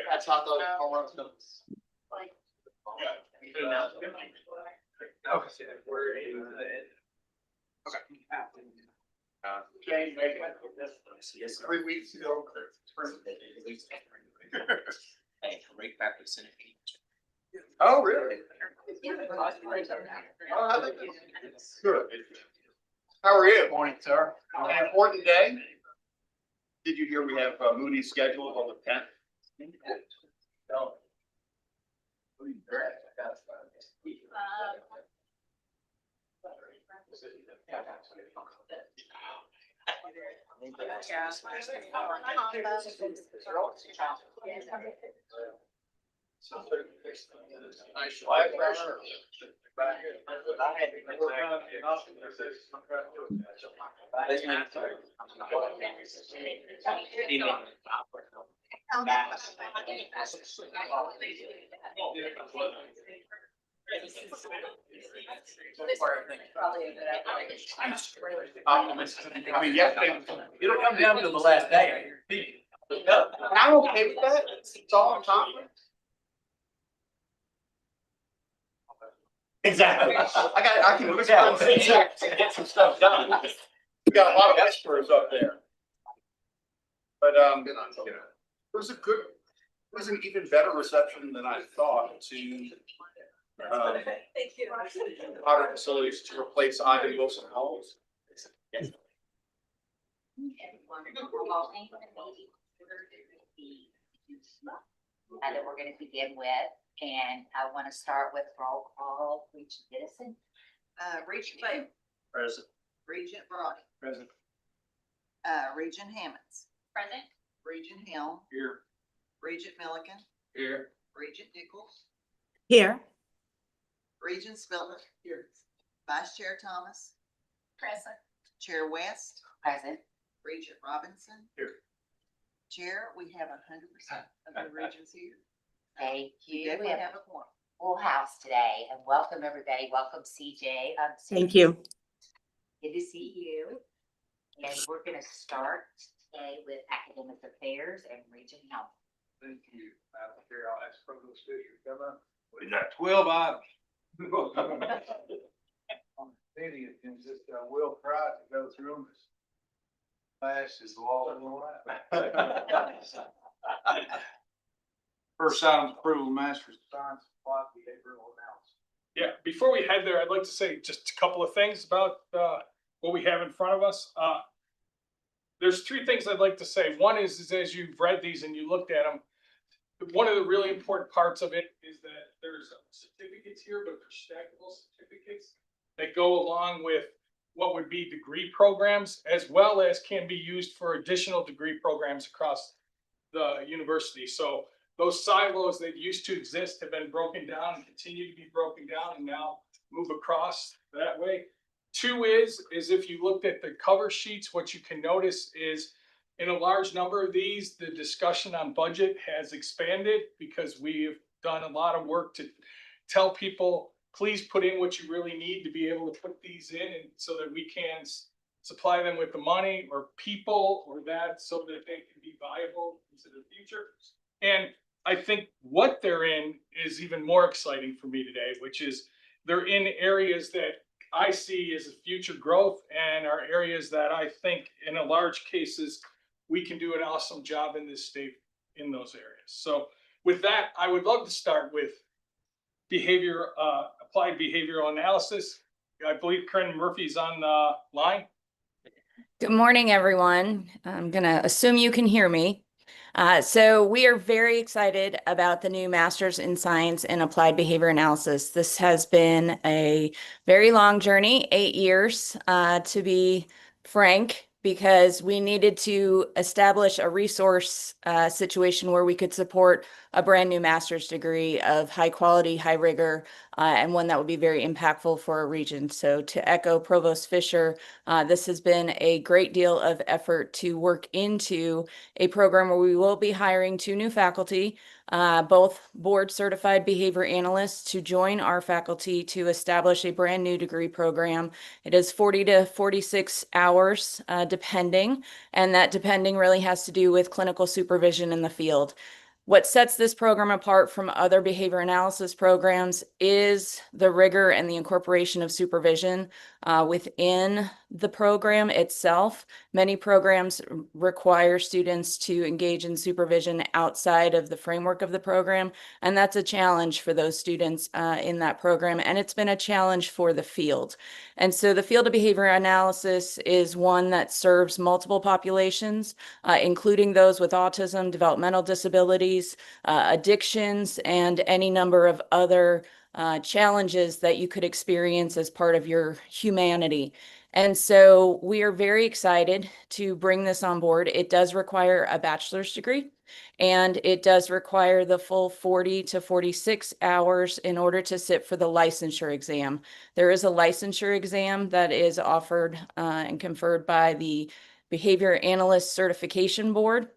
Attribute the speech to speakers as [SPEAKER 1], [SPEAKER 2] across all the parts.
[SPEAKER 1] That's how those home runs go. Okay, make it. 3 weeks ago. Oh, really? Good. How are you? Morning, sir. An important day. Did you hear we have Moody's scheduled on the 10th? No. I mean, yeah, it'll come down to the last day. I'm okay with that. It's all I'm talking. Exactly. I can get some stuff done. We got a lot of experts up there. But it was an even better reception than I thought to water facilities to replace Ivan Wilson Halls.
[SPEAKER 2] That we're going to begin with, and I want to start with roll call. Regent Dennison,
[SPEAKER 3] Regent Bailey,
[SPEAKER 1] Present.
[SPEAKER 3] Regent Brody,
[SPEAKER 1] Present.
[SPEAKER 3] Regent Hammonds,
[SPEAKER 2] present.
[SPEAKER 3] Regent Helm,
[SPEAKER 1] Here.
[SPEAKER 3] Regent Milliken,
[SPEAKER 1] Here.
[SPEAKER 3] Regent Nichols,
[SPEAKER 4] Here.
[SPEAKER 3] Regent Spiller, here, Vice Chair Thomas,
[SPEAKER 2] Present.
[SPEAKER 3] Chair West,
[SPEAKER 2] Present.
[SPEAKER 3] Regent Robinson.
[SPEAKER 1] Here.
[SPEAKER 3] Chair, we have 100% of the regents here.
[SPEAKER 2] Thank
[SPEAKER 3] We
[SPEAKER 2] you. We
[SPEAKER 3] definitely
[SPEAKER 2] have
[SPEAKER 3] have a quorum.
[SPEAKER 2] a full house today, and welcome everybody. Welcome CJ.
[SPEAKER 4] Thank you.
[SPEAKER 2] Good to see you. And we're going to start today with academic affairs and Regent Health.
[SPEAKER 1] Thank you, Madam Chair. I'll ask Provost Fisher to come up. We got 12 items. Meeting is just Will Pride to go through them as fast as the law will allow. First item, approval of master's of science applied behavioral analysis.
[SPEAKER 5] Yeah, before we head there, I'd like to say just a couple of things about what we have in front of us. There's 3 things I'd like to say. One is as you've read these and you looked at them, one of the really important parts of it is that there's certificates here, but they're stackable certificates that go along with what would be degree programs, as well as can be used for additional degree programs across the university. So those silos that used to exist have been broken down and continue to be broken down and now move across that way. 2 is if you looked at the cover sheets, what you can notice is in a large number of these, the discussion on budget has expanded because we've done a lot of work to tell people, please put in what you really need to be able to put these in, and so that we can supply them with the money or people or that so that they can be viable into the future. And I think what they're in is even more exciting for me today, which is they're in areas that I see as a future growth and are areas that I think in a large cases, we can do an awesome job in this state in those areas. So with that, I would love to start with applied behavioral analysis. I believe Corinne Murphy's on the line.
[SPEAKER 4] Good morning, everyone. I'm going to assume you can hear me. So we are very excited about the new Master's in Science and Applied Behavior Analysis. This has been a very long journey, 8 years, to be frank, because we needed to establish a resource situation where we could support a brand new master's degree of high quality, high rigor, and one that would be very impactful for our region. So to echo Provost Fisher, this has been a great deal of effort to work into a program where we will be hiring 2 new faculty, both board certified behavior analysts, to join our faculty to establish a brand new degree program. It is 40 to 46 hours depending, and that depending really has to do with clinical supervision in the field. What sets this program apart from other behavior analysis programs is the rigor and the incorporation of supervision within the program itself. Many programs require students to engage in supervision outside of the framework of the program, and that's a challenge for those students in that program, and it's been a challenge for the field. And so the field of behavior analysis is one that serves multiple populations, including those with autism, developmental disabilities, addictions, and any number of other challenges that you could experience as part of your humanity. And so we are very excited to bring this on board. It does require a bachelor's degree, and it does require the full 40 to 46 hours in order to sit for the licensure exam. There is a licensure exam that is offered and conferred by the Behavior Analyst Certification Board.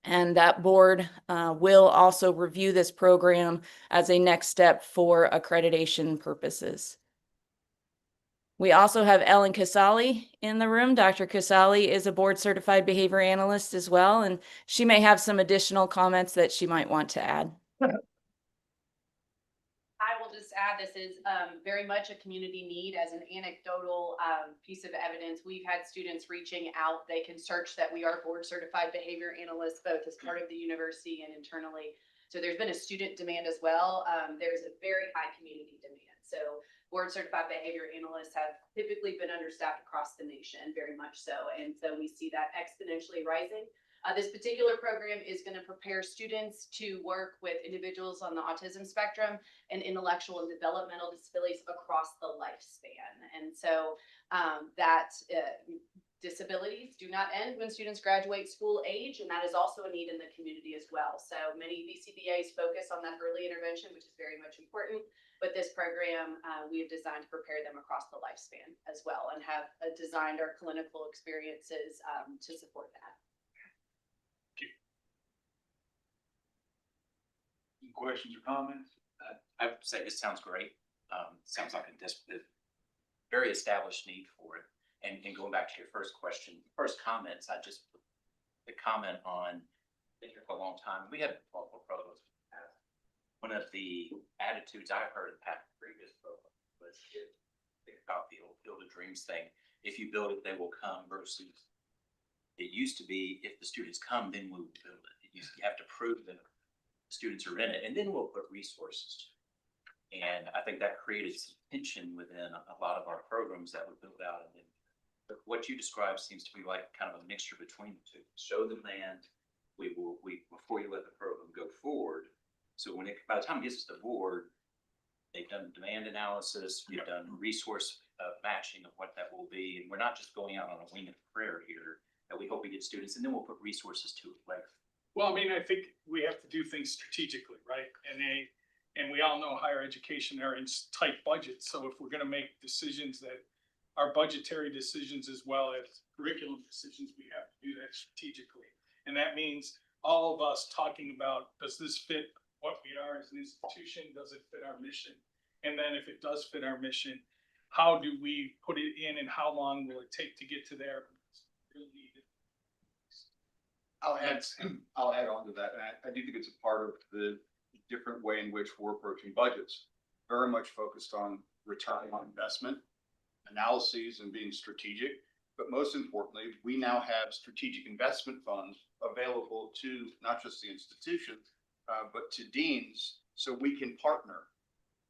[SPEAKER 4] And that board will also review this program as a next step for accreditation purposes. We also have Ellen Casali in the room. Dr. Casali is a board certified behavior analyst as well, and she may have some additional comments that she might want to add.
[SPEAKER 6] I will just add, this is very much a community need. As an anecdotal piece of evidence, we've had students reaching out. They can search that we are board certified behavior analysts, both as part of the university and internally. So there's been a student demand as well. There's a very high community demand. So board certified behavior analysts have typically been understaffed across the nation, very much so. And so we see that exponentially rising. This particular program is going to prepare students to work with individuals on the autism spectrum and intellectual and developmental disabilities across the lifespan. And so disabilities do not end when students graduate school age, and that is also a need in the community as well. So many BCBAs focus on that early intervention, which is very much important, but this program we have designed to prepare them across the lifespan as well, and have designed our clinical experiences to support that.
[SPEAKER 7] Questions or comments?
[SPEAKER 8] I would say this sounds great. Sounds like a very established need for it. And going back to your first question, first comments, the comment on been here for a long time. We have multiple programs. One of the attitudes I heard in the previous program was think about the old Field of Dreams thing. If you build it, they will come, versus it used to be, if the students come, then we will build it. You have to prove that students are in it, and then we'll put resources. And I think that created some tension within a lot of our programs that were built out. And then, but what you described seems to be like kind of a mixture between the two. Show the demand. We before you let the program go forward. So by the time it gets to the board, they've done demand analysis, we've done resource matching of what that will be, and we're not just going out on a wing of prayer here. That we hope we get students, and then we'll put resources to it later.
[SPEAKER 5] Well, I mean, I think we have to do things strategically, right? And we all know higher education are in tight budgets. So if we're going to make decisions that are budgetary decisions as well as curriculum decisions, we have to do that strategically. And that means all of us talking about, does this fit what we are as an institution? Does it fit our mission? And then if it does fit our mission, how do we put it in, and how long will it take to get to there?
[SPEAKER 1] I'll add on to that. And I do think it's a part of the different way in which we're approaching budgets. Very much focused on return on investment, analyses, and being strategic. But most importantly, we now have strategic investment funds available to not just the institution, but to deans, so we can partner.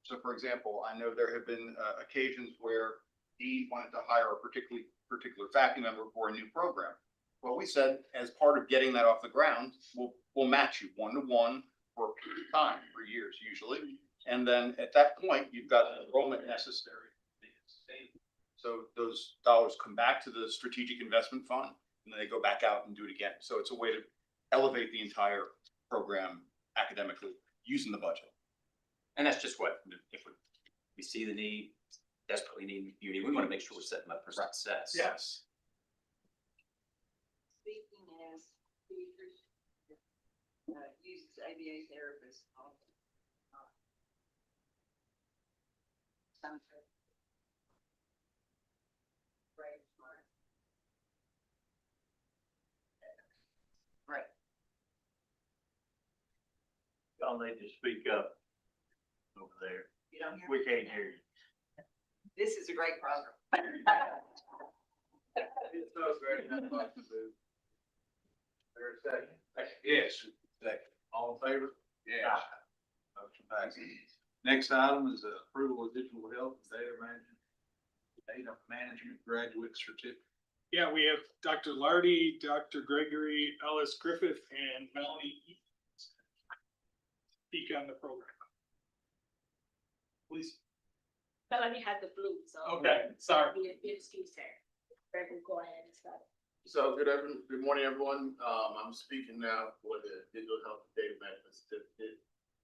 [SPEAKER 1] So for example, I know there have been occasions where dean wanted to hire a particular faculty member for a new program. Well, we said, as part of getting that off the ground, we'll match you 1-to-1 for a period of time, for years usually. And then at that point, you've got the enrollment necessary. So those dollars come back to the strategic investment fund, and then they go back out and do it again. So it's a way to elevate the entire program academically using the budget.
[SPEAKER 8] And that's just what, if we see the need, desperately need unity, we want to make sure we're setting up for success.
[SPEAKER 5] Yes.
[SPEAKER 3] Speaking as teachers, uses ABA therapists. Very smart.
[SPEAKER 7] Y'all need to speak up over there.
[SPEAKER 3] You don't hear?
[SPEAKER 7] We can't hear you.
[SPEAKER 3] This is a great program.
[SPEAKER 1] It's so great. There's a second.
[SPEAKER 7] Yes. Second. All in favor? Yes. Motion passes. Next item is the approval of digital health and data management graduate certificate.
[SPEAKER 5] Yeah, we have Dr. Lardy, Dr. Gregory, Ellis Griffith, and Melanie Eaton speak on the program. Please.
[SPEAKER 9] Melanie has the flu, so.
[SPEAKER 5] Okay, sorry.
[SPEAKER 9] Excuse her. Greg will go ahead and start.
[SPEAKER 1] So good morning, everyone. I'm speaking now for the Digital Health and Data Management Certificate.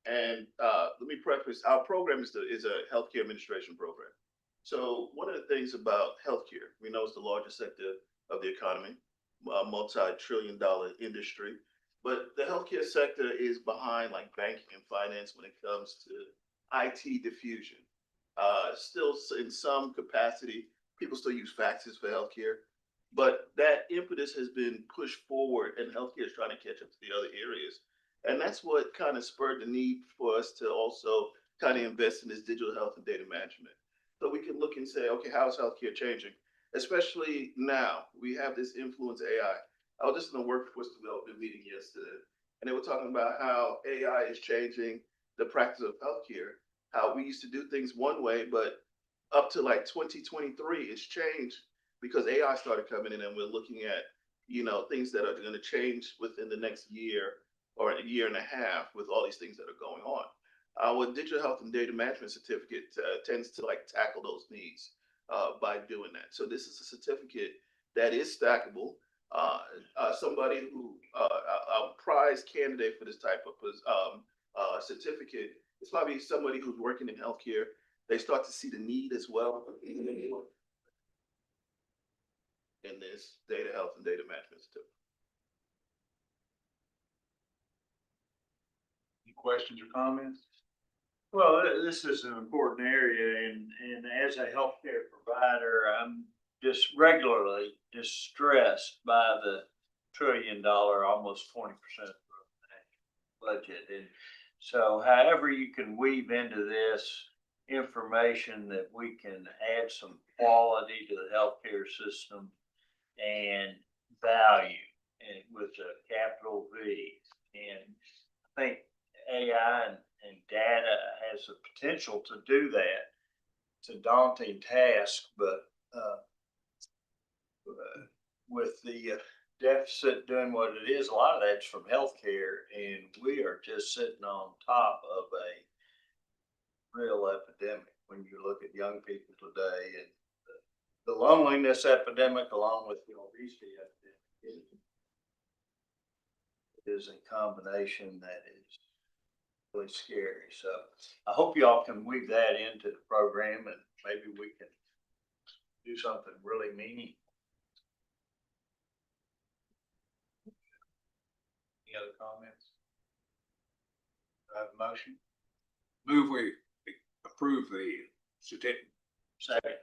[SPEAKER 1] And let me preface, our program is a healthcare administration program. So one of the things about healthcare, we know it's the largest sector of the economy, a multi-trillion-dollar industry. But the healthcare sector is behind like banking and finance when it comes to IT diffusion. Still in some capacity, people still use faxes for healthcare. But that impetus has been pushed forward and healthcare is trying to catch up to the other areas. And that's what kind of spurred the need for us to also kind of invest in this digital health and data management. So we can look and say, okay, how is healthcare changing? Especially now, we have this influence of AI. I was just in a workforce development meeting yesterday, and they were talking about how AI is changing the practice of healthcare, how we used to do things one way, but up to like 2023, it's changed because AI started coming in and we're looking at, things that are going to change within the next year or a year and a half with all these things that are going on. Our digital health and data management certificate tends to like tackle those needs by doing that. So this is a certificate that is stackable. Somebody who a prize candidate for this type of certificate is probably somebody who's working in healthcare. They start to see the need as well in this data health and data management certificate.
[SPEAKER 7] Any questions or comments? Well, this is an important area, and as a healthcare provider, I'm just regularly distressed by the $1 trillion, almost 20% budget. And so however you can weave into this information that we can add some quality to the healthcare system and value, and with a capital V. And I think AI and data has the potential to do that. It's a daunting task, but with the deficit doing what it is, a lot of that's from healthcare, and we are just sitting on top of a real epidemic when you look at young people today, and the loneliness epidemic along with the obesity epidemic is a combination that is really scary. So I hope y'all can weave that into the program, and maybe we can do something really meaningful. Any other comments? Do I have a motion?
[SPEAKER 10] Move we approve the certificate.
[SPEAKER 7] Second.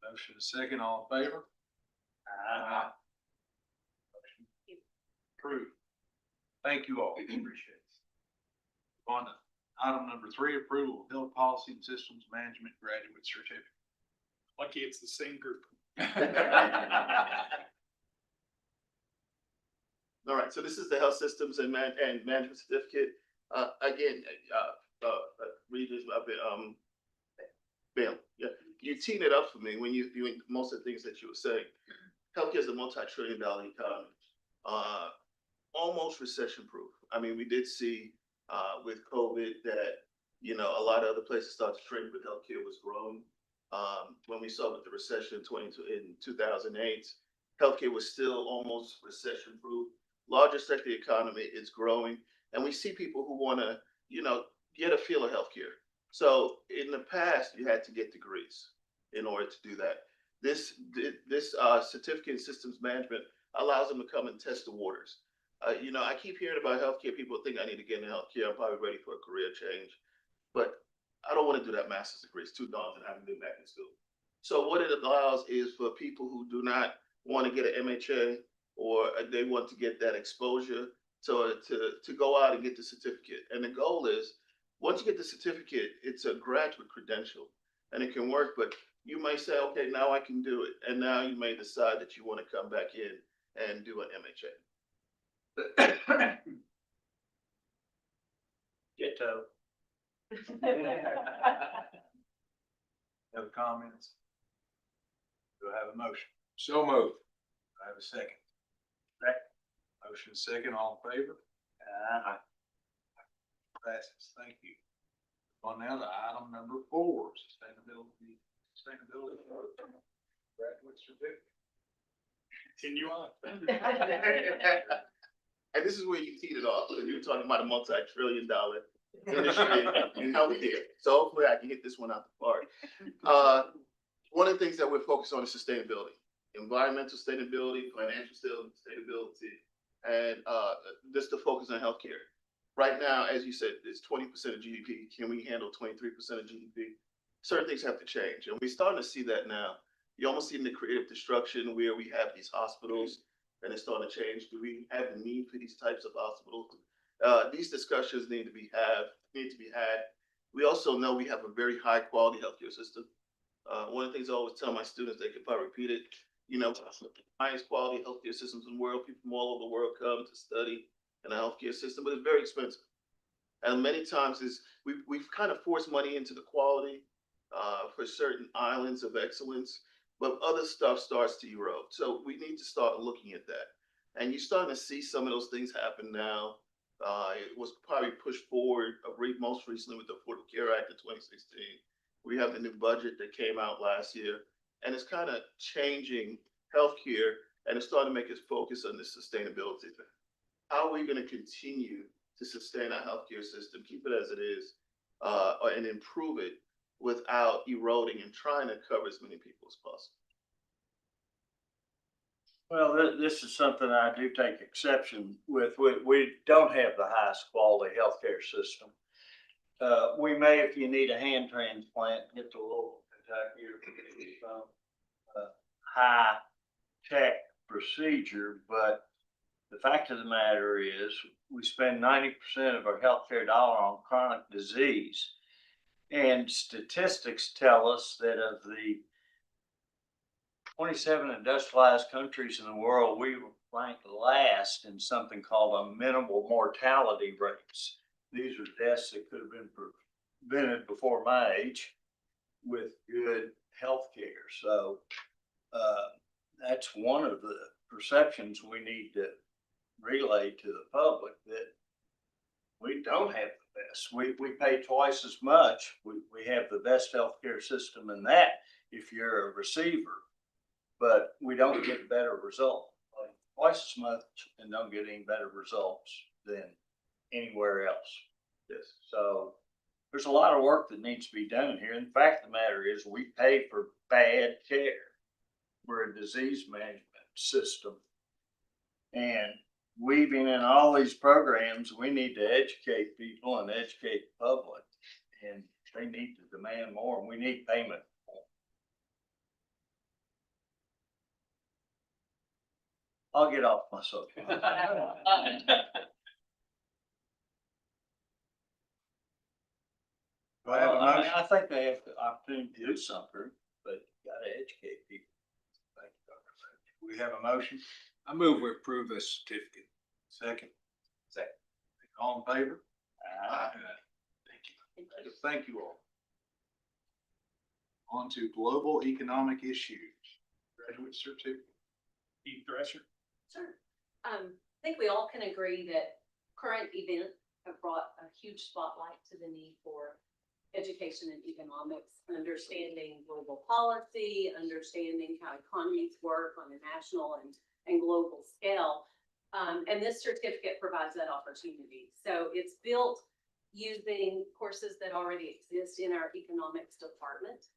[SPEAKER 7] Motion is second. All in favor? Aye. Motion approved. Thank you all. Appreciate it. On to item number 3, approval of health policy and systems management graduate certificate.
[SPEAKER 5] Lucky it's the same group.
[SPEAKER 1] All right, so this is the health systems and management certificate. Again, Regents, Bill, yeah, you teed it up for me when you doing most of the things that you were saying. Healthcare is a multi-trillion-dollar economy, almost recession-proof. I mean, we did see with COVID that a lot of other places started to shrink, but healthcare was growing. When we saw with the recession in 2008, healthcare was still almost recession-proof. Larger sector economy is growing, and we see people who want to, get a feel of healthcare. So in the past, you had to get degrees in order to do that. This certificate in systems management allows them to come and test the waters. I keep hearing about healthcare. People think I need to get into healthcare. I'm probably ready for a career change, but I don't want to do that master's degree. It's too daunting having been back in school. So what it allows is for people who do not want to get an MHA, or they want to get that exposure
[SPEAKER 11] to go out and get the certificate. And the goal is, once you get the certificate, it's a graduate credential and it can work, but you may say, okay, now I can do it. And now you may decide that you want to come back in and do an MHA.
[SPEAKER 7] Ditto.
[SPEAKER 10] Other comments? Do I have a motion? So moved. I have a second. Motion second, all in favor? Passes, thank you. On now to item number 4, sustainability. Graduate certificate.
[SPEAKER 5] Continue on.
[SPEAKER 11] And this is where you teed it off. So you were talking about a multi-trillion-dollar industry in healthcare. So hopefully I can hit this one out the park. One of the things that we're focused on is sustainability, environmental sustainability, financial sustainability, and just the focus on healthcare. Right now, as you said, it's 20% of GDP. Can we handle 23% of GDP? Certain things have to change, and we're starting to see that now. You almost see in the creative destruction where we have these hospitals and it's starting to change. Do we have the need for these types of hospitals? These discussions need to be had. We also know we have a very high quality healthcare system. One of the things I always tell my students, they could probably repeat it, you know, highest quality healthcare systems in the world. People from all over the world come to study in a healthcare system, but it's very expensive. And many times we've kind of forced money into the quality for certain islands of excellence, but other stuff starts to erode. So we need to start looking at that. And you're starting to see some of those things happen now. It was probably pushed forward most recently with the Affordable Care Act of 2016. We have the new budget that came out last year, and it's kind of changing healthcare, and it's starting to make us focus on this sustainability thing. How are we going to continue to sustain our healthcare system, keep it as it is, and improve it without eroding and trying to cover as many people as possible?
[SPEAKER 7] Well, this is something I do take exception with. We don't have the highest quality healthcare system. We may, if you need a hand transplant, get to Louisville, Kentucky, or some high tech procedure. But the fact of the matter is, we spend 90% of our healthcare dollar on chronic disease. And statistics tell us that of the 27 industrialized countries in the world, we rank last in something called a minimal mortality rates. These are deaths that could have been prevented before my age with good health care. So that's one of the perceptions we need to relay to the public, that we don't have the best. We pay twice as much. We have the best healthcare system in that if you're a receiver, but we don't get better results. Twice as much and don't get any better results than anywhere else. Yes. So there's a lot of work that needs to be done here. And the fact of the matter is, we pay for bad care. We're a disease management system. And weaving in all these programs, we need to educate people and educate the public. And they need to demand more, and we need payment. I'll get off my soapbox. I think they have the opportunity to do something, but you gotta educate people. Thank you, Dr. Fletcher.
[SPEAKER 10] We have a motion. I move we approve this certificate. Second. All in favor? Thank you. Thank you all. On to global economic issues. Graduate certificate.
[SPEAKER 5] Keith Drescher.
[SPEAKER 12] Sure. I think we all can agree that current events have brought a huge spotlight to the need for education and economics, understanding global policy, understanding how economies work on a national and global scale. And this certificate provides that opportunity. So it's built using courses that already exist in our economics department.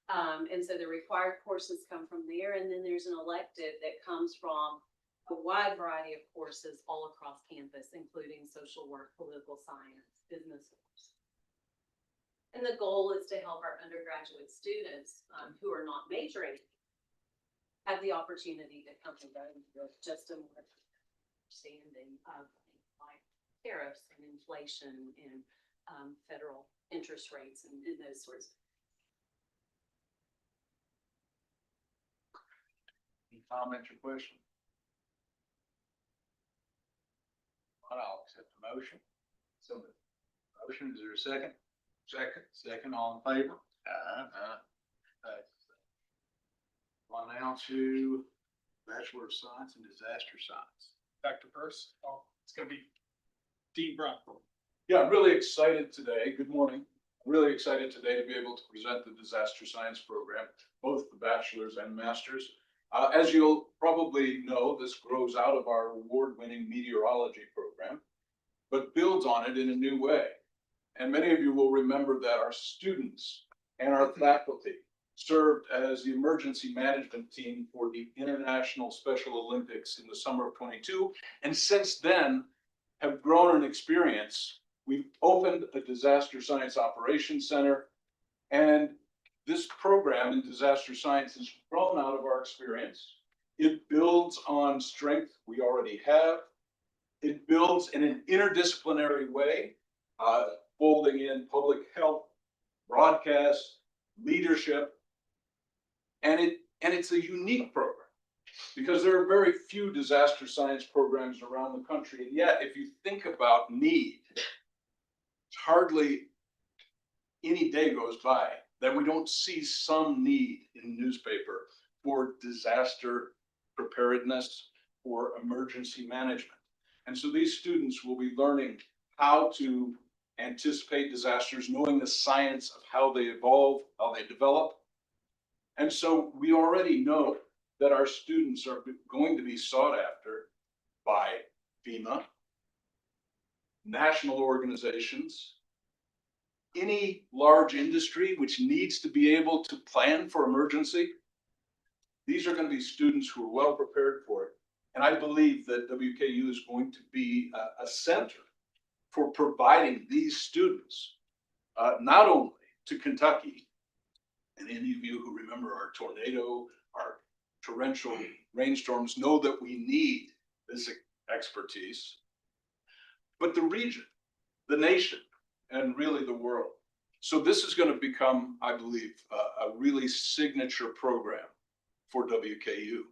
[SPEAKER 12] And so the required courses come from there. And then there's an elective that comes from a wide variety of courses all across campus, including social work, political science, business courses. And the goal is to help our undergraduate students who are not majoring have the opportunity to come to learn with just a more understanding of like tariffs and inflation and federal interest rates and those sorts.
[SPEAKER 10] Any comments or questions? Not all, accept the motion. So the motion, is there a second? Second, all in favor? On now to Bachelor of Science in Disaster Science.
[SPEAKER 5] Dr. Burse, oh, it's gonna be Dean Brown.
[SPEAKER 13] Yeah, I'm really excited today. Good morning. I'm really excited today to be able to present the disaster science program, both the bachelor's and master's. As you'll probably know, this grows out of our award-winning meteorology program, but builds on it in a new way. And many of you will remember that our students and our faculty served as the emergency management team for the International Special Olympics in the summer of '22. And since then have grown in experience. We've opened a disaster science operations center, and this program in disaster science has grown out of our experience. It builds on strength we already have. It builds in an interdisciplinary way, folding in public health, broadcast, leadership, and it's a unique program because there are very few disaster science programs around the country. And yet, if you think about need, hardly any day goes by that we don't see some need in the newspaper for disaster preparedness, for emergency management. And so these students will be learning how to anticipate disasters, knowing the science of how they evolve, how they develop. And so we already know that our students are going to be sought after by FEMA, national organizations, any large industry which needs to be able to plan for emergency. These are going to be students who are well prepared for it. And I believe that WKU is going to be a center for providing these students, not only to Kentucky, and any of you who remember our tornado, our torrential rainstorms know that we need this expertise, but the region, the nation, and really the world. So this is going to become, I believe, a really signature program for WKU.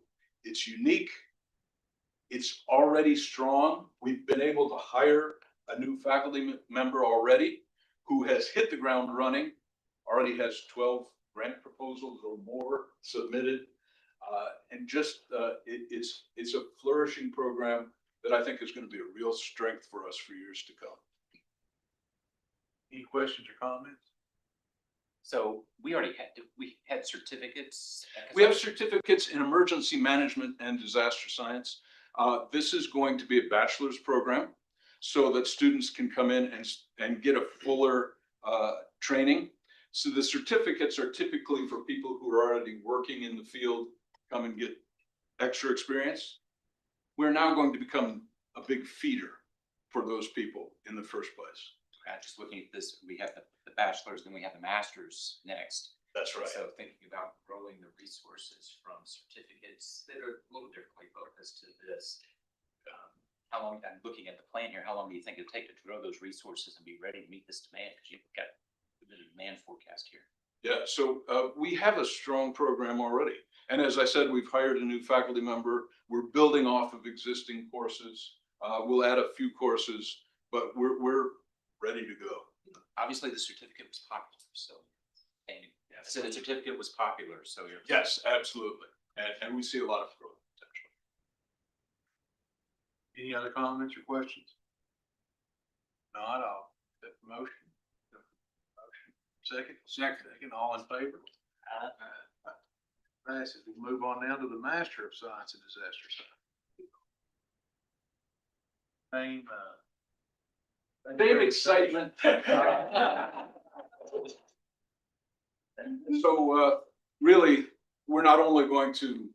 [SPEAKER 13] It's unique. It's already strong. We've been able to hire a new faculty member already who has hit the ground running, already has 12 grant proposals or more submitted. And just it's a flourishing program that I think is going to be a real strength for us for years to come.
[SPEAKER 10] Any questions or comments?
[SPEAKER 8] So we had certificates.
[SPEAKER 13] We have certificates in emergency management and disaster science. This is going to be a bachelor's program so that students can come in and get a fuller training. So the certificates are typically for people who are already working in the field, come and get extra experience. We're now going to become a big feeder for those people in the first place.
[SPEAKER 8] Just looking at this, we have the bachelor's, then we have the master's next.
[SPEAKER 13] That's right.
[SPEAKER 8] So thinking about growing the resources from certificates that are a little differently focused to this. How long, I'm looking at the plan here, how long do you think it'll take to grow those resources and be ready to meet this demand? Because you've got the demand forecast here.
[SPEAKER 13] Yeah, so we have a strong program already. And as I said, we've hired a new faculty member. We're building off of existing courses. We'll add a few courses, but we're ready to go.
[SPEAKER 8] Obviously, the certificate was popular, so. And so the certificate was popular, so you're.
[SPEAKER 13] Yes, absolutely. And we see a lot of growth potential.
[SPEAKER 10] Any other comments or questions? Not all. Accept the motion. Second, all in favor? Passes. We'll move on now to the Master of Science in Disaster Science.
[SPEAKER 13] Same excitement. So really, we're not only going to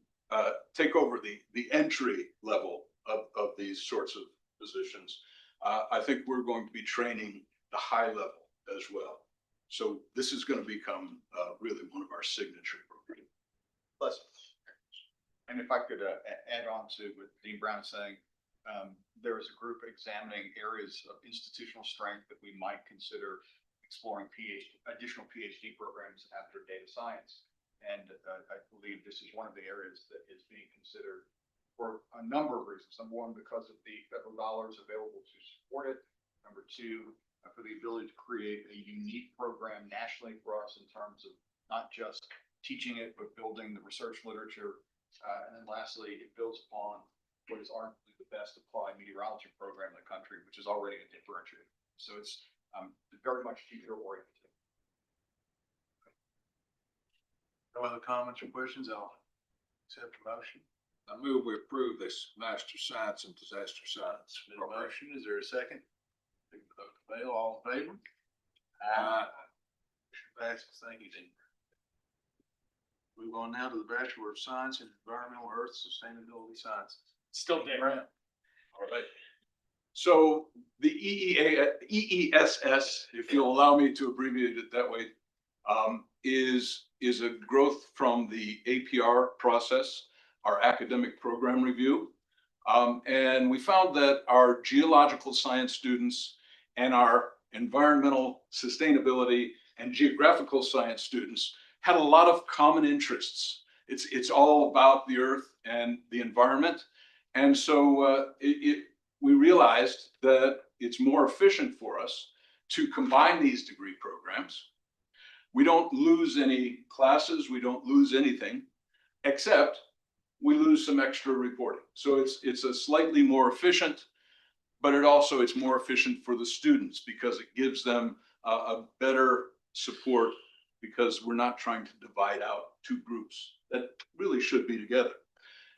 [SPEAKER 13] take over the entry level of these sorts of positions, I think we're going to be training the high level as well. So this is going to become really one of our signature programs.
[SPEAKER 1] Plus, and if I could add on to what Dean Brown is saying, there is a group examining areas of institutional strength that we might consider exploring additional PhD programs after data science. And I believe this is one of the areas that is being considered for a number of reasons. Number one, because of the federal dollars available to support it. Number two, for the ability to create a unique program nationally for us in terms of not just teaching it, but building the research literature. And then lastly, it builds upon what is arguably the best applied meteorology program in the country, which is already a differentiator. So it's very much future oriented.
[SPEAKER 10] No other comments or questions? I'll accept the motion.
[SPEAKER 13] I move we approve this Master Science and Disaster Science.
[SPEAKER 10] Been a motion. Is there a second? Dr. Bale, all in favor? Motion passes. Thank you, Dean. Move on now to the Bachelor of Science in Environmental Earth Sustainability Sciences.
[SPEAKER 5] Still Dave.
[SPEAKER 13] All right. So the EESS, if you'll allow me to abbreviate it that way, is a growth from the APR process, our academic program review. And we found that our geological science students and our environmental sustainability and geographical science students had a lot of common interests. It's all about the earth and the environment. And so we realized that it's more efficient for us to combine these degree programs. We don't lose any classes, we don't lose anything, except we lose some extra reporting. So it's a slightly more efficient, but it's more efficient for the students because it gives them a better support, because we're not trying to divide out two groups that really should be together.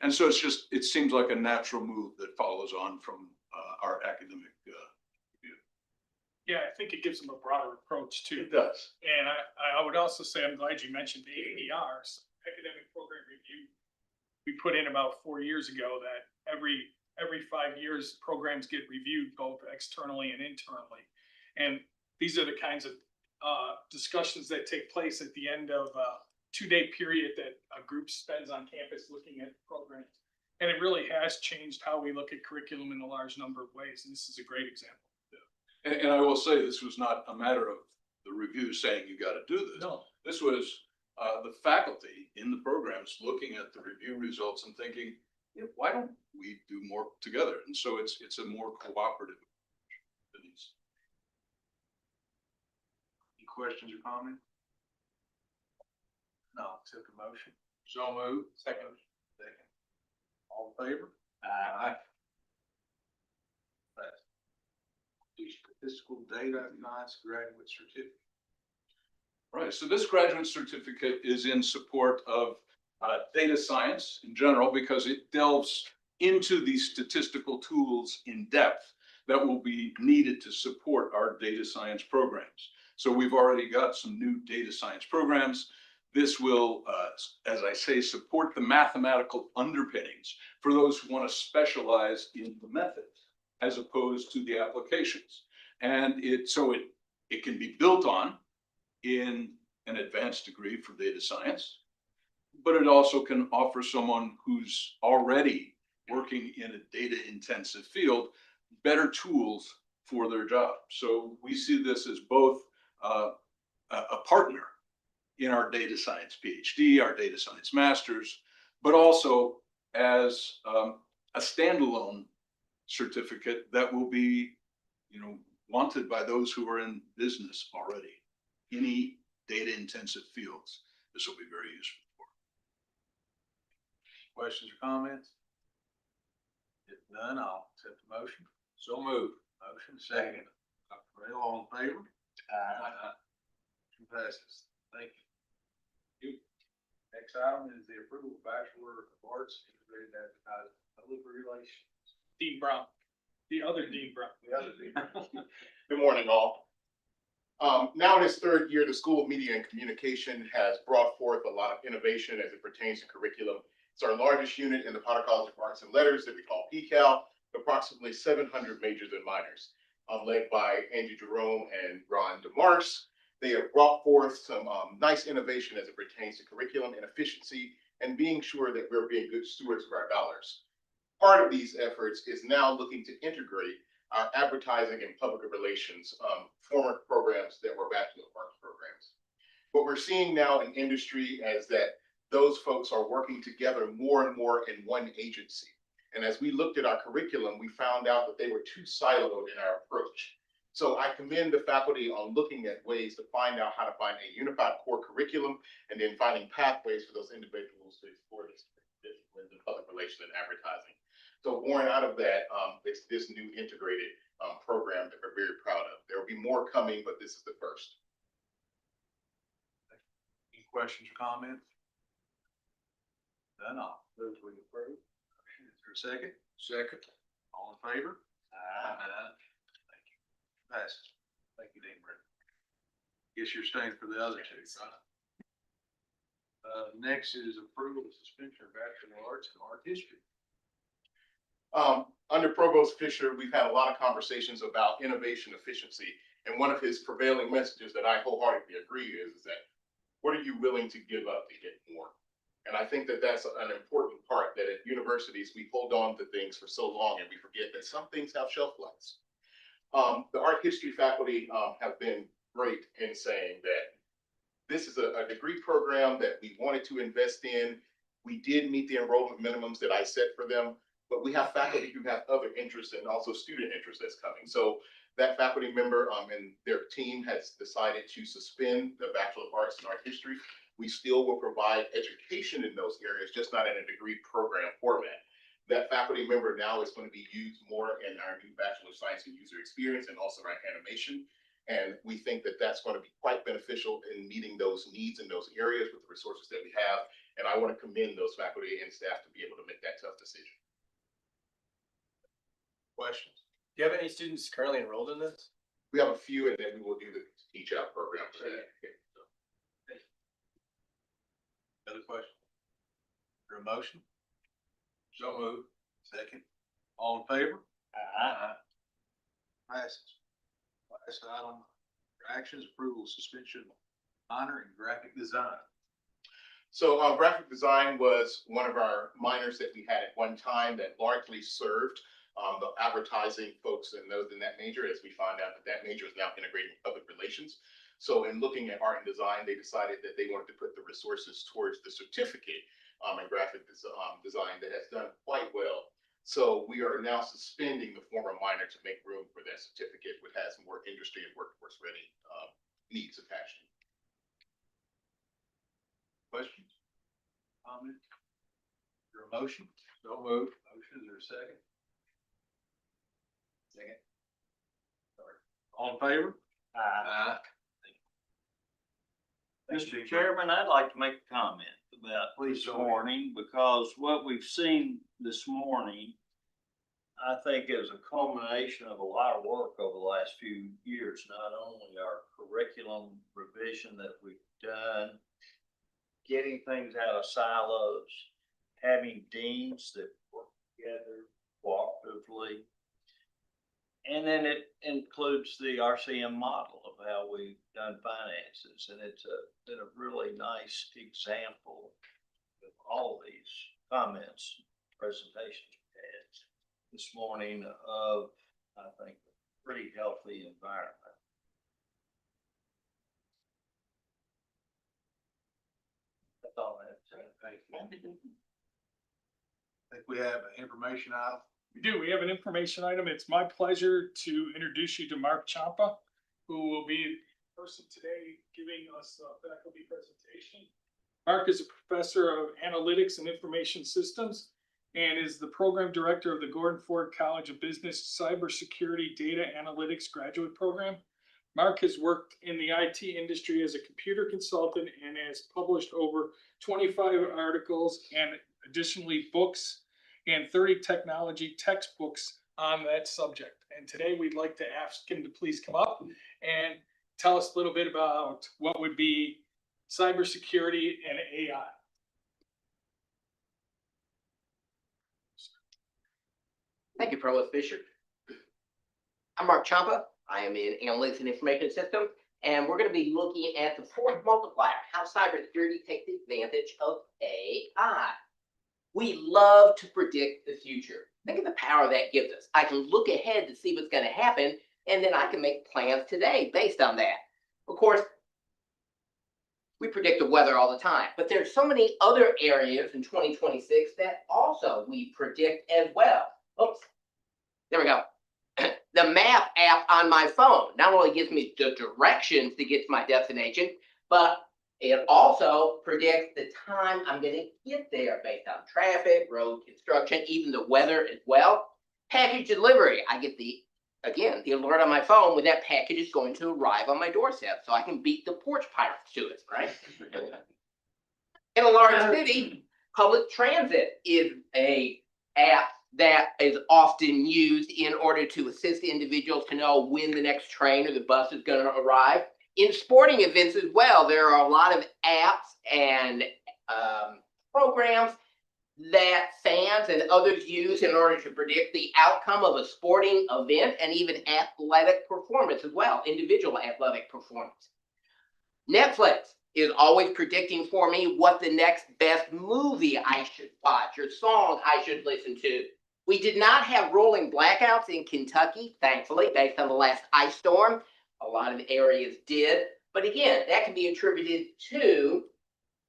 [SPEAKER 13] And so it seems like a natural move that follows on from our academic review.
[SPEAKER 5] Yeah, I think it gives them a broader approach too.
[SPEAKER 13] It does.
[SPEAKER 5] And I would also say, I'm glad you mentioned the APRs, Academic Program Review. We put in about 4 years ago that every 5 years, programs get reviewed both externally and internally. And these are the kinds of discussions that take place at the end of a 2-day period that a group spends on campus looking at programs. And it really has changed how we look at curriculum in a large number of ways. And this is a great example.
[SPEAKER 13] And I will say, this was not a matter of the review saying you got to do this.
[SPEAKER 5] No.
[SPEAKER 13] This was the faculty in the programs looking at the review results and thinking, yeah, why don't we do more together? And so it's a more cooperative approach.
[SPEAKER 10] Any questions or comments? No, accept the motion. So moved. Second. All in favor? Aye. Statistical data science graduate certificate.
[SPEAKER 13] Right, so this graduate certificate is in support of data science in general, because it delves into these statistical tools in depth that will be needed to support our data science programs. So we've already got some new data science programs. This will, as I say, support the mathematical underpinnings for those who want to specialize in the methods as opposed to the applications. And it can be built on in an advanced degree for data science, but it also can offer someone who's already working in a data intensive field better tools for their job. So we see this as both a partner in our data science PhD, our data science masters, but also as a standalone certificate that will be, wanted by those who are in business already. Any data intensive fields, this will be very useful for.
[SPEAKER 10] Questions or comments? If none, I'll accept the motion. So moved. Motion second. Dr. Bale, all in favor? Aye. Motion passes. Thank you. Next item is the approval of Bachelor of Arts Integrated Advertising Public Relations.
[SPEAKER 5] Dean Brown, the other Dean Brown.
[SPEAKER 10] The other thing.
[SPEAKER 11] Good morning, all. Now in its third year, the School of Media and Communication has brought forth a lot of innovation as it pertains to curriculum. It's our largest unit in the Potter College of Arts and Letters that we call PCAL, approximately 700 majors and minors, led by Angie Jerome and Ron DeMars. They have brought forth some nice innovation as it pertains to curriculum and efficiency and being sure that we're being good stewards of our dollars. part of these efforts is now looking to integrate our advertising and public relations, former programs that were Bachelor of Arts programs. What we're seeing now in industry is that those folks are working together more and more in one agency. And as we looked at our curriculum, we found out that they were too siloed in our approach. So I commend the faculty on looking at ways to find out how to find a unified core curriculum and then finding pathways for those individuals to explore this disciplines in public relations and advertising. So born out of that, it's this new integrated program that we're very proud of. There will be more coming, but this is the first.
[SPEAKER 10] Any questions or comments? None, I'll move to approve. Is there a second? Second. All in favor? Aye. Thank you. Passes. Thank you, Dean Britton. Guess you're staying for the other two, right? Next is approval of suspension of Bachelor of Arts in Art History.
[SPEAKER 11] Under Provost Fisher, we've had a lot of conversations about innovation efficiency. And one of his prevailing messages that I wholeheartedly agree is that what are you willing to give up to get more? And I think that that's an important part, that at universities, we hold on to things for so long and we forget that some things have shelf lives. The art history faculty have been great in saying that this is a degree program that we wanted to invest in. We did meet the enrollment minimums that I set for them, but we have faculty who have other interests and also student interest that's coming. So that faculty member and their team has decided to suspend the Bachelor of Arts in Art History. We still will provide education in those areas, just not in a degree program format. That faculty member now is going to be used more in our new Bachelor of Science and User Experience and also our animation. And we think that that's going to be quite beneficial in meeting those needs in those areas with the resources that we have. And I want to commend those faculty and staff to be able to make that tough decision.
[SPEAKER 10] Questions?
[SPEAKER 1] Do you have any students currently enrolled in this?
[SPEAKER 11] We have a few, and then we will do the teach out program for that.
[SPEAKER 10] Other questions? Is there a motion? So moved. Second. All in favor? Aye. Passes. Last item, actions, approval, suspension, minor in graphic design.
[SPEAKER 11] So graphic design was one of our minors that we had at one time that largely served the advertising folks and those in that major, as we find out that that major is now integrated in public relations. So in looking at art and design, they decided that they wanted to put the resources towards the certificate in graphic design that has done quite well. So we are now suspending the former minor to make room for that certificate, which has more industry and workforce ready needs attached.
[SPEAKER 10] Questions? Comments? Is there a motion? So moved. Motion, is there a second? Second. Sorry. All in favor? Aye.
[SPEAKER 7] Mr. Chairman, I'd like to make a comment about this morning, because what we've seen this morning, I think, is a culmination of a lot of work over the last few years. Not only our curriculum revision that we've done, getting things out of silos, having deans that work together cooperatively. And then it includes the RCM model of how we've done finances. And it's been a really nice example of all these comments, presentations we had this morning of, I think, a pretty healthy environment. That's all I have to say.
[SPEAKER 10] Thank you. I think we have an information item.
[SPEAKER 5] We do. We have an information item. It's my pleasure to introduce you to Mark Champa, who will be the person today giving us a faculty presentation. Mark is a professor of analytics and information systems and is the program director of the Gordon Ford College of Business Cybersecurity Data Analytics Graduate Program. Mark has worked in the IT industry as a computer consultant and has published over 25 articles and additionally books and 30 technology textbooks on that subject. And today we'd like to ask him to please come up and tell us a little bit about what would be cybersecurity and AI.
[SPEAKER 14] Thank you, Provost Fisher. I'm Mark Champa. I am in Analytics and Information Systems, and we're going to be looking at the fourth multiplier, how cybersecurity takes advantage of AI. We love to predict the future. Think of the power that gives us. I can look ahead to see what's going to happen, and then I can make plans today based on that. Of course, we predict the weather all the time, but there's so many other areas in 2026 that also we predict as well. Oops, there we go. The map app on my phone not only gives me the directions to get to my destination, but it also predicts the time I'm going to get there based on traffic, road construction, even the weather as well. Package delivery, I get the alert on my phone when that package is going to arrive on my doorstep, so I can beat the porch pirates to it, right? In a large city, public transit is a app that is often used in order to assist individuals to know when the next train or the bus is going to arrive. In sporting events as well, there are a lot of apps and programs that fans and others use in order to predict the outcome of a sporting event and even athletic performance as well, individual athletic performance. Netflix is always predicting for me what the next best movie I should watch or song I should listen to. We did not have rolling blackouts in Kentucky, thankfully, based on the last ice storm. A lot of areas did. But again, that can be attributed to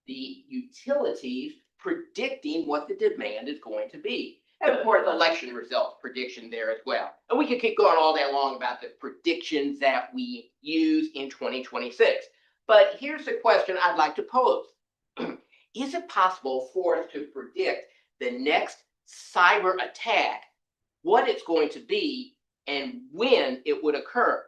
[SPEAKER 14] the utilities predicting what the demand is going to be. And of course, election results prediction there as well. And we could keep going all day long about the predictions that we use in 2026. But here's the question I'd like to pose. Is it possible for us to predict the next cyber attack, what it's going to be, and when it would occur?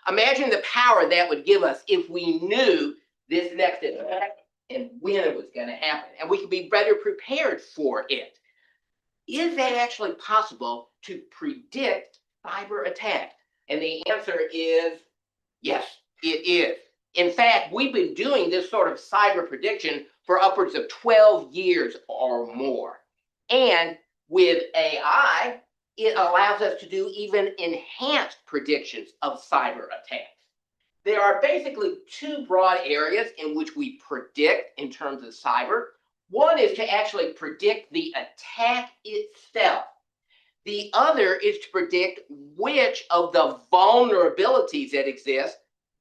[SPEAKER 14] Imagine the power that would give us if we knew this next attack and when it was going to happen, and we could be better prepared for it. Is that actually possible to predict cyber attack? And the answer is yes, it is. In fact, we've been doing this sort of cyber prediction for upwards of 12 years or more. And with AI, it allows us to do even enhanced predictions of cyber attacks. There are basically two broad areas in which we predict in terms of cyber. One is to actually predict the attack itself. The other is to predict which of the vulnerabilities that exist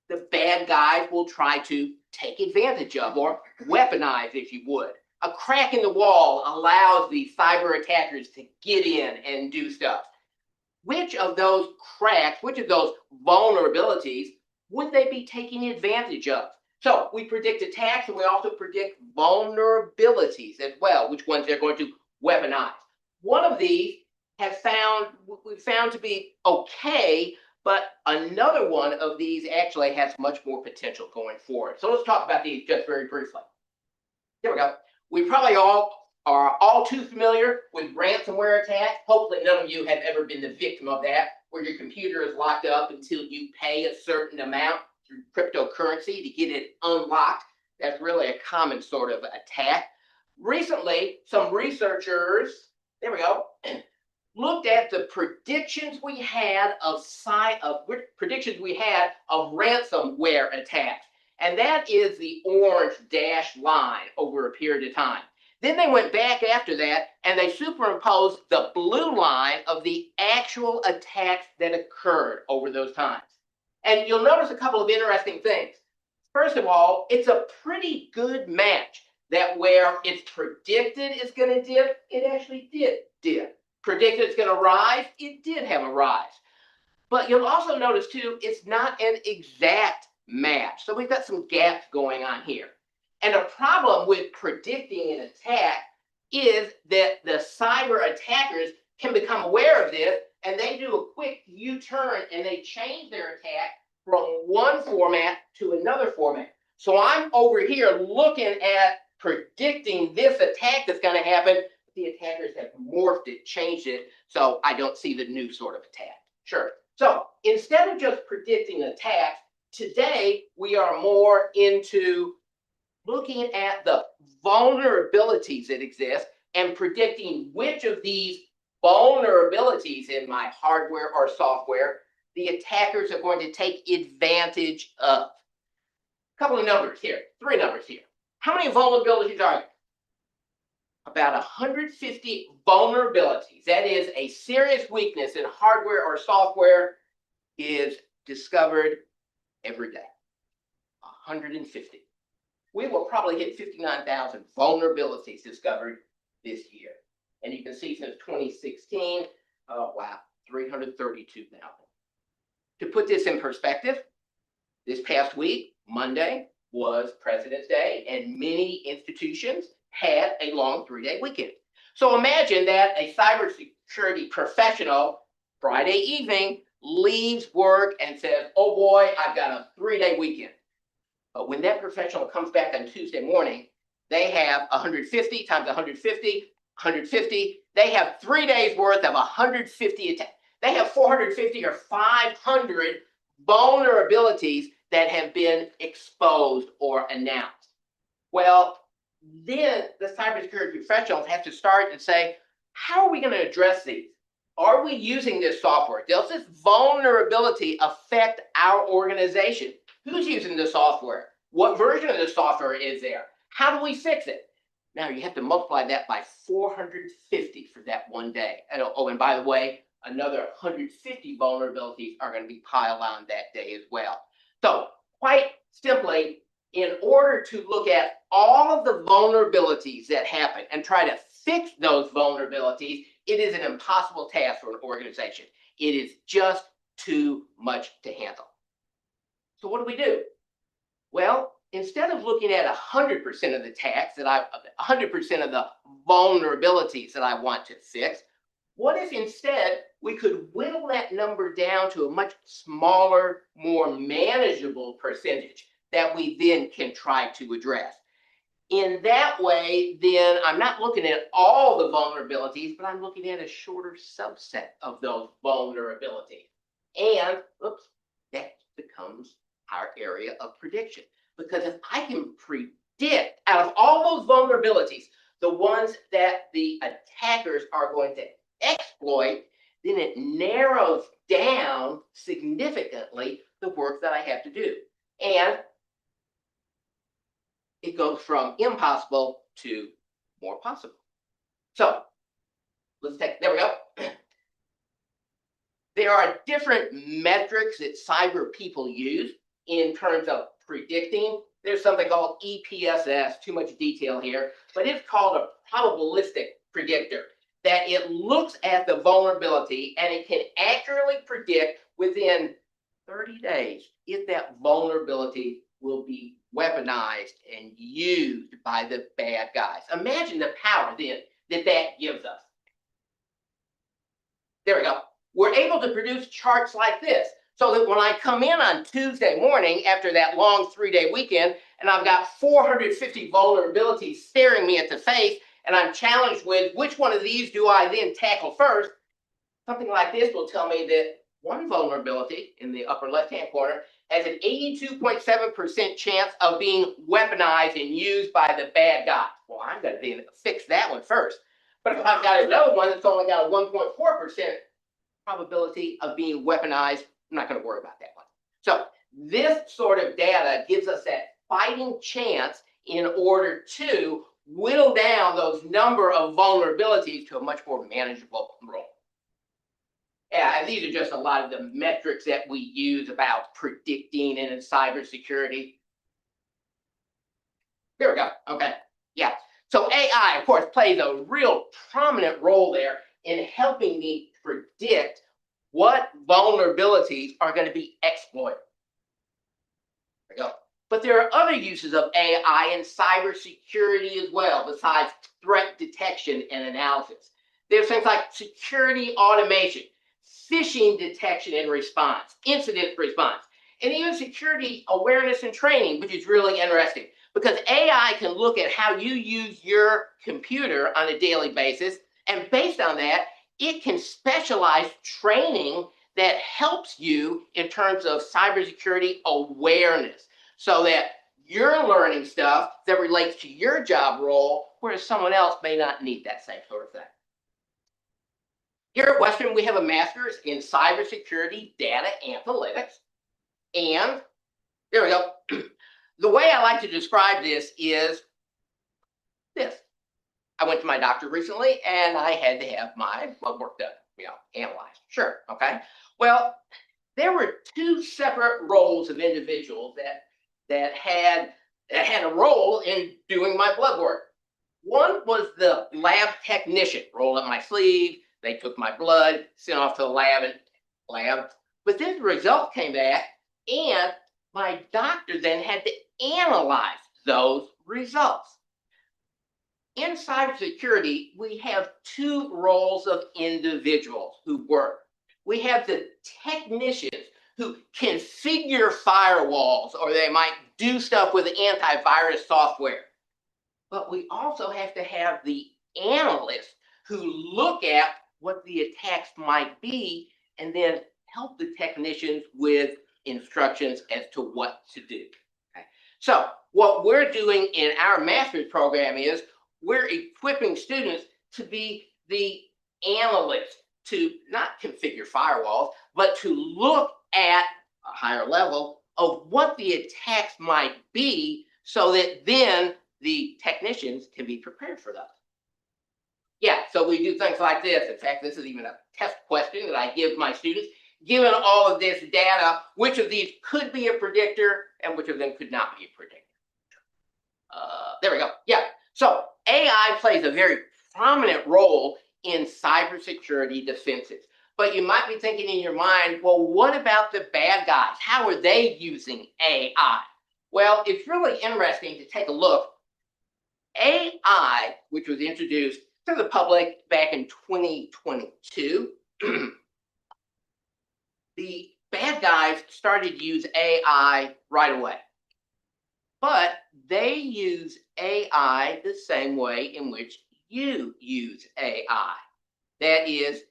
[SPEAKER 14] the bad guys will try to take advantage of or weaponize, if you would. A crack in the wall allows the cyber attackers to get in and do stuff. Which of those cracks, which of those vulnerabilities would they be taking advantage of? So we predict attacks, and we also predict vulnerabilities as well, which ones they're going to weaponize. One of these we've found to be okay, but another one of these actually has much more potential going forward. So let's talk about these just very briefly. Here we go. We probably all are all too familiar with ransomware attacks. Hopefully none of you have ever been the victim of that, where your computer is locked up until you pay a certain amount through cryptocurrency to get it unlocked. That's really a common sort of attack. Recently, some researchers, there we go, looked at the predictions we had of ransomware attacks. And that is the orange dashed line over a period of time. Then they went back after that and they superimposed the blue line of the actual attacks that occurred over those times. And you'll notice a couple of interesting things. First of all, it's a pretty good match that where it's predicted it's going to dip, it actually did dip. Predicted it's going to rise, it did have a rise. But you'll also notice too, it's not an exact match. So we've got some gaps going on here. And a problem with predicting an attack is that the cyber attackers can become aware of this and they do a quick U-turn and they change their attack from one format to another format. So I'm over here looking at predicting this attack that's going to happen. The attackers have morphed it, changed it, so I don't see the new sort of attack. Sure. So instead of just predicting attacks, today we are more into looking at the vulnerabilities that exist and predicting which of these vulnerabilities in my hardware or software the attackers are going to take advantage of. A couple of numbers here, 3 numbers here. How many vulnerabilities are there? about 150 vulnerabilities, that is a serious weakness in hardware or software, is discovered every day. 150. We will probably hit 59,000 vulnerabilities discovered this year. And you can see since 2016, oh wow, 332,000. To put this in perspective, this past week, Monday, was President's Day, and many institutions had a long 3-day weekend. So imagine that a cybersecurity professional Friday evening leaves work and says, oh boy, I've got a 3-day weekend. But when that professional comes back on Tuesday morning, they have 150 times 150, 150. They have 3 days worth of 150 attacks. They have 450 or 500 vulnerabilities that have been exposed or announced. Well, then the cybersecurity professionals have to start and say, how are we going to address these? Are we using this software? Does this vulnerability affect our organization? Who's using the software? What version of the software is there? How do we fix it? Now you have to multiply that by 450 for that one day. Oh, and by the way, another 150 vulnerabilities are going to be piled on that day as well. So quite simply, in order to look at all of the vulnerabilities that happen and try to fix those vulnerabilities, it is an impossible task for an organization. It is just too much to handle. So what do? Well, instead of looking at 100% of the attacks 100% of the vulnerabilities that I want to fix, what if instead we could whittle that number down to a much smaller, more manageable percentage that we then can try to address? In that way, then I'm not looking at all the vulnerabilities, but I'm looking at a shorter subset of those vulnerabilities. And, oops, that becomes our area of prediction. Because if I can predict out of all those vulnerabilities, the ones that the attackers are going to exploit, then it narrows down significantly the work that I have to do. And it goes from impossible to more possible. So let's take, there we go. There are different metrics that cyber people use in terms of predicting. There's something called EPSS, too much detail here, but it's called a probabilistic predictor, that it looks at the vulnerability and it can accurately predict within 30 days if that vulnerability will be weaponized and used by the bad guys. Imagine the power then that gives us. There we go. We're able to produce charts like this so that when I come in on Tuesday morning after that long 3-day weekend and I've got 450 vulnerabilities staring me at the face and I'm challenged with which one of these do I then tackle first, something like this will tell me that one vulnerability in the upper left-hand corner has an 82.7% chance of being weaponized and used by the bad guy. Well, I'm going to fix that one first. But if I've got another one that's only got a 1.4% probability of being weaponized, I'm not going to worry about that one. So this sort of data gives us that fighting chance in order to whittle down those number of vulnerabilities to a much more manageable role. Yeah, and these are just a lot of the metrics that we use about predicting and in cybersecurity. Here we go. Okay. Yeah. So AI, of course, plays a real prominent role there in helping me predict what vulnerabilities are going to be exploited. There we go. But there are other uses of AI in cybersecurity as well, besides threat detection and analysis. There's things like security automation, phishing detection and response, incident response, and even security awareness and training, which is really interesting because AI can look at how you use your computer on a daily basis, and based on that, it can specialize training that helps you in terms of cybersecurity awareness so that you're learning stuff that relates to your job role, whereas someone else may not need that same sort of thing. Here at Western, we have a master's in cybersecurity data analytics. And there we go. The way I like to describe this is this. I went to my doctor recently and I had to have my blood work done, analyzed. Sure, okay. Well, there were two separate roles of individuals that had a role in doing my blood work. One was the lab technician, rolled up my sleeve, they took my blood, sent off to the lab. But then the result came back, and my doctor then had to analyze those results. In cybersecurity, we have two roles of individuals who work. We have the technicians who configure firewalls, or they might do stuff with antivirus software. But we also have to have the analysts who look at what the attacks might be and then help the technicians with instructions as to what to do. Okay. So what we're doing in our master's program is we're equipping students to be the analysts, to not configure firewalls, but to look at a higher level of what the attacks might be so that then the technicians can be prepared for those. Yeah, so we do things like this. In fact, this is even a test question that I give my students. Given all of this data, which of these could be a predictor and which of them could not be a predictor? There we go. Yeah, so AI plays a very prominent role in cybersecurity defenses. But you might be thinking in your mind, well, what about the bad guys? How are they using AI? Well, it's really interesting to take a look. AI, which was introduced to the public back in 2022, the bad guys started to use AI right away. But they use AI the same way in which you use AI. That is,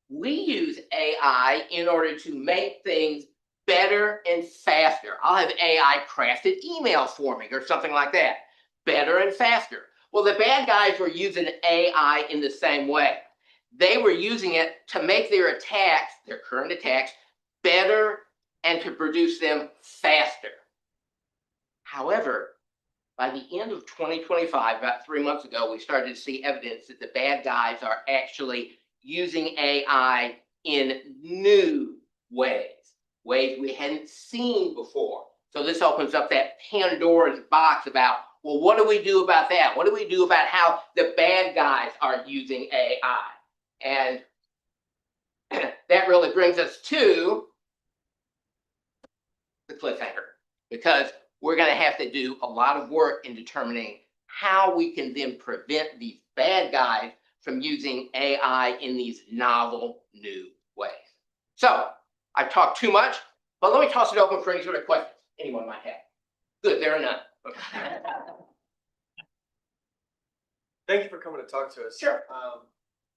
[SPEAKER 14] we use AI in order to make things better and faster. I'll have AI crafted emails for me or something like that. Better and faster. Well, the bad guys were using AI in the same way. They were using it to make their attacks, their current attacks, better and to produce them faster. However, by the end of 2025, about 3 months ago, we started to see evidence that the bad guys are actually using AI in new ways we hadn't seen before. So this opens up that Pandora's box about, well, what do we do about that? What do we do about how the bad guys are using AI? And that really brings us to the cliffhanger, because we're going to have to do a lot of work in determining how we can then prevent these bad guys from using AI in these novel new ways. So I've talked too much, but let me toss it open for any sort of questions anyone might have. Good, there are none. Okay.
[SPEAKER 15] Thank you for coming to talk to us.
[SPEAKER 14] Sure.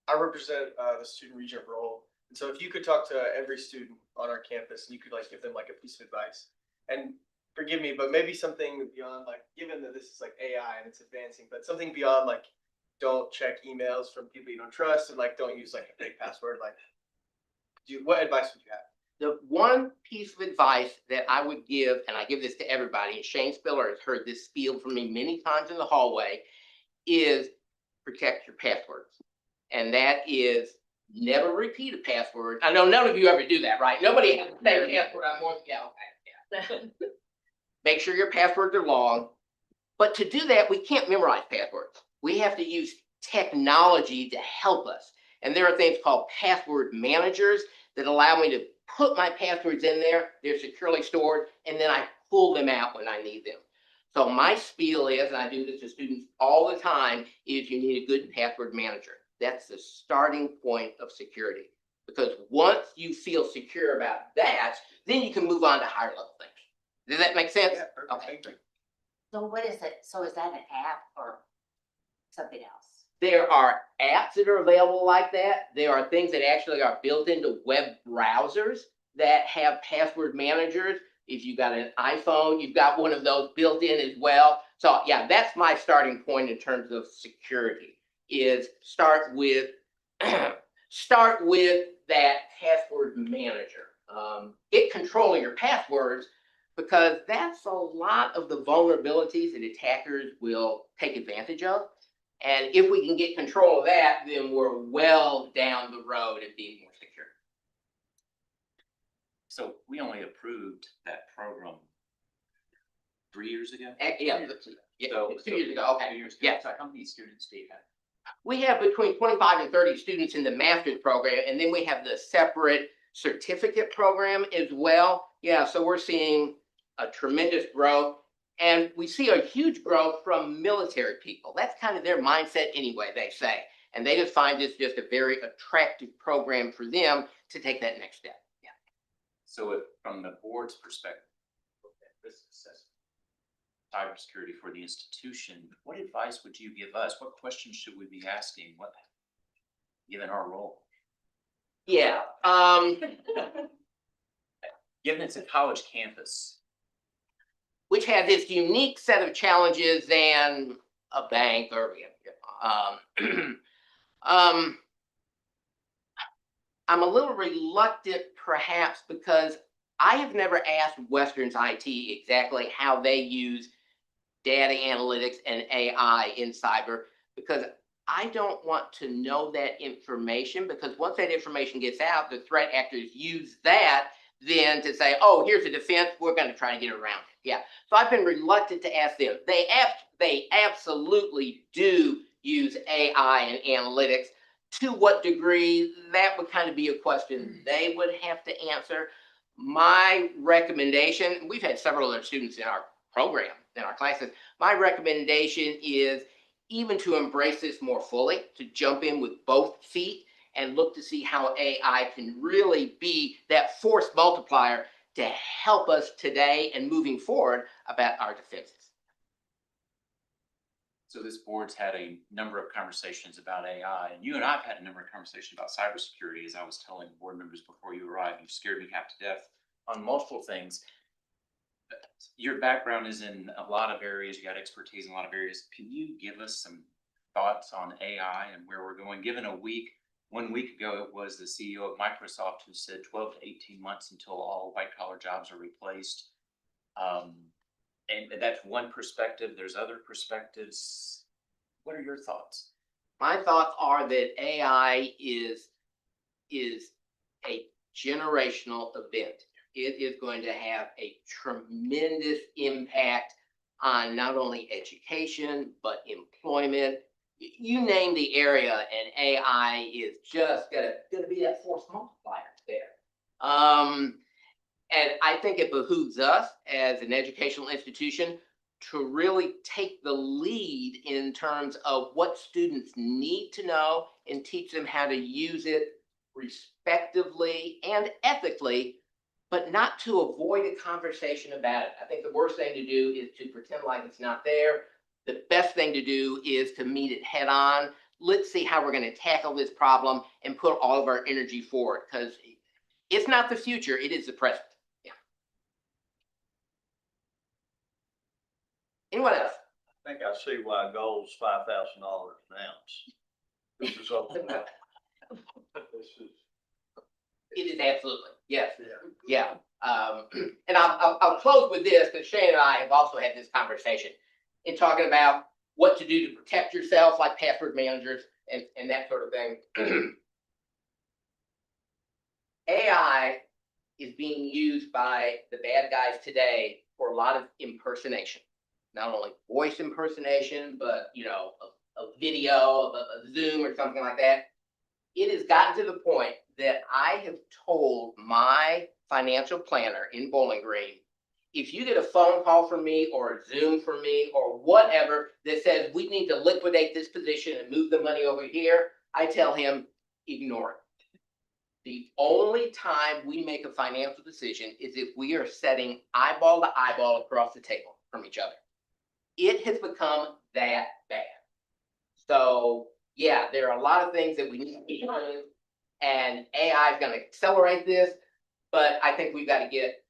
[SPEAKER 15] I represent the student regent role. And so if you could talk to every student on our campus, and you could give them a piece of advice, and forgive me, but maybe something beyond given that this is AI and it's advancing, but something beyond don't check emails from people you don't trust, and don't use a big password. What advice would you have?
[SPEAKER 14] The one piece of advice that I would give, and I give this to everybody, and Shane Spiller has heard this spiel from me many times in the hallway, is protect your passwords. And that is never repeat a password. I know none of you ever do that, right? Nobody has the same password on more. Yeah, okay. Yeah. Make sure your passwords are long. But to do that, we can't memorize passwords. We have to use technology to help us. And there are things called password managers that allow me to put my passwords in there. They're securely stored, and then I pull them out when I need them. So my spiel is, and I do this to students all the time, is you need a good password manager. That's the starting point of security. Because once you feel secure about that, then you can move on to higher level things. Does that make sense?
[SPEAKER 15] Yeah, perfect.
[SPEAKER 14] Okay.
[SPEAKER 2] So what is it? So is that an app or something else?
[SPEAKER 14] There are apps that are available like that. There are things that actually are built into web browsers that have password managers. If you've got an iPhone, you've got one of those built in as well. So yeah, that's my starting point in terms of security, is start with that password manager. Get control of your passwords, because that's a lot of the vulnerabilities that attackers will take advantage of. And if we can get control of that, then we're well down the road of being more secure.
[SPEAKER 8] So we only approved that program 3 years ago?
[SPEAKER 14] Yeah,
[SPEAKER 8] So-
[SPEAKER 14] 2 years ago, okay.
[SPEAKER 8] 2 years ago.
[SPEAKER 14] Yeah.
[SPEAKER 8] So how many students do you have?
[SPEAKER 14] We have between 25 and 30 students in the master's program, and then we have the separate certificate program as well. Yeah, so we're seeing a tremendous growth. And we see a huge growth from military people. That's kind of their mindset anyway, they say. And they just find this just a very attractive program for them to take that next step. Yeah.
[SPEAKER 8] So from the board's perspective, risk assessment, cybersecurity for the institution, what advice would you give us? What questions should we be asking? What, given our role?
[SPEAKER 14] Yeah.
[SPEAKER 8] Given it's a college campus,
[SPEAKER 14] Which had this unique set of challenges than a bank or I'm a little reluctant perhaps because I have never asked Western's IT exactly how they use data analytics and AI in cyber because I don't want to know that information because once that information gets out, the threat actors use that then to say, oh, here's a defense, we're going to try to get around it. Yeah. So I've been reluctant to ask them. They absolutely do use AI and analytics. To what degree, that would kind of be a question they would have to answer. My recommendation, we've had several other students in our program, in our classes. My recommendation is even to embrace this more fully, to jump in with both feet and look to see how AI can really be that force multiplier to help us today and moving forward about our defenses.
[SPEAKER 8] so this board's had a number of conversations about AI, and you and I've had a number of conversations about cybersecurity. As I was telling board members before you arrived, you've scared me half to death on multiple things. Your background is in a lot of areas, you got expertise in a lot of areas. Can you give us some thoughts on AI and where we're going? Given 1 week ago, it was the CEO of Microsoft who said 12 to 18 months until all white collar jobs are replaced. And that's one perspective. There's other perspectives. What are your thoughts?
[SPEAKER 14] My thoughts are that AI is a generational event. It is going to have a tremendous impact on not only education, but employment. You name the area and AI is just gonna be that force multiplier there. And I think it behooves us as an educational institution to really take the lead in terms of what students need to know and teach them how to use it respectively and ethically, but not to avoid a conversation about it. I think the worst thing to do is to pretend like it's not there. The best thing to do is to meet it head on. Let's see how we're going to tackle this problem and put all of our energy forward because it's not the future, it is the present. Yeah. Anyone else?
[SPEAKER 7] I think I see why gold's $5,000 an ounce.
[SPEAKER 10] This is all. This is.
[SPEAKER 14] It is absolutely, yes. Yeah. And I'll close with this because Shane and I have also had this conversation in talking about what to do to protect yourself, like password managers and that sort of thing. AI is being used by the bad guys today for a lot of impersonation, not only voice impersonation, but a video of a Zoom or something like that. It has gotten to the point that I have told my financial planner in Bowling Green, if you get a phone call from me or a Zoom from me or whatever that says we need to liquidate this position and move the money over here, I tell him, ignore it. The only time we make a financial decision is if we are setting eyeball to eyeball across the table from each other. It has become that bad. So yeah, there are a lot of things that we need to be doing, and AI is going to accelerate this, but I think we've got to get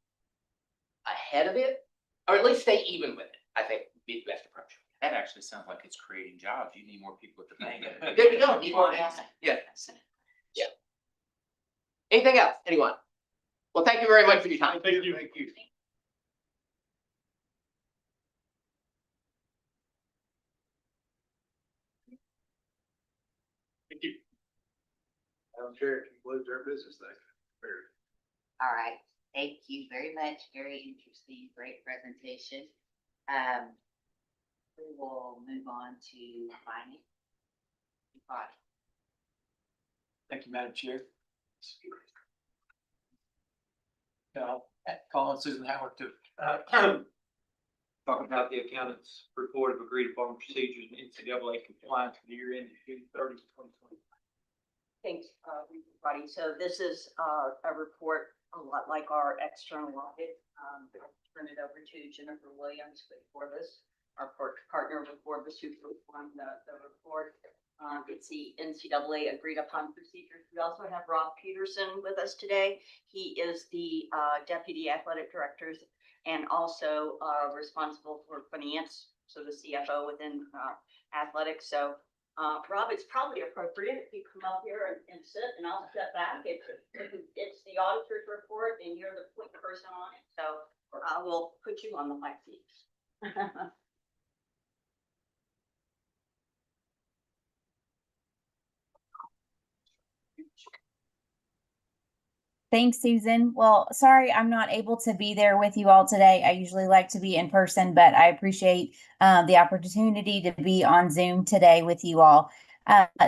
[SPEAKER 14] ahead of it, or at least stay even with it, I think would be the best approach.
[SPEAKER 8] That actually sounds like it's creating jobs. You need more people at the bank.
[SPEAKER 14] There you go. Yeah. Yeah. Anything else? Anyone? Well, thank you very much for your time.
[SPEAKER 5] Thank you.
[SPEAKER 10] Thank you. Madam Chair, can you close their business thing?
[SPEAKER 2] All right, thank you very much. Very interesting, great presentation. We will move on to finance. Body.
[SPEAKER 16] Thank you, Madam Chair. Calling Susan Howard to talk about the accountant's report of agreed upon procedures and NCAA compliance for the year ended June 30, 2020.
[SPEAKER 3] Thanks, everybody. So this is a report, a lot like our external audit. I'll turn it over to Jennifer Williams for this, our partner with Forbes, who performed the report. It's the NCAA agreed upon procedures. We also have Rob Peterson with us today. He is the deputy athletic director and also responsible for finance, so the CFO within athletics. So Rob, it's probably appropriate if you come up here and sit, and I'll step back. It's the auditor's report, and you're the point person on it, so I will put you on the hot seat.
[SPEAKER 4] Thanks, Susan. Well, sorry, I'm not able to be there with you all today. I usually like to be in person, but I appreciate the opportunity to be on Zoom today with you all.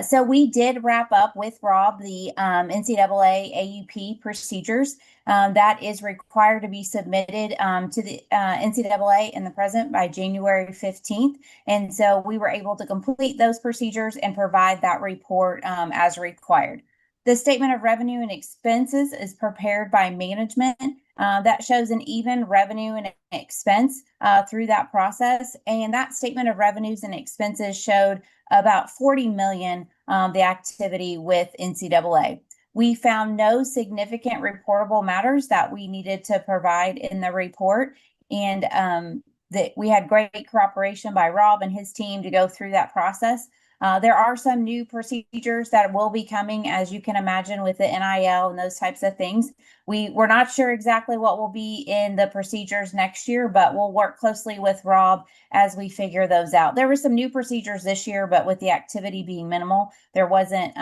[SPEAKER 4] So we did wrap up with Rob the NCAA AUP procedures that is required to be submitted to the NCAA in the present by January 15th. And so we were able to complete those procedures and provide that report as required. The statement of revenue and expenses is prepared by management. That shows an even revenue and expense through that process. And that statement of revenues and expenses showed about 40 million, the activity with NCAA. We found no significant reportable matters that we needed to provide in the report. And that we had great cooperation by Rob and his team to go through that process. There are some new procedures that will be coming, as you can imagine, with the NIL and those types of things. We're not sure exactly what will be in the procedures next year, but we'll work closely with Rob as we figure those out. There were some new procedures this year, but with the activity being minimal, there wasn't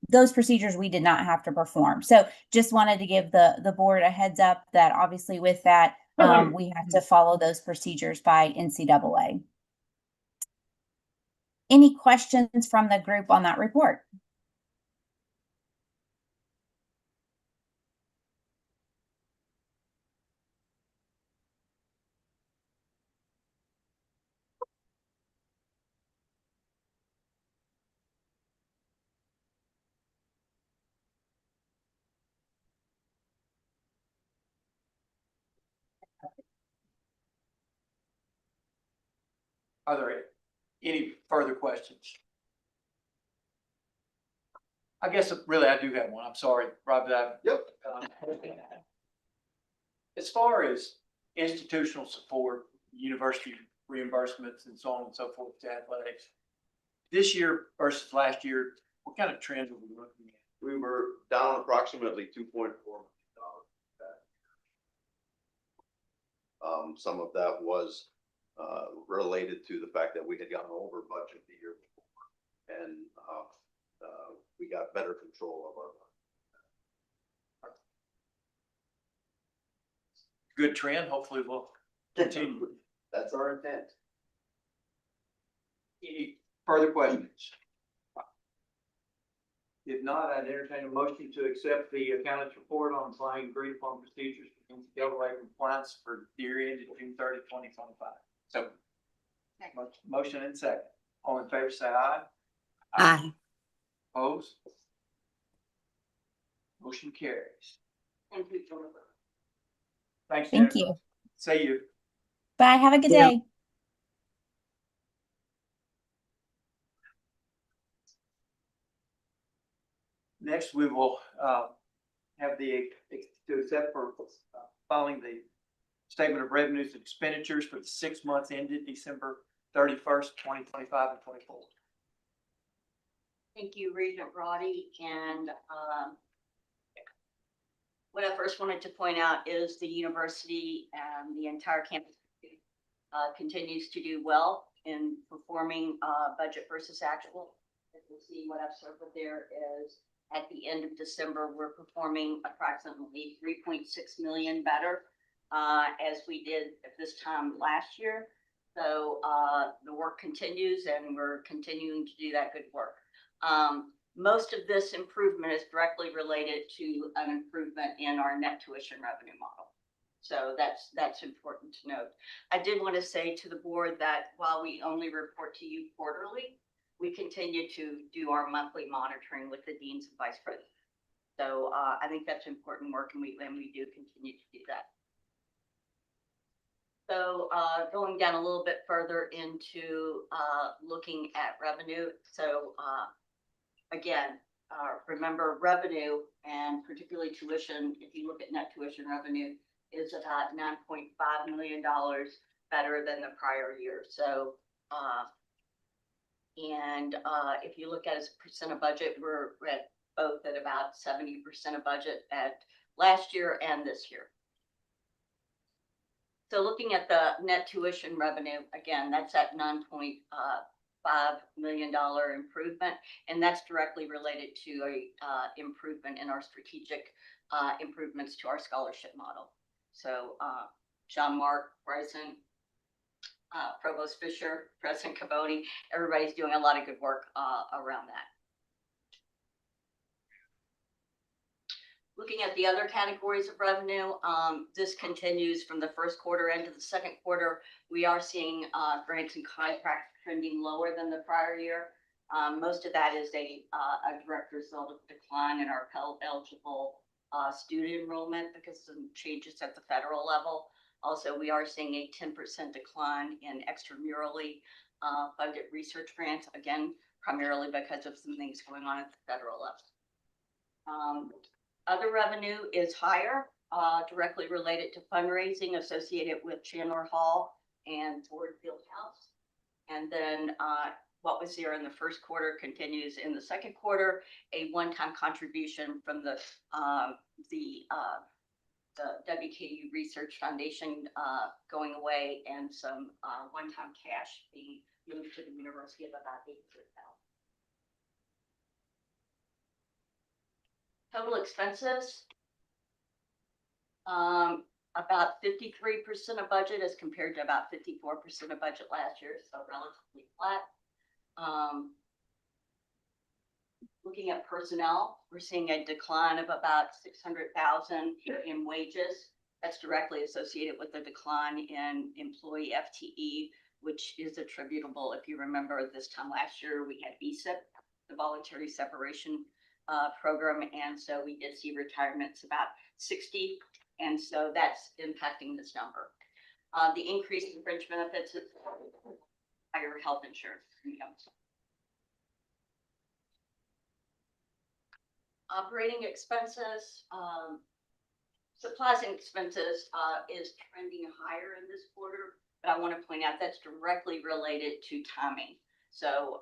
[SPEAKER 4] those procedures we did not have to perform. So just wanted to give the board a heads up that obviously with that, we have to follow those procedures by NCAA. Any questions from the group on that report?
[SPEAKER 16] Are there any further questions? I guess really I do have one. I'm sorry, Rob.
[SPEAKER 11] Yep.
[SPEAKER 16] As far as institutional support, university reimbursements and so on and so forth to athletics, this year versus last year, what kind of trends are we looking at?
[SPEAKER 11] We were down approximately $2.4 million. Some of that was related to the fact that we had gone over budget the year before, and we got better control of our.
[SPEAKER 16] Good trend. Hopefully we'll continue.
[SPEAKER 11] That's our intent.
[SPEAKER 16] Any further questions? If not, I'd entertain a motion to accept the accountant's report on applying agreed upon procedures for NCAA compliance for the year ended June 30, 2025. So, motion and second. All in favor, say aye.
[SPEAKER 4] Aye.
[SPEAKER 16] Opposed? Motion carries.
[SPEAKER 3] Thank you, Jennifer.
[SPEAKER 16] Thanks,
[SPEAKER 4] Thank
[SPEAKER 16] Jennifer.
[SPEAKER 4] you.
[SPEAKER 16] See you.
[SPEAKER 4] Bye. Have a good day.
[SPEAKER 16] Next, we will have to accept for filing the statement of revenues and expenditures for the 6 months ended December 31st, 2025 and 24.
[SPEAKER 3] Thank you, Regent Roddy. And what I first wanted to point out is the university and the entire campus continues to do well in performing budget versus actual. As you see, what I've circled there is at the end of December, we're performing approximately 3.6 million better as we did at this time last year. So the work continues and we're continuing to do that good work. Most of this improvement is directly related to an improvement in our net tuition revenue model. So that's important to note. I did want to say to the board that while we only report to you quarterly, we continue to do our monthly monitoring with the deans and vice presidents. So I think that's important work, and we do continue to do that. So going down a little bit further into looking at revenue. So again, remember revenue and particularly tuition, if you look at net tuition revenue, is about $9.5 million better than the prior year. So if you look at as a percent of budget, we're at both at about 70% of budget at last year and this year. So looking at the net tuition revenue, again, that's at $9.5 million improvement, and that's directly related to a improvement in our strategic improvements to our scholarship model. So John Mark, Bryson, Provost Fisher, President Caboni, everybody's doing a lot of good work around that. Looking at the other categories of revenue, this continues from the first quarter into the second quarter. We are seeing grants and contracts trending lower than the prior year. Most of that is a direct result of decline in our Pell eligible student enrollment because of some changes at the federal level. Also, we are seeing a 10% decline in extramurally funded research grants, again, primarily because of some things going on at the federal level. Other revenue is higher, directly related to fundraising associated with Chandler Hall and Ford Fieldhouse. And then what was there in the first quarter continues in the second quarter, a one-time contribution from the WKU Research Foundation going away, and some one-time cash being moved to the university of about $800,000. Total expenses, about 53% of budget as compared to about 54% of budget last year, so relatively flat. Looking at personnel, we're seeing a decline of about $600,000 in wages. That's directly associated with the decline in employee FTE, which is attributable. If you remember this time last year, we had VSIP, the voluntary separation program, and so we did see retirements about 60, and so that's impacting this number. The increase in fringe benefits is higher health insurance premiums. Operating expenses, supplies and expenses is trending higher in this quarter, but I want to point out that's directly related to timing. So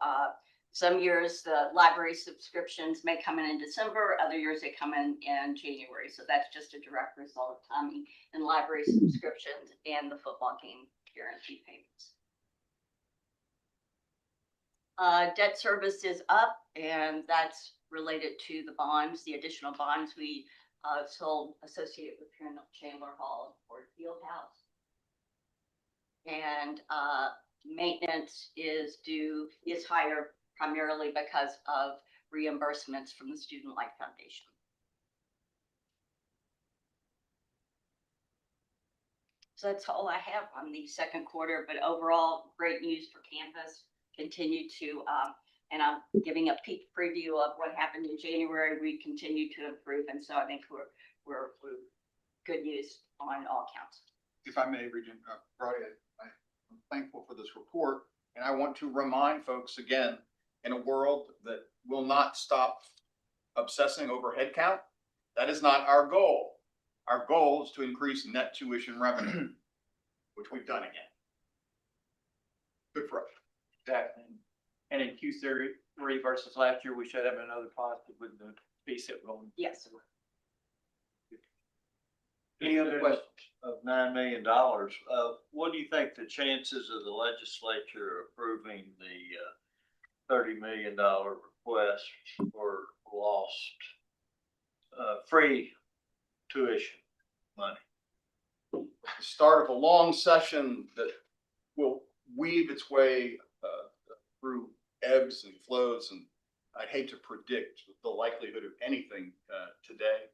[SPEAKER 3] some years the library subscriptions may come in December, other years they come in January. So that's just a direct result of timing in library subscriptions and the football game guarantee payments. Debt service is up, and that's related to the bonds, the additional bonds we sold associated with Chandler Hall and Ford Fieldhouse. And maintenance is higher primarily because of reimbursements from the Student Life Foundation. So that's all I have on the second quarter, but overall, great news for campus. Continue to, and I'm giving a peek preview of what happened in January. We continue to improve, and so I think we're good news on all counts.
[SPEAKER 1] If I may, Regent, I'm thankful for this report, and I want to remind folks again, in a world that will not stop obsessing over headcount, that is not our goal. Our goal is to increase net tuition revenue, which we've done again. Good for us.
[SPEAKER 16] Exactly. And in Q3 versus last year, we should have another positive with the VSIP going.
[SPEAKER 3] Yes.
[SPEAKER 16] Any other questions?
[SPEAKER 7] Of $9 million, what do you think the chances of the legislature approving $30 million request for lost, free tuition money.
[SPEAKER 1] The start of a long session that will weave its way through ebbs and flows, and I'd hate to predict the likelihood of anything today.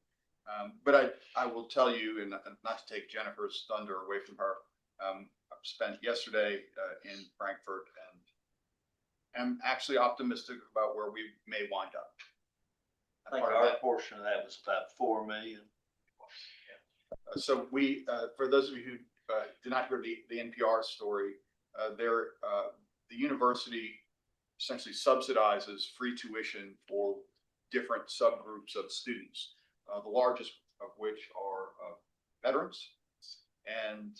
[SPEAKER 1] But I will tell you, and not to take Jennifer's thunder away from her, I spent yesterday in Frankfurt and am actually optimistic about where we may wind up.
[SPEAKER 7] I think our portion of that was about 4 million.
[SPEAKER 1] So we, for those of you who did not hear the NPR story, the university essentially subsidizes free tuition for different subgroups of students, the largest of which are veterans. And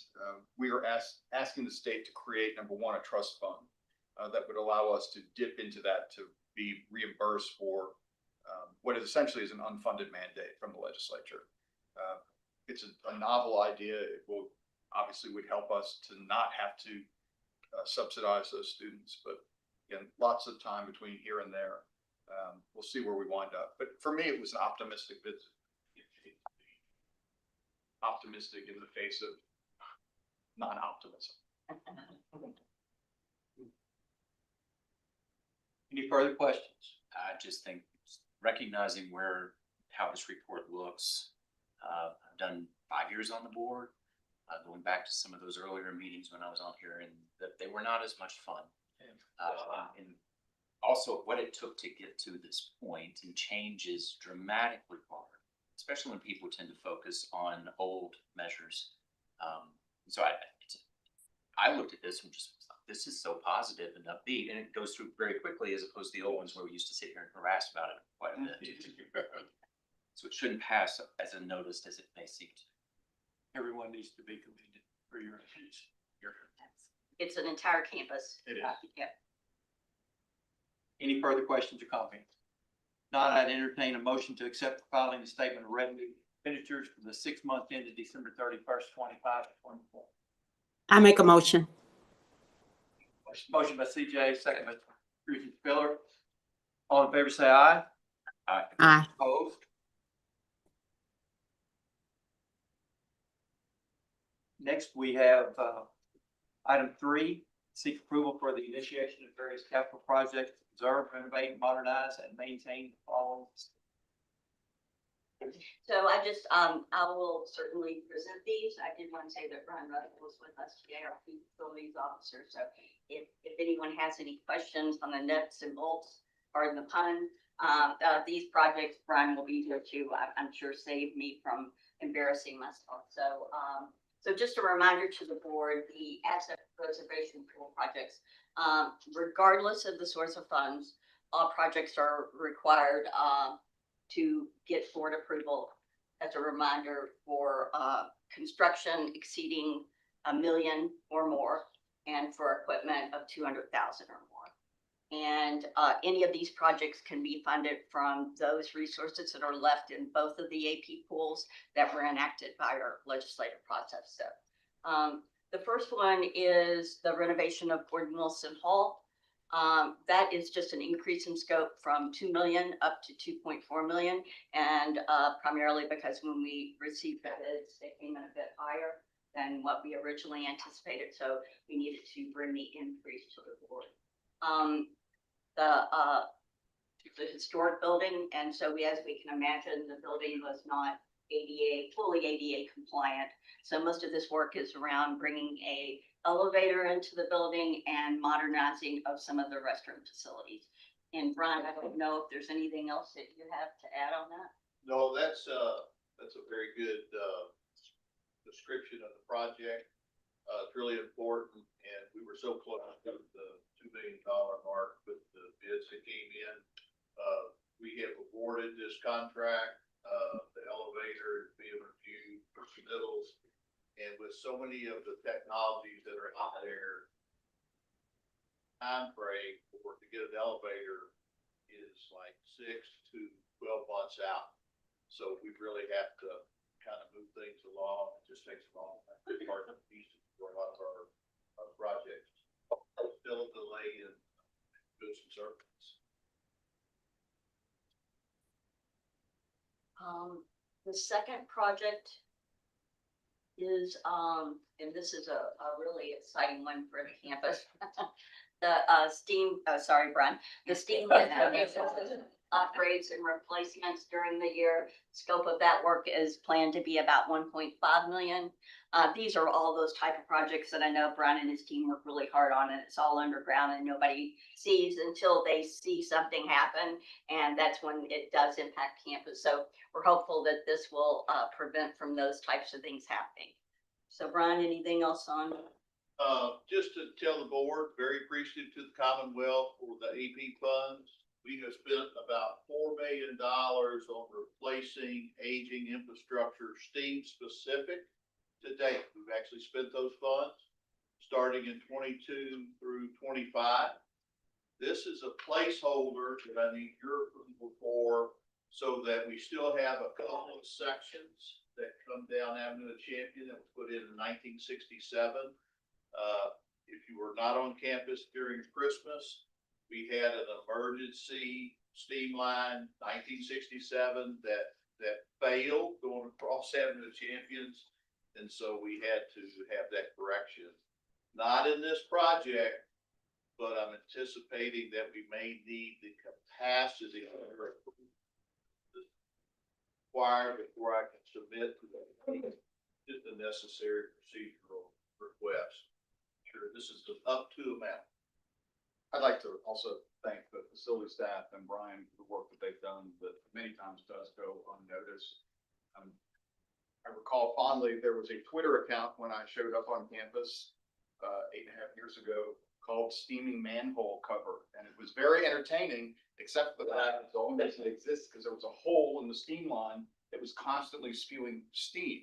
[SPEAKER 1] we are asking the state to create, number one, a trust fund that would allow us to dip into that to be reimbursed for what is essentially is an unfunded mandate from the legislature. It's a novel idea. It will obviously would help us to not have to subsidize those students, but again, lots of time between here and there. We'll see where we wind up. But for me, it was an optimistic visit. Optimistic in the face of non-optimism.
[SPEAKER 16] Any further questions?
[SPEAKER 8] I just think recognizing how this report looks, I've done 5 years on the board, going back to some of those earlier meetings when I was on here, and that they were not as much fun. And also what it took to get to this point, and change is dramatically hard, especially when people tend to focus on old measures. So I looked at this and just, this is so positive and upbeat, and it goes through very quickly as opposed to the old ones where we used to sit here and harass about it quite a bit. So it shouldn't pass as unnoticed as it may seem to.
[SPEAKER 16] Everyone needs to be commended for your issues.
[SPEAKER 3] It's an entire campus.
[SPEAKER 1] It is.
[SPEAKER 3] Yeah.
[SPEAKER 16] Any further questions or comments? Not, I'd entertain a motion to accept the filing the statement of revenue expenditures for the 6 months ended December 31st, 25 and 24.
[SPEAKER 17] I make a motion.
[SPEAKER 16] Motion by CJ, second by Regent Spiller. All in favor, say aye.
[SPEAKER 17] Aye.
[SPEAKER 16] Opposed? Next, we have item 3, seek approval for the initiation of various capital projects to preserve, renovate, modernize, and maintain the following.
[SPEAKER 3] So I will certainly present these. I did want to say that Brian Russell was with us today, our facilities officer. So if anyone has any questions on the nuts and bolts, pardon the pun, these projects, Brian will be here to, I'm sure, save me from embarrassing myself. So just a reminder to the board, the asset preservation pool projects, regardless of the source of funds, all projects are required to get board approval. As a reminder, for construction exceeding $1 million or more, and for equipment of 200,000 or more. And any of these projects can be funded from those resources that are left in both of the AP pools that were enacted by our legislative process. So the first one is the renovation of Gordon Wilson Hall. That is just an increase in scope from 2 million up to 2.4 million. And primarily because when we received the bids, they came in a bit higher than what we originally anticipated. So we needed to bring the increase to the board. The historic building, and so as we can imagine, the building was not fully ADA compliant. So most of this work is around bringing a elevator into the building and modernizing of some of the restroom facilities. And Brian, I don't know if there's anything else that you have to add on that.
[SPEAKER 11] No, that's a very good description of the project. It's really important, and we were so close to the $2 million mark with the bids that came in. We have awarded this contract. The elevator is being reviewed for submittals, and with so many of the technologies that are out there, time frame to get an elevator is like 6 to 12 months out. So we really have to kind of move things along. It just takes a long time. It's hard to piece for a lot of our projects. Still a delay in
[SPEAKER 10] citizen service.
[SPEAKER 3] The second project is, and this is a really exciting one for the campus. The, steam, sorry, Brian, the steam upgrades and replacements during the year. Scope of that work is planned to be about 1.5 million. These are all those type of projects that I know Brian and his team work really hard on, and it's all underground and nobody sees until they see something happen. And that's when it does impact campus. So we're hopeful that this will, prevent from those types of things happening. So Brian, anything else on?
[SPEAKER 10] Just to tell the board, very appreciative to the Commonwealth for the AP funds. We have spent about $4 million on replacing aging infrastructure, steam specific to date. We've actually spent those funds starting in 22 through 25. This is a placeholder that I need your approval for, so that we still have a couple of sections that come down Avenue of Champion that was put in 1967. If you were not on campus during Christmas, we had an emergency steam line, 1967, that failed going across Avenue of Champions. And so we had to have that correction. Not in this project, but I'm anticipating that we may need the capacity required before I can submit to the, just a necessary procedural request. Sure, this is the up to amount.
[SPEAKER 1] I'd like to also thank the facility staff and Brian for the work that they've done that many times does go unnoticed. I recall fondly, there was a Twitter account when I showed up on campus 8.5 years ago called Steaming Manhole Cover. And it was very entertaining, except for the fact that the only reason it exists because there was a hole in the steam line that was constantly spewing steam.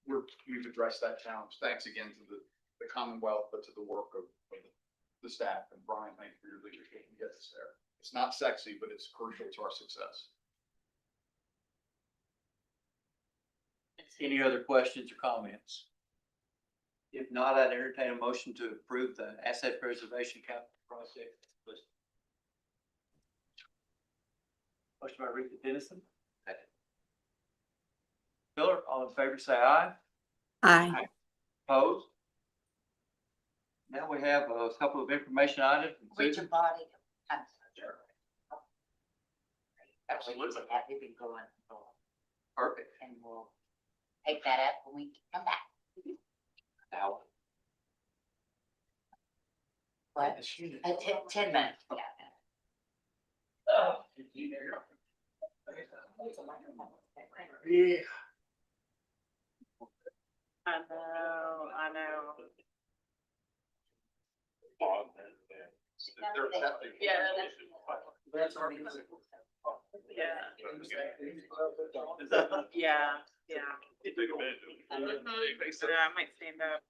[SPEAKER 1] We've addressed that challenge. Thanks again to the Commonwealth, but to the work of the staff. And Brian, thank you for your leadership to get us there. It's not sexy, but it's crucial to our success.
[SPEAKER 16] Any other questions or comments? If not, I'd entertain a motion to approve the asset preservation capital project list. Motion by Rita Dennison. Second. Miller, all in favor, say aye.
[SPEAKER 17] Aye.
[SPEAKER 16] Opposed? Now we have a couple of information items.
[SPEAKER 2] Region body. Absolutely. That we can go on.
[SPEAKER 16] Perfect.
[SPEAKER 2] And we'll take that up when we come back.
[SPEAKER 16] Now,
[SPEAKER 2] What? 10 minutes. Yeah.
[SPEAKER 16] yeah.
[SPEAKER 9] I know. Yeah.
[SPEAKER 16] That's our.
[SPEAKER 9] Yeah, yeah. I might stand up.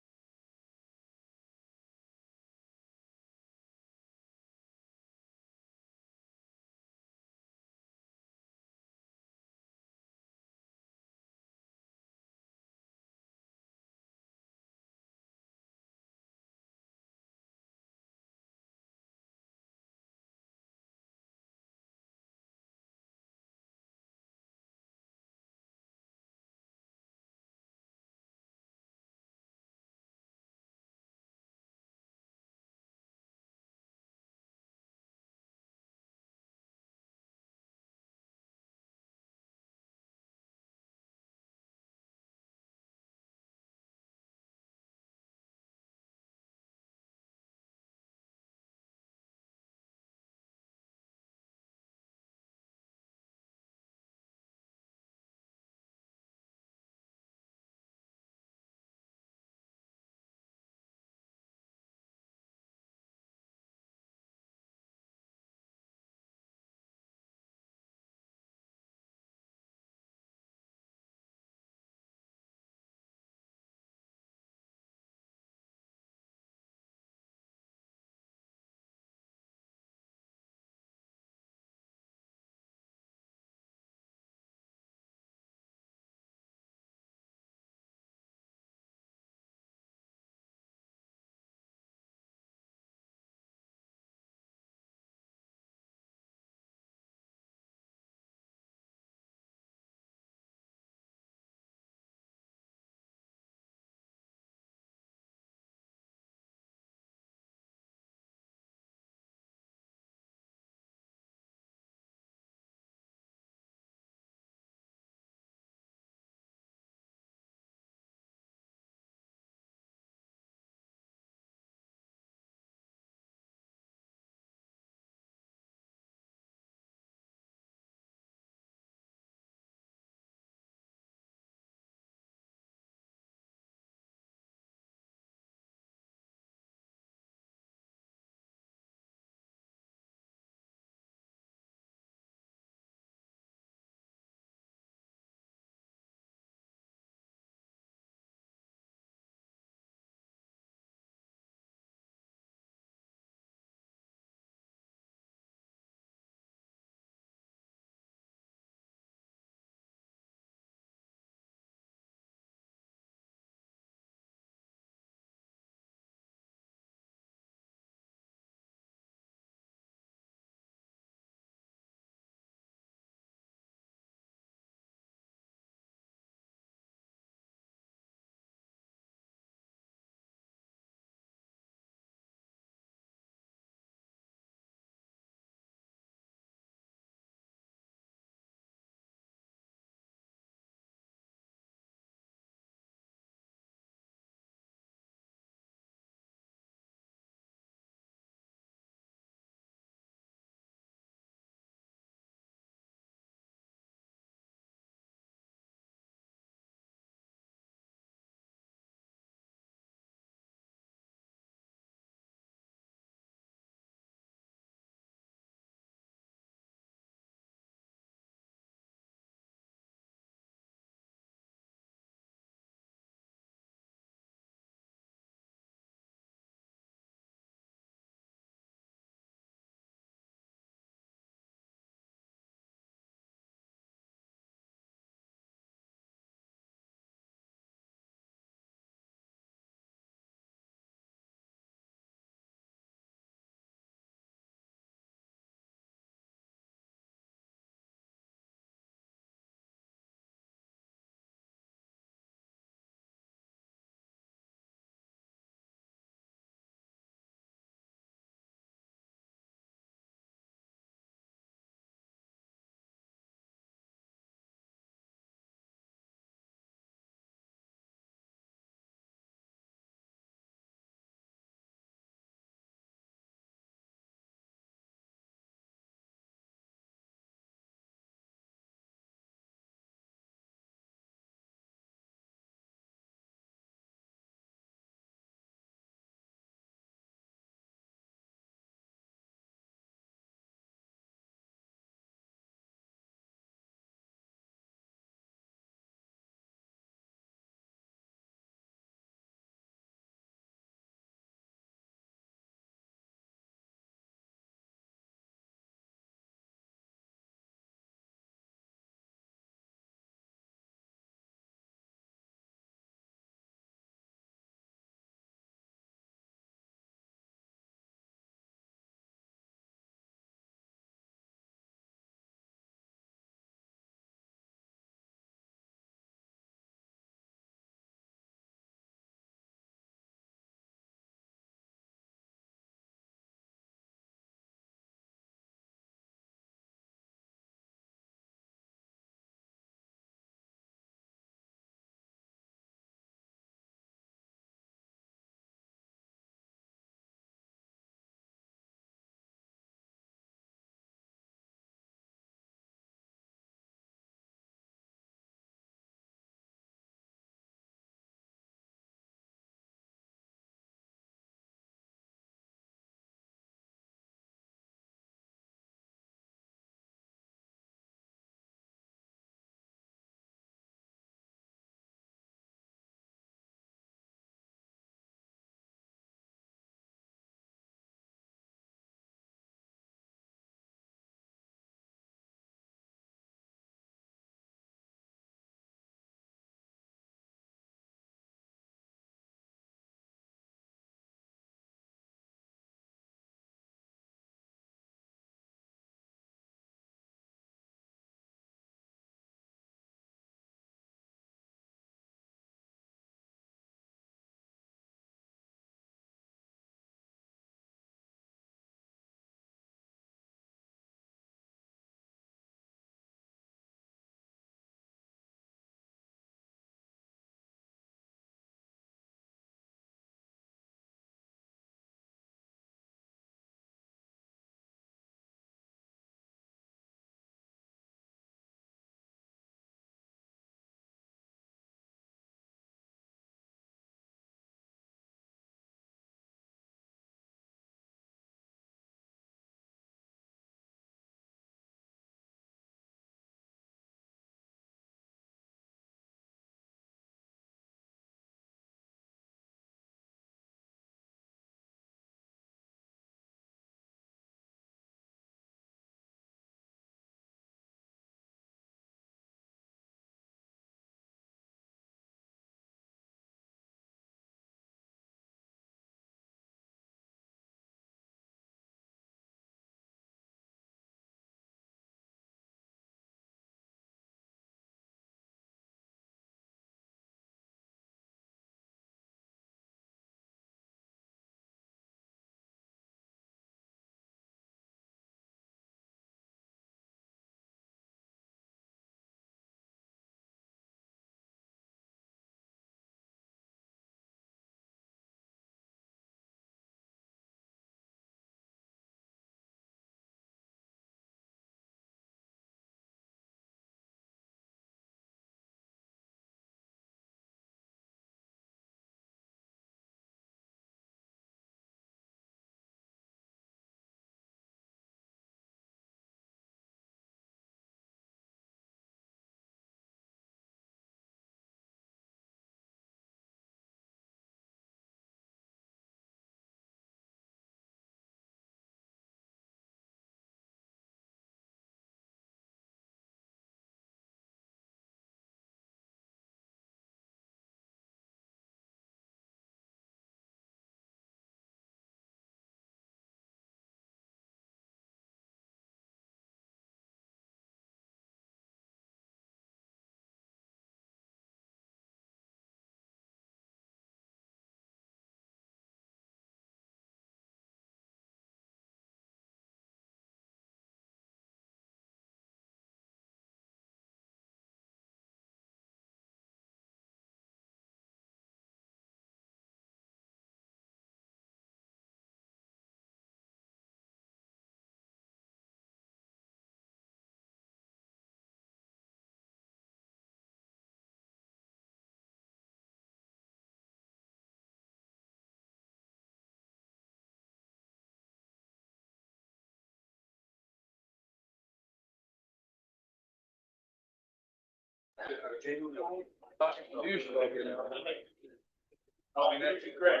[SPEAKER 5] Oh, and that's great.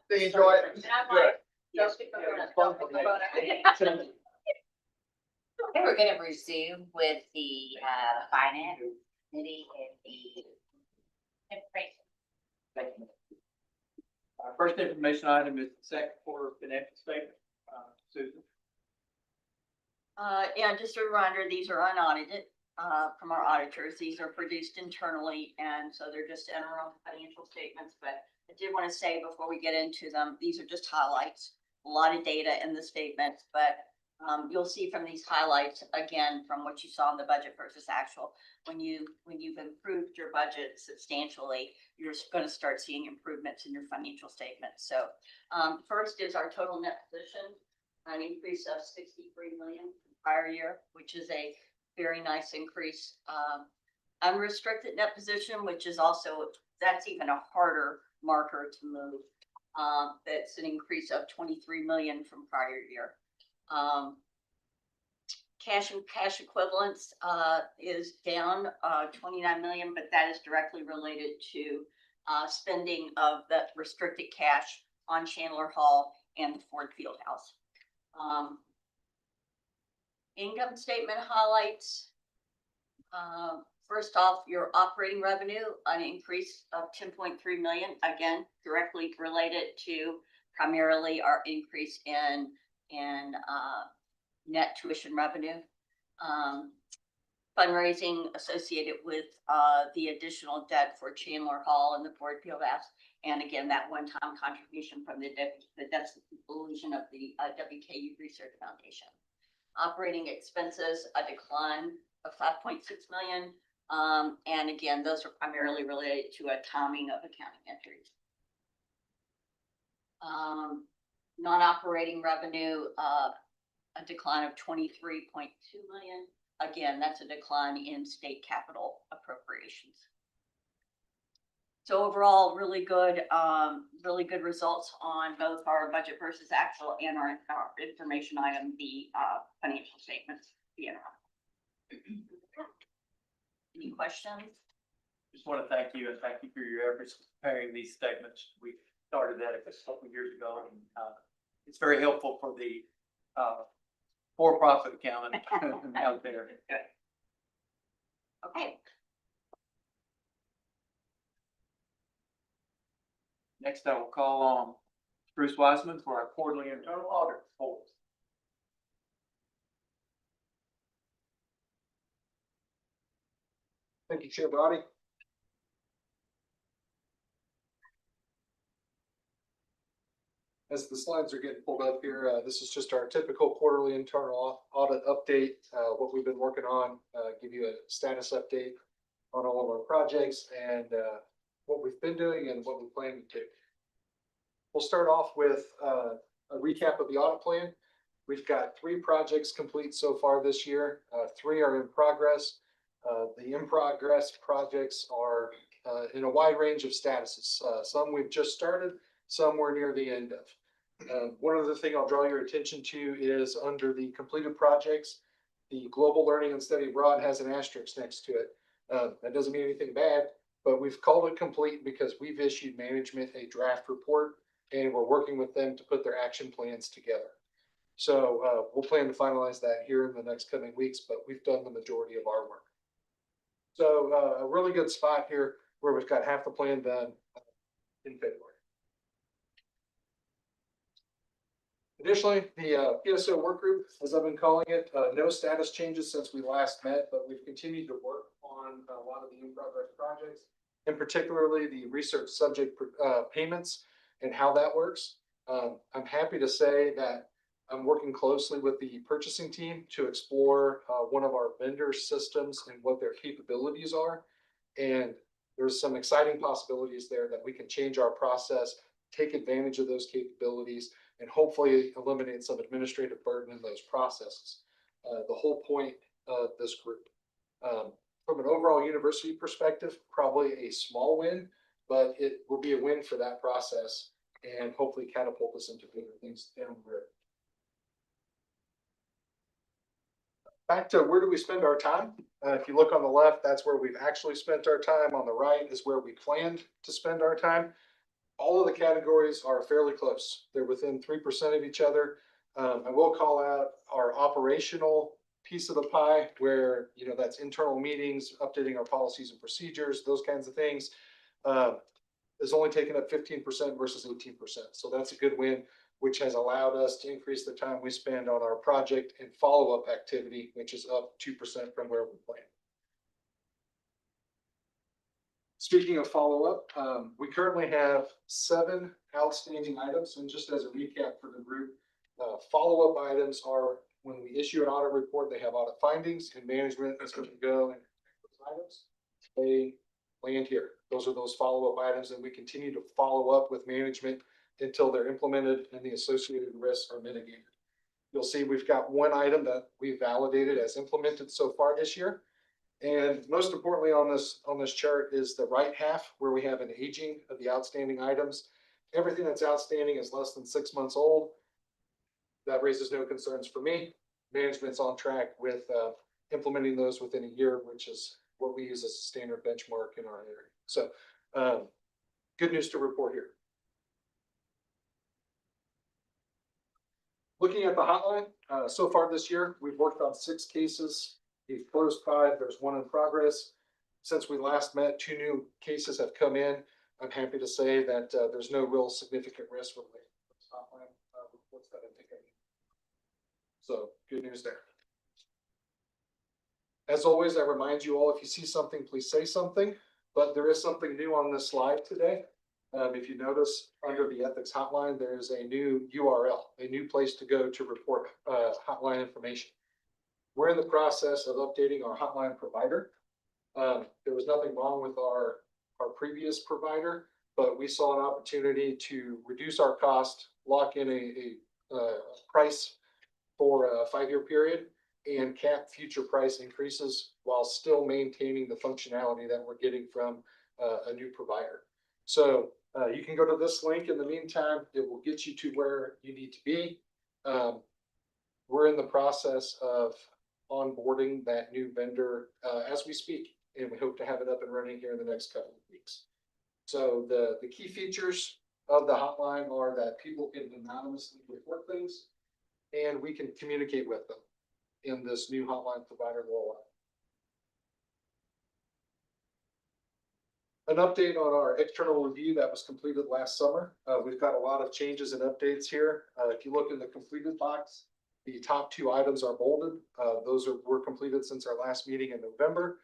[SPEAKER 1] They enjoy it.
[SPEAKER 5] Good.
[SPEAKER 2] Okay, we're gonna resume with the finance committee and the information.
[SPEAKER 16] Our first information item is the second quarter financial statement. Susan?
[SPEAKER 3] Yeah, just a reminder, these are unaudited, from our auditors. These are produced internally, and so they're just interim financial statements. But I did want to say before we get into them, these are just highlights. A lot of data in the statements, but you'll see from these highlights, again, from what you saw in the budget versus actual, when you've improved your budget substantially, you're going to start seeing improvements in your financial statements. So first is our total net position, an increase of 63 million from prior year, which is a very nice increase. Unrestricted net position, which is also, that's even a harder marker to move. That's an increase of 23 million from prior year. Cash and cash equivalents is down 29 million, but that is directly related to spending of the restricted cash on Chandler Hall and the Ford Fieldhouse. Income statement highlights. First off, your operating revenue, an increase of 10.3 million, again, directly related to primarily our increase in net tuition revenue. Fundraising associated with the additional debt for Chandler Hall and the Ford Fieldhouse. And again, that one-time contribution from the dissolution of the WKU Research Foundation. Operating expenses, a decline of 5.6 million. And again, those are primarily related to a timing of accounting entries. Non-operating revenue, a decline of 23.2 million. Again, that's a decline in state capital appropriations. So overall, really good results on both our budget versus actual and our information item, the financial statements. Any questions?
[SPEAKER 16] Just want to thank you and thank you for your efforts preparing these statements. We started that a couple of years ago, and it's very helpful for the for-profit accountant out there.
[SPEAKER 3] Okay.
[SPEAKER 16] Next, I will call on Bruce Wiseman for our quarterly internal audit report.
[SPEAKER 18] Thank you, Chair Brody. As the slides are getting pulled up here, this is just our typical quarterly internal audit update, what we've been working on, give you a status update on all of our projects and what we've been doing and what we plan to do. We'll start off with a recap of the audit plan. We've got 3 projects complete so far this year. 3 are in progress. The in progress projects are in a wide range of statuses. Some we've just started, some we're near the end of. One other thing I'll draw your attention to is under the completed projects, the Global Learning and Study Abroad has an asterisk next to it. That doesn't mean anything bad, but we've called it complete because we've issued management a draft report and we're working with them to put their action plans together. So we'll plan to finalize that here in the next coming weeks, but we've done the majority of our work. So a really good spot here where we've got half the plan done in February. Additionally, the PSO work group, as I've been calling it, no status changes since we last met, but we've continued to work on a lot of the in-progress projects, and particularly the research subject payments and how that works. I'm happy to say that I'm working closely with the purchasing team to explore one of our vendor systems and what their capabilities are. And there's some exciting possibilities there that we can change our process, take advantage of those capabilities, and hopefully eliminate some administrative burden in those processes. The whole point of this group. From an overall university perspective, probably a small win, but it will be a win for that process and hopefully catapult us into bigger things down the road. back to where do we spend our time? If you look on the left, that's where we've actually spent our time. On the right is where we planned to spend our time. All of the categories are fairly close. They're within 3% of each other. I will call out our operational piece of the pie where, that's internal meetings, updating our policies and procedures, those kinds of things, is only taken up 15% versus 18%. So that's a good win, which has allowed us to increase the time we spend on our project and follow-up activity, which is up 2% from where we planned. Speaking of follow-up, we currently have 7 outstanding items. And just as a recap for the group, follow-up items are when we issue an audit report, they have audit findings, and management is going to go and those items, they land here. Those are those follow-up items, and we continue to follow up with management until they're implemented and the associated risks are mitigated. You'll see we've got 1 item that we validated as implemented so far this year. And most importantly on this chart is the right half where we have an aging of the outstanding items. Everything that's outstanding is less than 6 months old. That raises no concerns for me. Management's on track with implementing those within a year, which is what we use as a standard benchmark in our area. So good news to report here. Looking at the hotline, so far this year, we've worked on 6 cases. We've closed 5. There's 1 in progress. Since we last met, 2 new cases have come in. I'm happy to say that there's no real significant risk related to this hotline reports that I think I need. So good news there. As always, I remind you all, if you see something, please say something. But there is something new on this slide today. If you notice under the ethics hotline, there's a new URL, a new place to go to report hotline information. We're in the process of updating our hotline provider. There was nothing wrong with our previous provider, but we saw an opportunity to reduce our cost, lock in a price for a 5-year period, and cap future price increases while still maintaining the functionality that we're getting from a new provider. So you can go to this link in the meantime. It will get you to where you need to be. We're in the process of onboarding that new vendor as we speak, and we hope to have it up and running here in the next couple of weeks. So the key features of the hotline are that people can anonymously report things, and we can communicate with them in this new hotline provider rollout. An update on our external review that was completed last summer. We've got a lot of changes and updates here. If you look in the completed box, the top 2 items are bolded. Those were completed since our last meeting in November.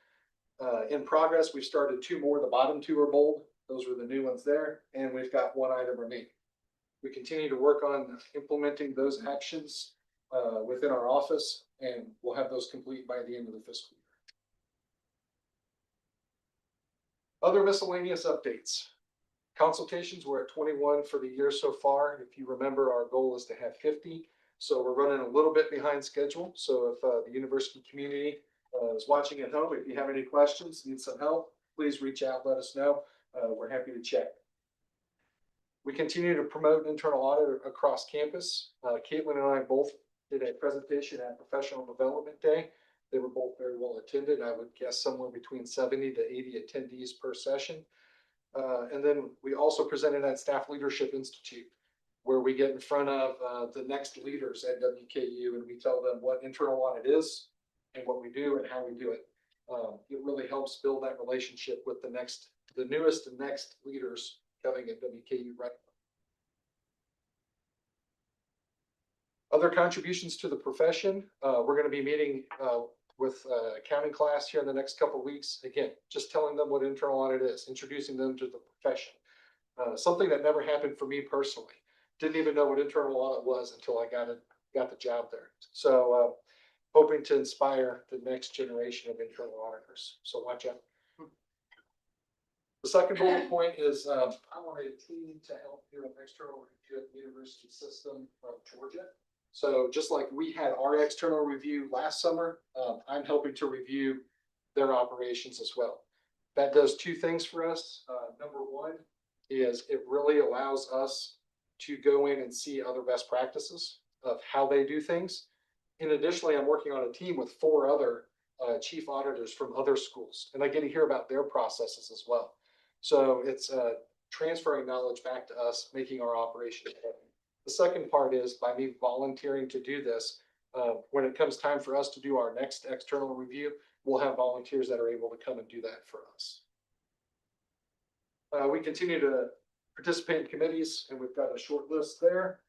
[SPEAKER 18] In progress, we've started 2 more. The bottom 2 are bold. Those were the new ones there. And we've got 1 item remaining. We continue to work on implementing those actions within our office, and we'll have those complete by the end of the fiscal year. Other miscellaneous updates. Consultations were at 21 for the year so far. If you remember, our goal is to have 50. So we're running a little bit behind schedule. So if the university community is watching at home, if you have any questions, need some help, please reach out, let us know. We're happy to check. We continue to promote internal audit across campus. Caitlin and I both did a presentation at Professional Development Day. They were both very well attended. I would guess somewhere between 70 to 80 attendees per session. And then we also presented at Staff Leadership Institute, where we get in front of the next leaders at WKU and we tell them what internal audit is and what we do and how we do it. It really helps build that relationship with the newest and next leaders coming at WKU right now. Other contributions to the profession. We're going to be meeting with accounting class here in the next couple of weeks. Again, just telling them what internal audit is, introducing them to the profession. Something that never happened for me personally. Didn't even know what internal audit was until I got the job there. So hoping to inspire the next generation of internal auditors. So watch out. The second bullet point is I want a team to help do an external review at the University System of Georgia. So just like we had our external review last summer, I'm helping to review their operations as well. That does 2 things for us. Number 1 is it really allows us to go in and see other best practices of how they do things. And additionally, I'm working on a team with 4 other chief auditors from other schools, and I get to hear about their processes as well. So it's transferring knowledge back to us, making our operation better. The second part is by me volunteering to do this. When it comes time for us to do our next external review, we'll have volunteers that are able to come and do that for us. We continue to participate in committees, and we've got a short list there.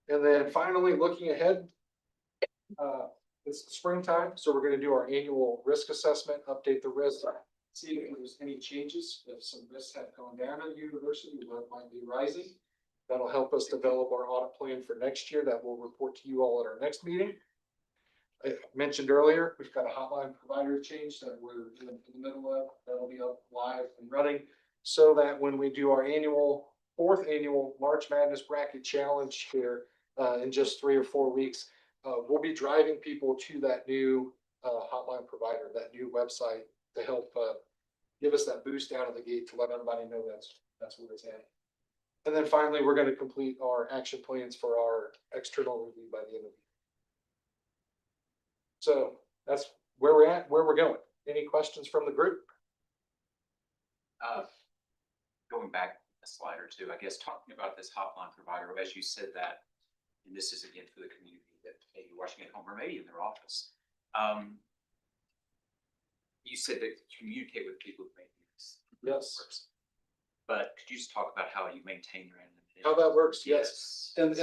[SPEAKER 18] And then finally, looking ahead, it's springtime, so we're going to do our annual risk assessment, update the risk, see if there's any changes. If some risks have gone down at the university, what might be rising. That'll help us develop our audit plan for next year that we'll report to you all at our next meeting. I mentioned earlier, we've got a hotline provider change that we're in the middle of. That'll be up live and running so that when we do our fourth annual March Madness Bracket Challenge here in just 3 or 4 weeks, we'll be driving people to that new hotline provider, that new website to help give us that boost out of the gate to let everybody know that's where it's at. And then finally, we're going to complete our action plans for our external review by the end of the year. So that's where we're at, where we're going. Any questions from the group?
[SPEAKER 8] Going back a slide or two, I guess talking about this hotline provider, as you said that, and this is again for the community that may be watching at home or maybe in their office. You said that you communicate with people who make these.
[SPEAKER 18] Yes.
[SPEAKER 8] But could you just talk about how you maintain your anonymity?
[SPEAKER 18] How that works? Yes. And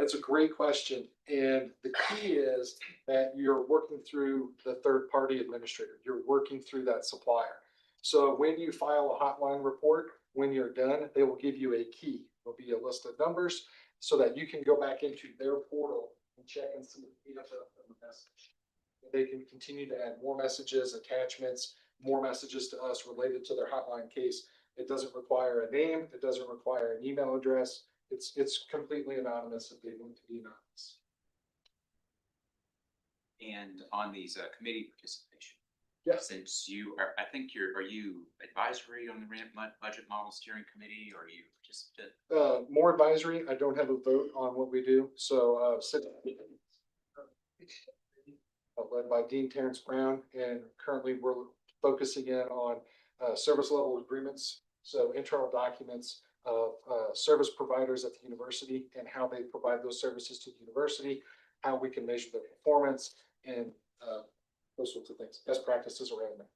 [SPEAKER 18] it's a great question. And the key is that you're working through the third party administrator. You're working through that supplier. So when you file a hotline report, when you're done, they will give you a key. There'll be a list of numbers so that you can go back into their portal and check and see if you have a message. They can continue to add more messages, attachments, more messages to us related to their hotline case. It doesn't require a name. It doesn't require an email address. It's completely anonymous if they want to be anonymous.
[SPEAKER 8] And on these committee participation.
[SPEAKER 18] Yes.
[SPEAKER 8] Since you are, I think are you advisory on the budget model steering committee, or are you participant?
[SPEAKER 18] More advisory. I don't have a vote on what we do. So led by Dean Terrence Brown, and currently we're focusing in on service level agreements. So internal documents of service providers at the university and how they provide those services to the university, how we can measure their performance, and those sorts of things, best practices around that.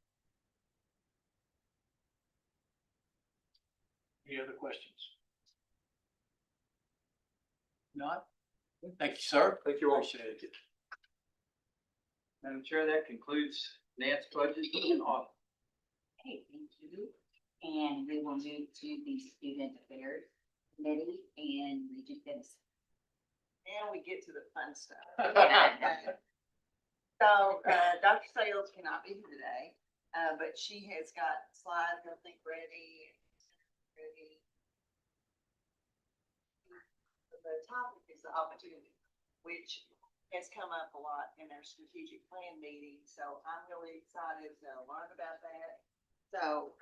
[SPEAKER 16] Any other questions? Not? Thank you, sir.
[SPEAKER 18] Thank you all.
[SPEAKER 16] Appreciate it. Madam Chair, that concludes Nan's budget and audit.
[SPEAKER 2] Okay, thank you. And we will move to the Student Affairs Committee and Regents.
[SPEAKER 3] And we get to the fun stuff. So, Dr. Sales cannot be here today, but she has got slides, I think, ready. The topic is the opportunity, which has come up a lot in our strategic plan meeting. So I'm really excited to learn about that. So,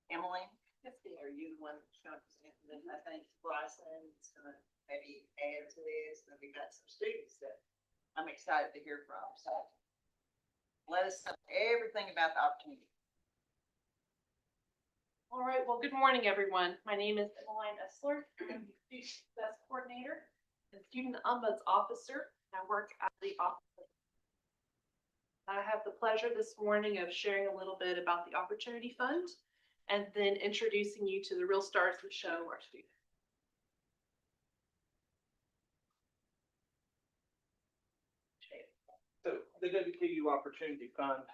[SPEAKER 3] Emily, are you the one that's going to present? And then I think Bryson's going to maybe add to this. And we've got some students that I'm excited to hear from. So let us know everything about the opportunity.
[SPEAKER 9] All right, well, good morning, everyone. My name is Emmeline Essler. I'm the Student Success Coordinator and Student Ombuds Officer. I work at the office. I have the pleasure this morning of sharing a little bit about the Opportunity Fund and then introducing you to the real stars of the show, our students.
[SPEAKER 16] So the WKU Opportunity Fund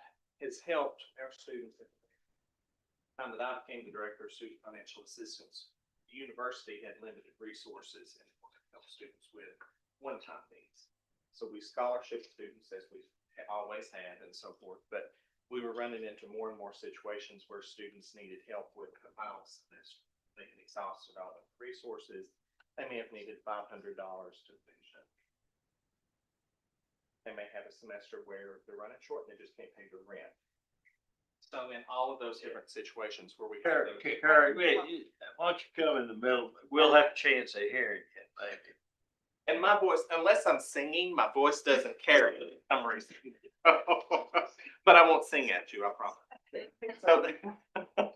[SPEAKER 16] has helped our students. At the time that I became the Director of Student Financial Assistance, the university had limited resources and helped students with one-time needs. So we scholarship students, as we always had and so forth, but we were running into more and more situations where students needed help with a final semester. They had exhausted all the resources. They may have needed $500 to finish up. They may have a semester where they're running short and they just can't pay their rent. So in all of those different situations where we have those.
[SPEAKER 7] Karen, why don't you come in the middle? We'll have a chance of hearing you, maybe.
[SPEAKER 15] And my voice, unless I'm singing, my voice doesn't carry it for some reason. But I won't sing at you, I promise. So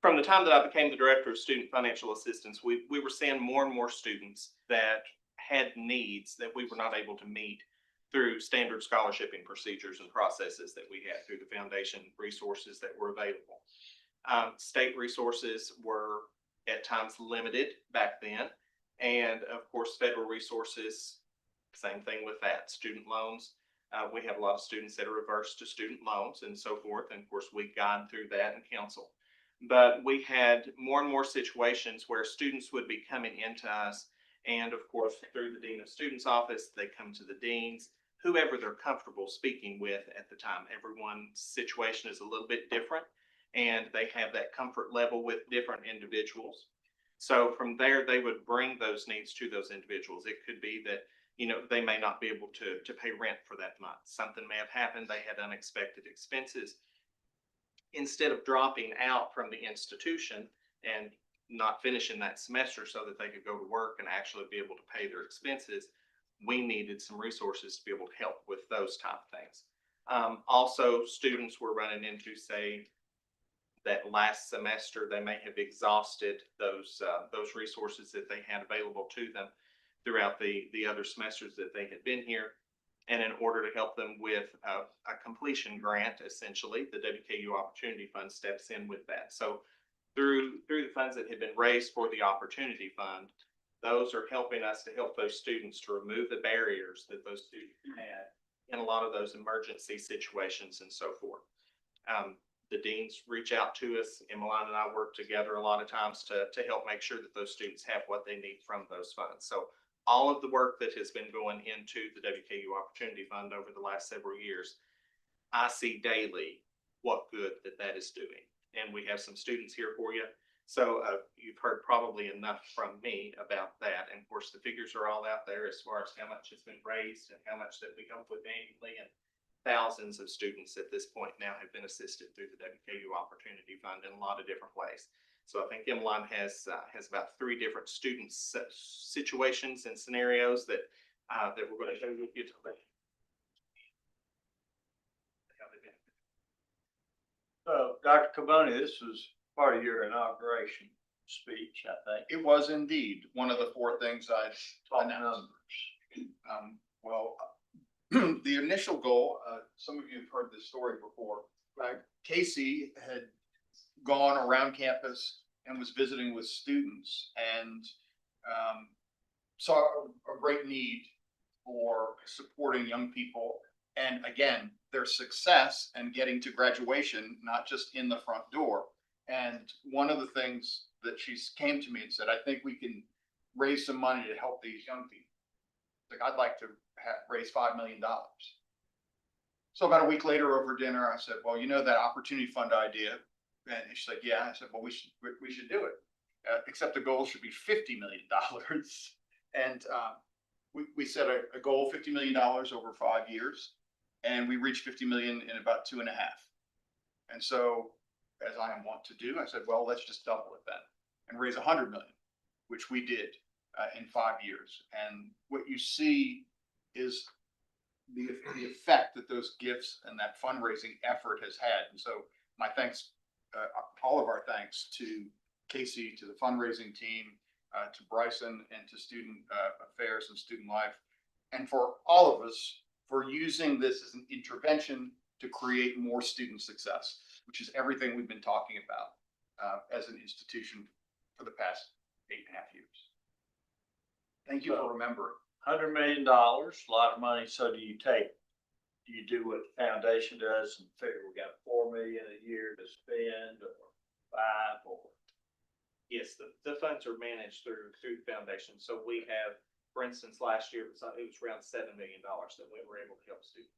[SPEAKER 15] from the time that I became the director of student financial assistance, we were seeing more and more students that had needs that we were not able to meet through standard scholarshiping procedures and processes that we had through the foundation resources that were available. State resources were at times limited back then. And of course, federal resources, same thing with that. Student loans, we have a lot of students that are averse to student loans and so forth. And of course, we guide through that and counsel. But we had more and more situations where students would be coming into us. And of course, through the Dean of Students office, they come to the deans, whoever they're comfortable speaking with at the time. Everyone's situation is a little bit different, and they have that comfort level with different individuals. So from there, they would bring those needs to those individuals. It could be that, they may not be able to pay rent for that month. Something may have happened. They had unexpected expenses. Instead of dropping out from the institution and not finishing that semester so that they could go to work and actually be able to pay their expenses, we needed some resources to be able to help with those type of things. Also, students were running into, say, that last semester, they may have exhausted those resources that they had available to them throughout the other semesters that they had been here. And in order to help them with a completion grant, essentially, the WKU Opportunity Fund steps in with that. So through the funds that had been raised for the Opportunity Fund, those are helping us to help those students to remove the barriers that those students had in a lot of those emergency situations and so forth. The deans reach out to us. Emmeline and I work together a lot of times to help make sure that those students have what they need from those funds. So all of the work that has been going into the WKU Opportunity Fund over the last several years, I see daily what good that is doing. And we have some students here for you. So you've heard probably enough from me about that. And of course, the figures are all out there as far as how much has been raised and how much that we help with annually. And thousands of students at this point now have been assisted through the WKU Opportunity Fund in a lot of different ways. So I think Emmeline has about 3 different student situations and scenarios that we're going to show you today.
[SPEAKER 7] So, Dr. Caboni, this was part of your inauguration speech, I think.
[SPEAKER 1] It was indeed one of the 4 things I announced. The initial goal, some of you have heard this story before. Casey had gone around campus and was visiting with students and saw a great need for supporting young people. And again, their success and getting to graduation, not just in the front door. And one of the things that she came to me and said, I think we can raise some money to help these young people. Like, I'd like to raise $5 million. So about a week later over dinner, I said, well, that Opportunity Fund idea. And she's like, yeah. I said, well, we should do it. Except the goal should be $50 million. And we set a goal, $50 million over 5 years. And we reached 50 million in about 2.5. And so, as I am wont to do, I said, well, let's just double it then and raise 100 million, which we did in 5 years. And what you see is the effect that those gifts and that fundraising effort has had. And so my thanks, all of our thanks to Casey, to the fundraising team, to Bryson, and to Student Affairs and Student Life, and for all of us for using this as an intervention to create more student success, which is everything we've been talking about as an institution for the past 8.5 years. Thank you for remembering.
[SPEAKER 7] $100 million, a lot of money. So do you do what the foundation does and figure we got $4 million a year to spend, or 5, or?
[SPEAKER 15] Yes, the funds are managed through the foundation. So we have, for instance, last year it was around $7 million that we were able to help students.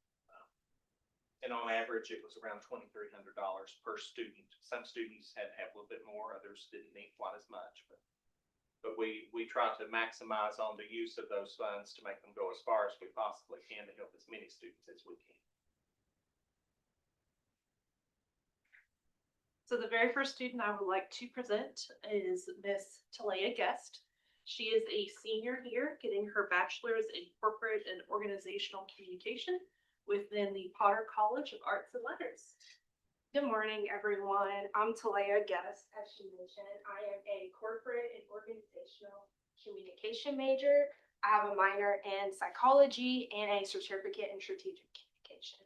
[SPEAKER 15] And on average, it was around $2,300 per student. Some students had to have a little bit more, others didn't need quite as much. But we try to maximize on the use of those funds to make them go as far as we possibly can to help as many students as we can.
[SPEAKER 9] So the very first student I would like to present is Miss Talea Guest. She is a senior here, getting her bachelor's in corporate and organizational communication within the Potter College of Arts and Letters.
[SPEAKER 19] Good morning, everyone. I'm Talaya Guest. As she mentioned, I am a corporate and organizational communication major. I have a minor in psychology and a certificate in strategic communication.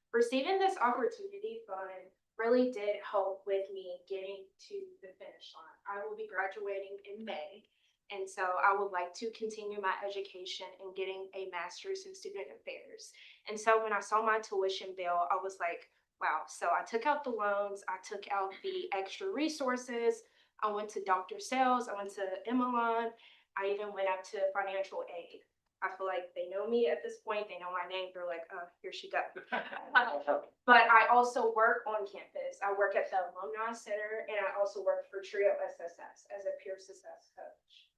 [SPEAKER 19] Receiving this opportunity fund really did help with me getting to the finish line. I will be graduating in May, and so I would like to continue my education in getting a master's in student affairs. And so when I saw my tuition bill, I was like, wow. So I took out the loans, I took out the extra resources. I went to Dr. Sales, I went to Emelon, I even went up to financial aid. I feel like they know me at this point, they know my name, they're like, oh, here she goes. But I also work on campus. I work at the Alumni Center and I also work for Trio SSS as a peer success coach.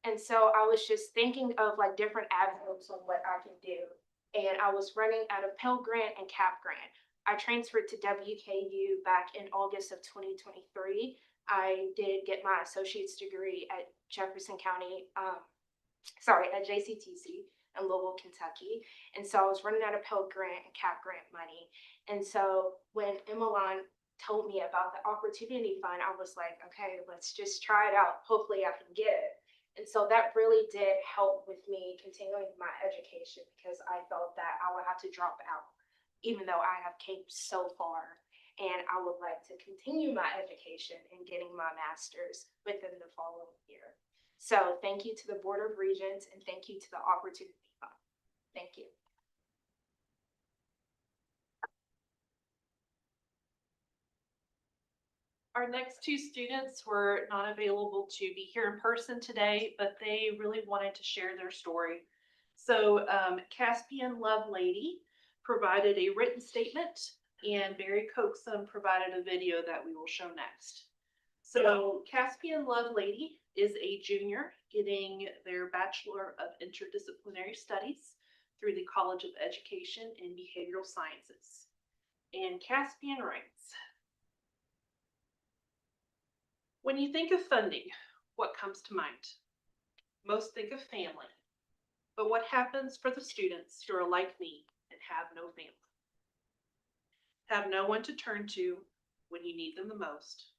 [SPEAKER 19] And so I was just thinking of like different avenues on what I can do. And I was running out of Pell Grant and CAP Grant. I transferred to WKU back in August of 2023. I did get my associate's degree at Jefferson County, at JCTC in Louisville, Kentucky. And so I was running out of Pell Grant and CAP Grant money. And so when Emelon told me about the opportunity fund, I was like, okay, let's just try it out. Hopefully I can get it. And so that really did help with me continuing my education because I felt that I would have to drop out, even though I have came so far. And I would like to continue my education and getting my master's within the following year. So thank you to the Board of Regents and thank you to the Opportunity Fund. Thank you.
[SPEAKER 9] Our next two students were not available to be here in person today, but they really wanted to share their story. So Caspian Lovelady provided a written statement and Barry Coaxum provided a video that we will show next. So Caspian Lovelady is a junior getting their Bachelor of Interdisciplinary Studies through the College of Education and Behavioral Sciences. And Caspian writes, when you think of funding, what comes to mind? Most think of family, but what happens for the students who are like me and have no family? Have no one to turn to when you need them the most.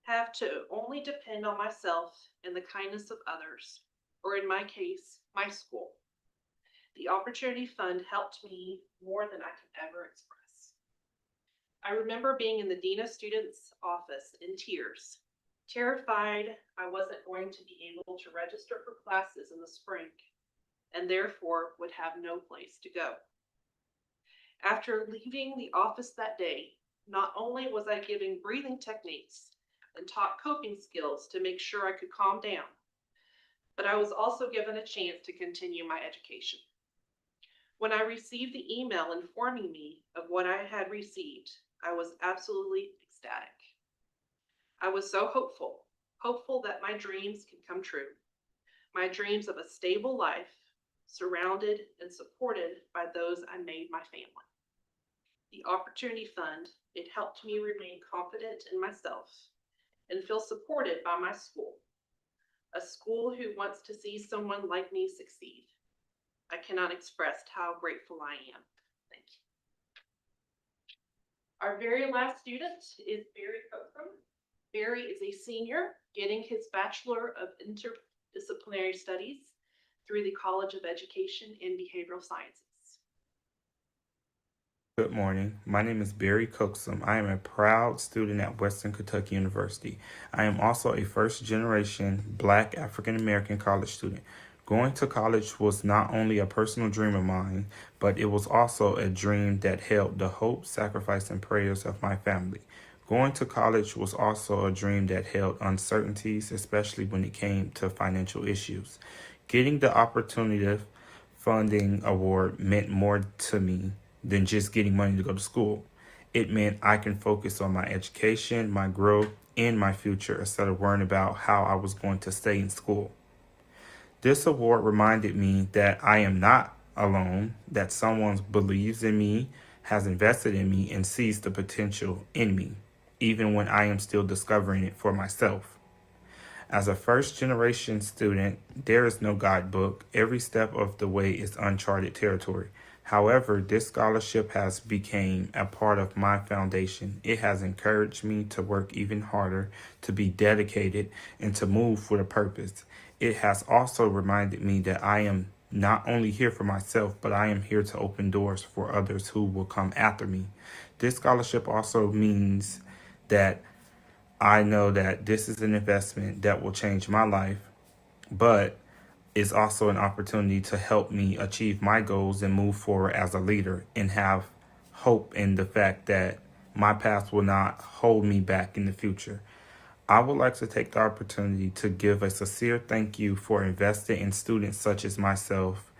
[SPEAKER 9] Have to only depend on myself and the kindness of others, or in my case, my school. The Opportunity Fund helped me more than I can ever express. I remember being in the Dean of Students' office in tears, terrified I wasn't going to be able to register for classes in the spring, and therefore would have no place to go. After leaving the office that day, not only was I given breathing techniques and taught coping skills to make sure I could calm down, but I was also given a chance to continue my education. When I received the email informing me of what I had received, I was absolutely ecstatic. I was so hopeful that my dreams can come true. My dreams of a stable life, surrounded and supported by those I made my family. The Opportunity Fund, it helped me remain confident in myself and feel supported by my school. A school who wants to see someone like me succeed. I cannot express how grateful I am. Thank you. Our very last student is Barry Coaxum. Barry is a senior getting his Bachelor of Interdisciplinary Studies through the College of Education and Behavioral Sciences.
[SPEAKER 20] Good morning. My name is Barry Coaxum. I am a proud student at Western Kentucky University. I am also a first-generation Black African-American college student. Going to college was not only a personal dream of mine, but it was also a dream that held the hope, sacrifice, and prayers of my family. Going to college was also a dream that held uncertainties, especially when it came to financial issues. Getting the Opportunity Funding Award meant more to me than just getting money to go to school. It meant I can focus on my education, my growth, and my future instead of worrying about how I was going to stay in school. This award reminded me that I am not alone, that someone believes in me, has invested in me, and sees the potential in me, even when I am still discovering it for myself. As a first generation student, there is no guidebook. Every step of the way is uncharted territory. However, this scholarship has become a part of my foundation. It has encouraged me to work even harder, to be dedicated, and to move with a purpose. It has also reminded me that I am not only here for myself, but I am here to open doors for others who will come after me. This scholarship also means that I know that this is an investment that will change my life, but it's also an opportunity to help me achieve my goals and move forward as a leader and have hope in the fact that my past will not hold me back in the future. I would like to take the opportunity to give a sincere thank you for investing in students such as myself.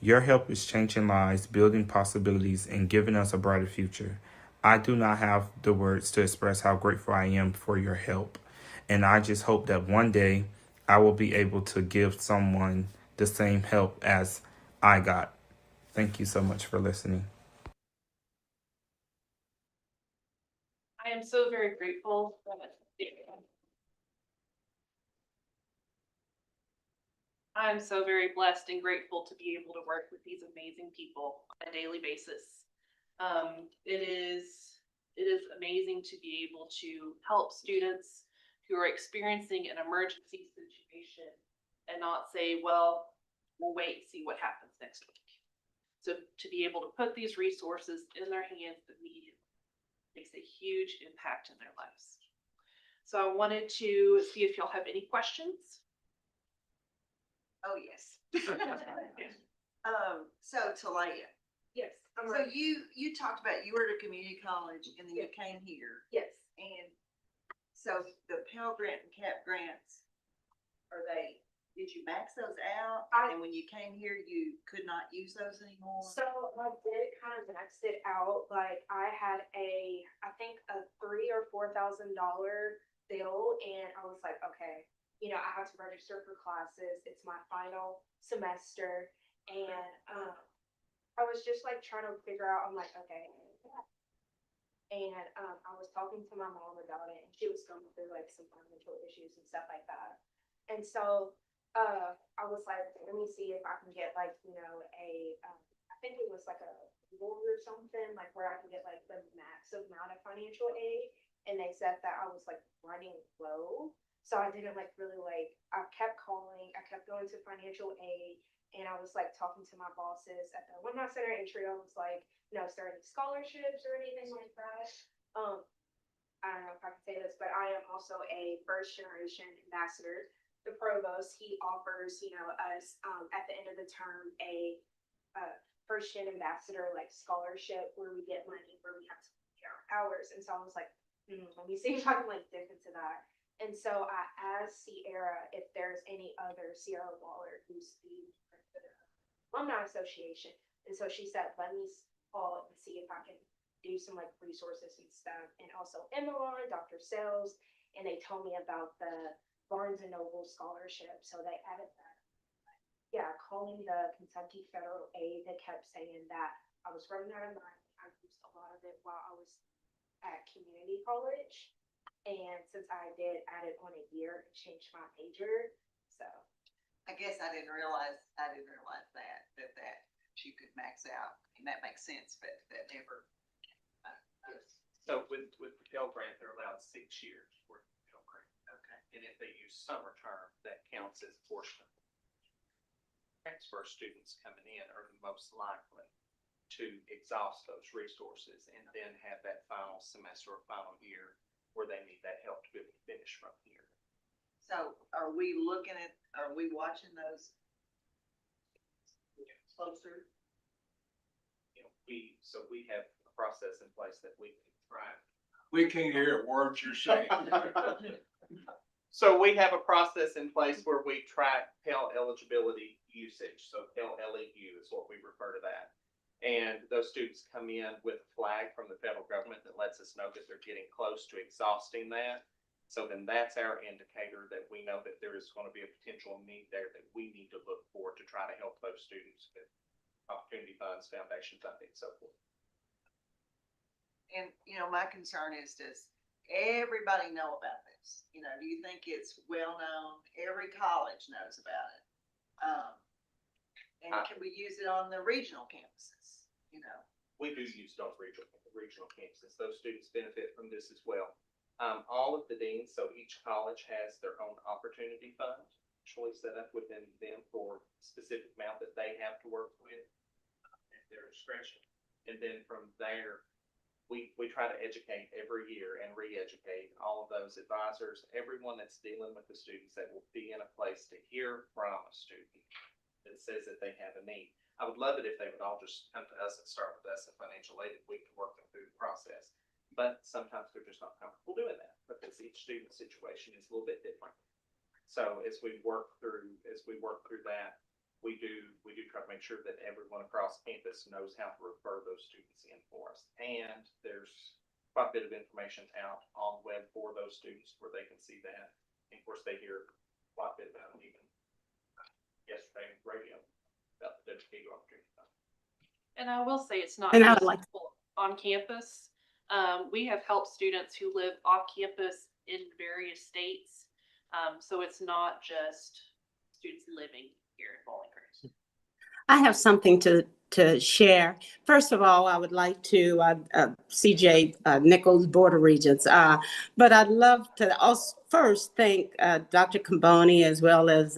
[SPEAKER 20] Your help is changing lives, building possibilities, and giving us a brighter future. I do not have the words to express how grateful I am for your help. And I just hope that one day I will be able to give someone the same help as I got. Thank you so much for listening.
[SPEAKER 9] I am so very grateful that I'm so very blessed and grateful to be able to work with these amazing people on a daily basis. It is amazing to be able to help students who are experiencing an emergency situation and not say, well, we'll wait and see what happens next week. So to be able to put these resources in their hands immediately makes a huge impact in their lives. So I wanted to see if y'all have any questions.
[SPEAKER 3] Oh, yes. So Talaya.
[SPEAKER 9] Yes.
[SPEAKER 3] So you talked about you were at a community college and then you came here.
[SPEAKER 9] Yes.
[SPEAKER 3] And so the Pell Grant and CAP grants, did you max those out? And when you came here, you could not use those anymore?
[SPEAKER 19] So I did kind of max it out. Like I had I think a $3,000 or $4,000 bill, and I was like, okay, I have to register for classes. It's my final semester, and I was just like trying to figure out. I'm like, okay. And I was talking to my mom about it, and she was going through like some financial issues and stuff like that. And so I was like, let me see if I can get like, I think it was like a loan or something, like where I can get like the max amount of financial aid. And they said that I was like running low. So I didn't like really I kept calling, I kept going to financial aid. And I was like talking to my bosses at the Alumni Center entry. I was like, is there any scholarships or anything like that? I don't know if I can say this, but I am also a first generation ambassador. The provost, he offers, us at the end of the term a first gen ambassador like scholarship where we get money where we have to pay our hours. And so I was like, let me see if I can like dip into that. And so I asked Sierra if there's any other Sierra Waller who's the Alumni Association. And so she said, let me call and see if I can do some like resources and stuff. And also Emma, Dr. Sells, and they told me about the Barnes and Noble scholarship. So they added that. Yeah, calling the Kentucky Federal Aid, they kept saying that I was running out of money. I used a lot of it while I was at community college. And since I did add it on a year, it changed my major. So
[SPEAKER 3] I guess I didn't realize that you could max out. And that makes sense, but that never.
[SPEAKER 8] So with the Pell Grant, they're allowed 6 years worth of Pell Grant. Okay. And if they use summer term, that counts as a portion of it. Transfer students coming in are the most likely to exhaust those resources and then have that final semester or final year where they need that help to be able to finish from here.
[SPEAKER 3] So are we watching those closer?
[SPEAKER 8] We have a process in place that we can track.
[SPEAKER 10] We can't hear a word you're saying.
[SPEAKER 15] So we have a process in place where we track Pell eligibility usage. So Pell LEU is what we refer to that. And those students come in with a flag from the federal government that lets us know that they're getting close to exhausting that. So then that's our indicator that we know that there is going to be a potential need there that we need to look for to try to help those students with opportunity funds, foundation funding, and so forth.
[SPEAKER 3] And, my concern is everybody know about this? You know, do you think it's well known? Every college knows about it. And can we use it on the regional campuses, you know?
[SPEAKER 8] We do use it on regional campuses. Those students benefit from this as well. All of the deans, so each college has their own opportunity fund, actually set up within them for specific amount that they have to work with at their discretion. And then from there, we try to educate every year and re-educate all of those advisors, everyone that's dealing with the students that will be in a place to hear from a student that says that they have a need. I would love it if they would all just come to us and start with us in financial aid, and we can work them through the process. But sometimes they're just not comfortable doing that because each student situation is a little bit different. So as we work through that, we do try to make sure that everyone across campus knows how to refer those students in for us. And there's quite a bit of information out on the web for those students where they can see that. And of course, they hear quite a bit about it even yesterday on the radio about the WKU opportunity.
[SPEAKER 9] And I will say it's not
[SPEAKER 17] And I
[SPEAKER 9] just
[SPEAKER 17] would like-
[SPEAKER 9] on campus. We have helped students who live off campus in various states. So it's not just students living here in Bowling Green.
[SPEAKER 17] I have something to share. First of all, I would like to, CJ Nichols, Board of Regents, but I'd love to also first thank Dr. Caboni as well as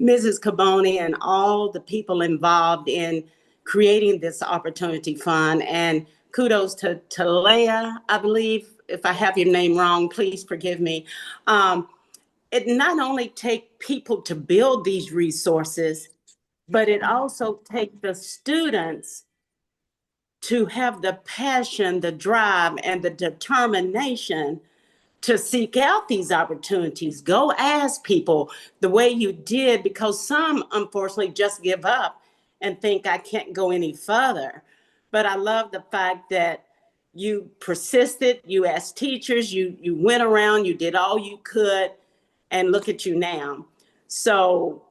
[SPEAKER 17] Mrs. Caboni and all the people involved in creating this opportunity fund. And kudos to Leah, I believe. If I have your name wrong, please forgive me. It not only takes people to build these resources, but it also takes the students to have the passion, the drive, and the determination to seek out these opportunities. Go ask people the way you did, because some unfortunately just give up and think I can't go any further. But I love the fact that you persisted, you asked teachers, you went around, you did all you could, and look at you now. So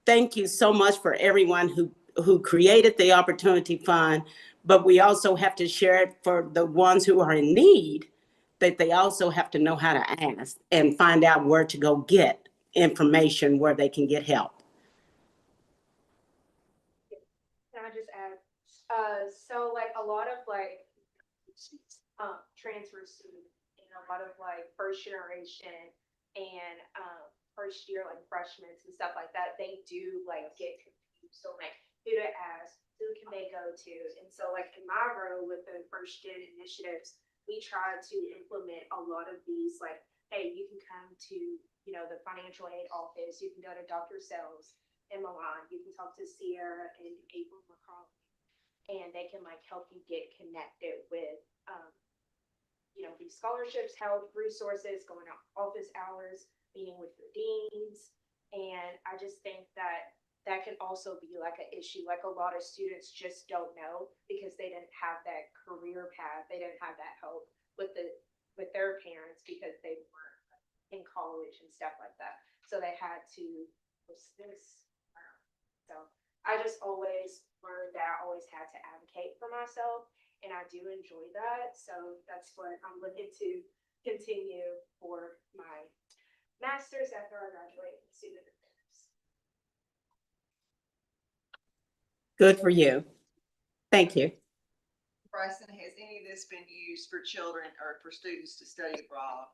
[SPEAKER 17] thank you so much for everyone who created the Opportunity Fund, but we also have to share it for the ones who are in need, that they also have to know how to ask and find out where to go get information where they can get help.
[SPEAKER 19] Can I just add, so like a lot of like transfer students and a lot of like first generation and first year like freshmen and stuff like that, they do like get confused. So like who to ask, who can they go to? And so like in my role with the first gen initiatives, we try to implement a lot of these like, hey, you can come to, you know, the financial aid office, you can go to Dr. Sells in Milan, you can talk to Sierra and April McCall, and they can like help you get connected with you know, these scholarships, help, resources, going out office hours, meeting with your deans. And I just think that that can also be like an issue. Like a lot of students just don't know because they didn't have that career path. They didn't have that help with their parents because they weren't in college and stuff like that. So they had to this. So I just always learned that I always had to advocate for myself. And I do enjoy that. So that's what I'm looking to continue for my master's after I graduate in student affairs.
[SPEAKER 17] Good for you. Thank you.
[SPEAKER 3] Bryson, has any of this been used for children or for students to study abroad?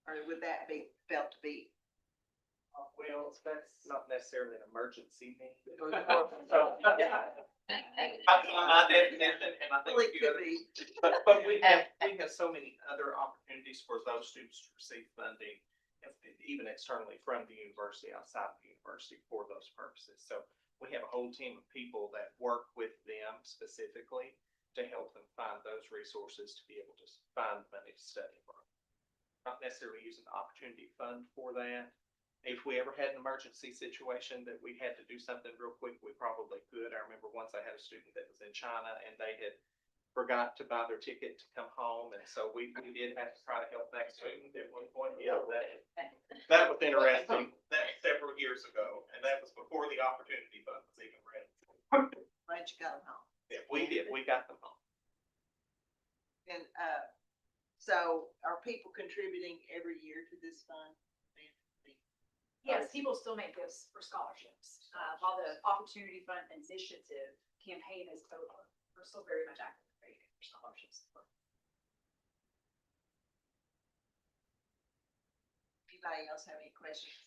[SPEAKER 3] Or would that be felt to be?
[SPEAKER 8] Well, that's not necessarily an emergency need.
[SPEAKER 3] Well,
[SPEAKER 8] My definition, and I think
[SPEAKER 3] it could be.
[SPEAKER 8] But we have so many other opportunities for those students to receive funding, even externally from the university, outside of the university for those purposes. So we have a whole team of people that work with them specifically to help them find those resources to be able to find money to study abroad. Not necessarily using the opportunity fund for that. If we ever had an emergency situation that we had to do something real quick, we probably could. I remember once I had a student that was in China and they had forgot to buy their ticket to come home. And so we did have to try to help that student at one point. Yeah, that was interesting. That was several years ago. And that was before the opportunity fund was even ready.
[SPEAKER 3] Glad you got them home.
[SPEAKER 8] Yeah, we did. We got them home.
[SPEAKER 3] And So are people contributing every year to this fund?
[SPEAKER 6] Yes, people still make gifts for scholarships. While the Opportunity Fund Initiative campaign is over, we're still very much active for scholarships.
[SPEAKER 3] Anybody else have any questions?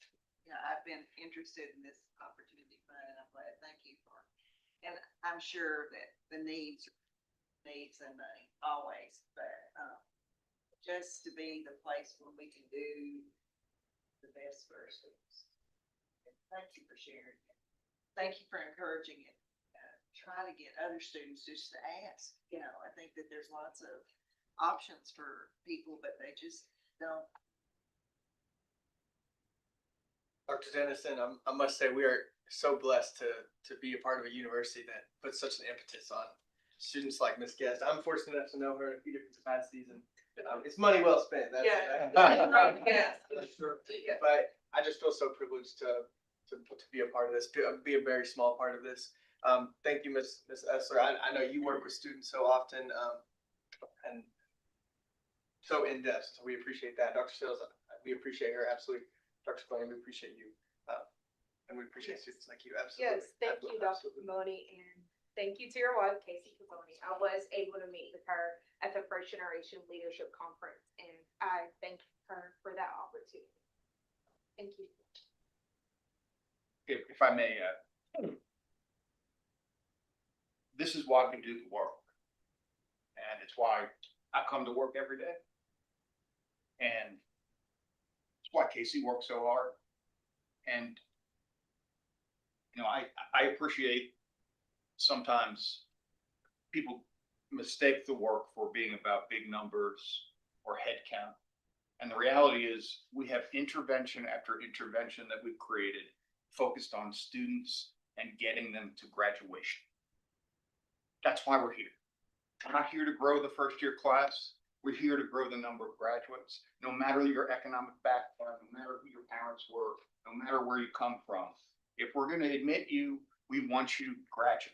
[SPEAKER 3] You know, I've been interested in this opportunity fund and I'm glad, thank you for, and I'm sure that the needs and money always, but, just to be the place where we can do the best for our students. Thank you for sharing it. Thank you for encouraging it. Try to get other students just to ask, you know, I think that there's lots of options for people, but they just don't.
[SPEAKER 15] Dr. Dennison, I must say we are so blessed to be a part of a university that puts such an impetus on students like Miss Guest. I'm fortunate enough to know her in a few different capacities, and it's money well spent. That's,
[SPEAKER 3] Yeah.
[SPEAKER 15] But I just feel so privileged to be a part of this, be a very small part of this. Thank you, Miss Essler. I know you work with students so often, and so in depth. So we appreciate that. Dr. Sills, we appreciate her absolutely. Dr. Klein, we appreciate you, and we appreciate students like you. Absolutely.
[SPEAKER 19] Yes, thank you, Dr. Pomoni, and thank you to your wife, Casey Pomoni. I was able to meet with her at the First Generation Leadership Conference, and I thank her for that opportunity. Thank you.
[SPEAKER 1] If I may, this is why we do the work. And it's why I come to work every day. And it's why Casey works so hard. And, you know, I appreciate sometimes people mistake the work for being about big numbers or head count. And the reality is we have intervention after intervention that we've created focused on students and getting them to graduation. That's why we're here. We're not here to grow the first year class. We're here to grow the number of graduates, no matter your economic background, no matter who your parents were, no matter where you come from. If we're going to admit you, we want you to graduate.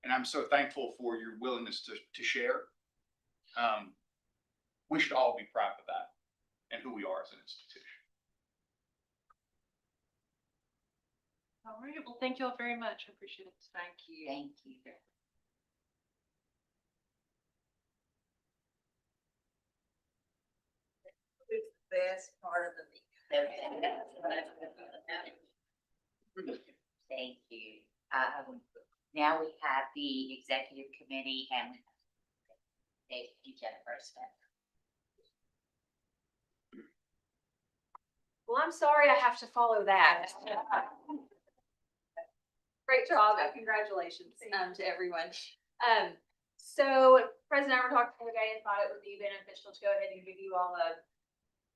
[SPEAKER 1] And I'm so thankful for your willingness to share. We should all be proud of that and who we are as an institution.
[SPEAKER 9] All right, well, thank you all very much. I appreciate it.
[SPEAKER 2] Thank you. Thank you.
[SPEAKER 3] It's the best part of the meeting.
[SPEAKER 2] Thank you. Now we have the executive committee and thank you, Jennifer Smith.
[SPEAKER 9] Well, I'm sorry I have to follow that. Great job and congratulations to everyone. So President and I were talking today and thought it would be beneficial to go ahead and give you all a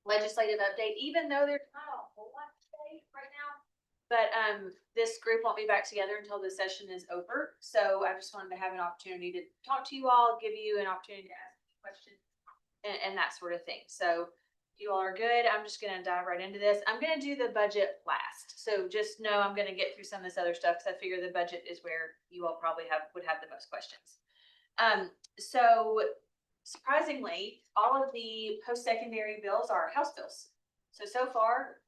[SPEAKER 9] legislative update, even though there's not a whole lot to say right now. But this group won't be back together until the session is over. So I just wanted to have an opportunity to talk to you all, give you an opportunity to ask questions and that sort of thing. So if you all are good, I'm just gonna dive right into this. I'm gonna do the budget last. So just know I'm gonna get through some of this other stuff because I figure the budget is where you all probably would have the most questions. So surprisingly, all of the post-secondary bills are House bills. So far,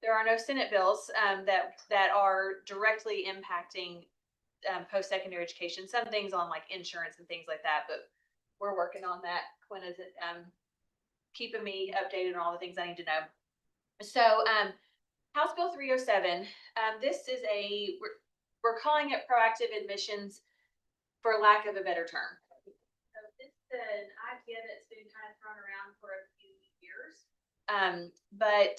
[SPEAKER 9] there are no Senate bills that are directly impacting post-secondary education. Some things on like insurance and things like that, but we're working on that. Quinn is keeping me updated on all the things I need to know. So House Bill 307, this is we're calling it proactive admissions for lack of a better term. So this is an idea that's been kind of thrown around for a few years. But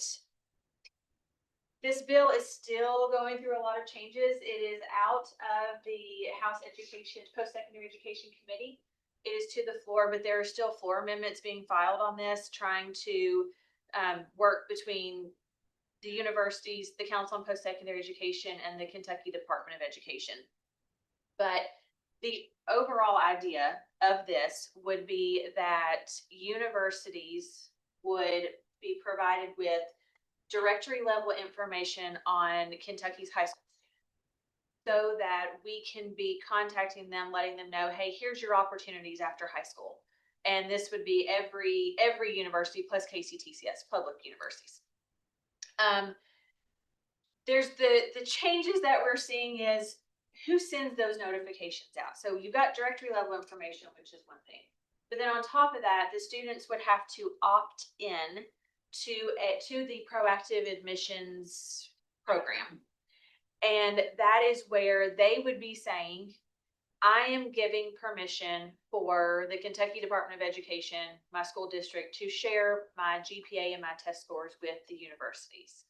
[SPEAKER 9] this bill is still going through a lot of changes. It is out of the House Post-Secondary Education Committee. It is to the floor, but there are still floor amendments being filed on this, trying to work between the universities, the Council on Post-Secondary Education, and the Kentucky Department of Education. But the overall idea of this would be that universities would be provided with directory level information on Kentucky's high school so that we can be contacting them, letting them know, hey, here's your opportunities after high school. And this would be every university plus KCTCS, public universities. There's the changes that we're seeing is who sends those notifications out. So you've got directory level information, which is one thing. But then on top of that, the students would have to opt in to the proactive admissions program. And that is where they would be saying, I am giving permission for the Kentucky Department of Education, my school district, to share my GPA and my test scores with the universities.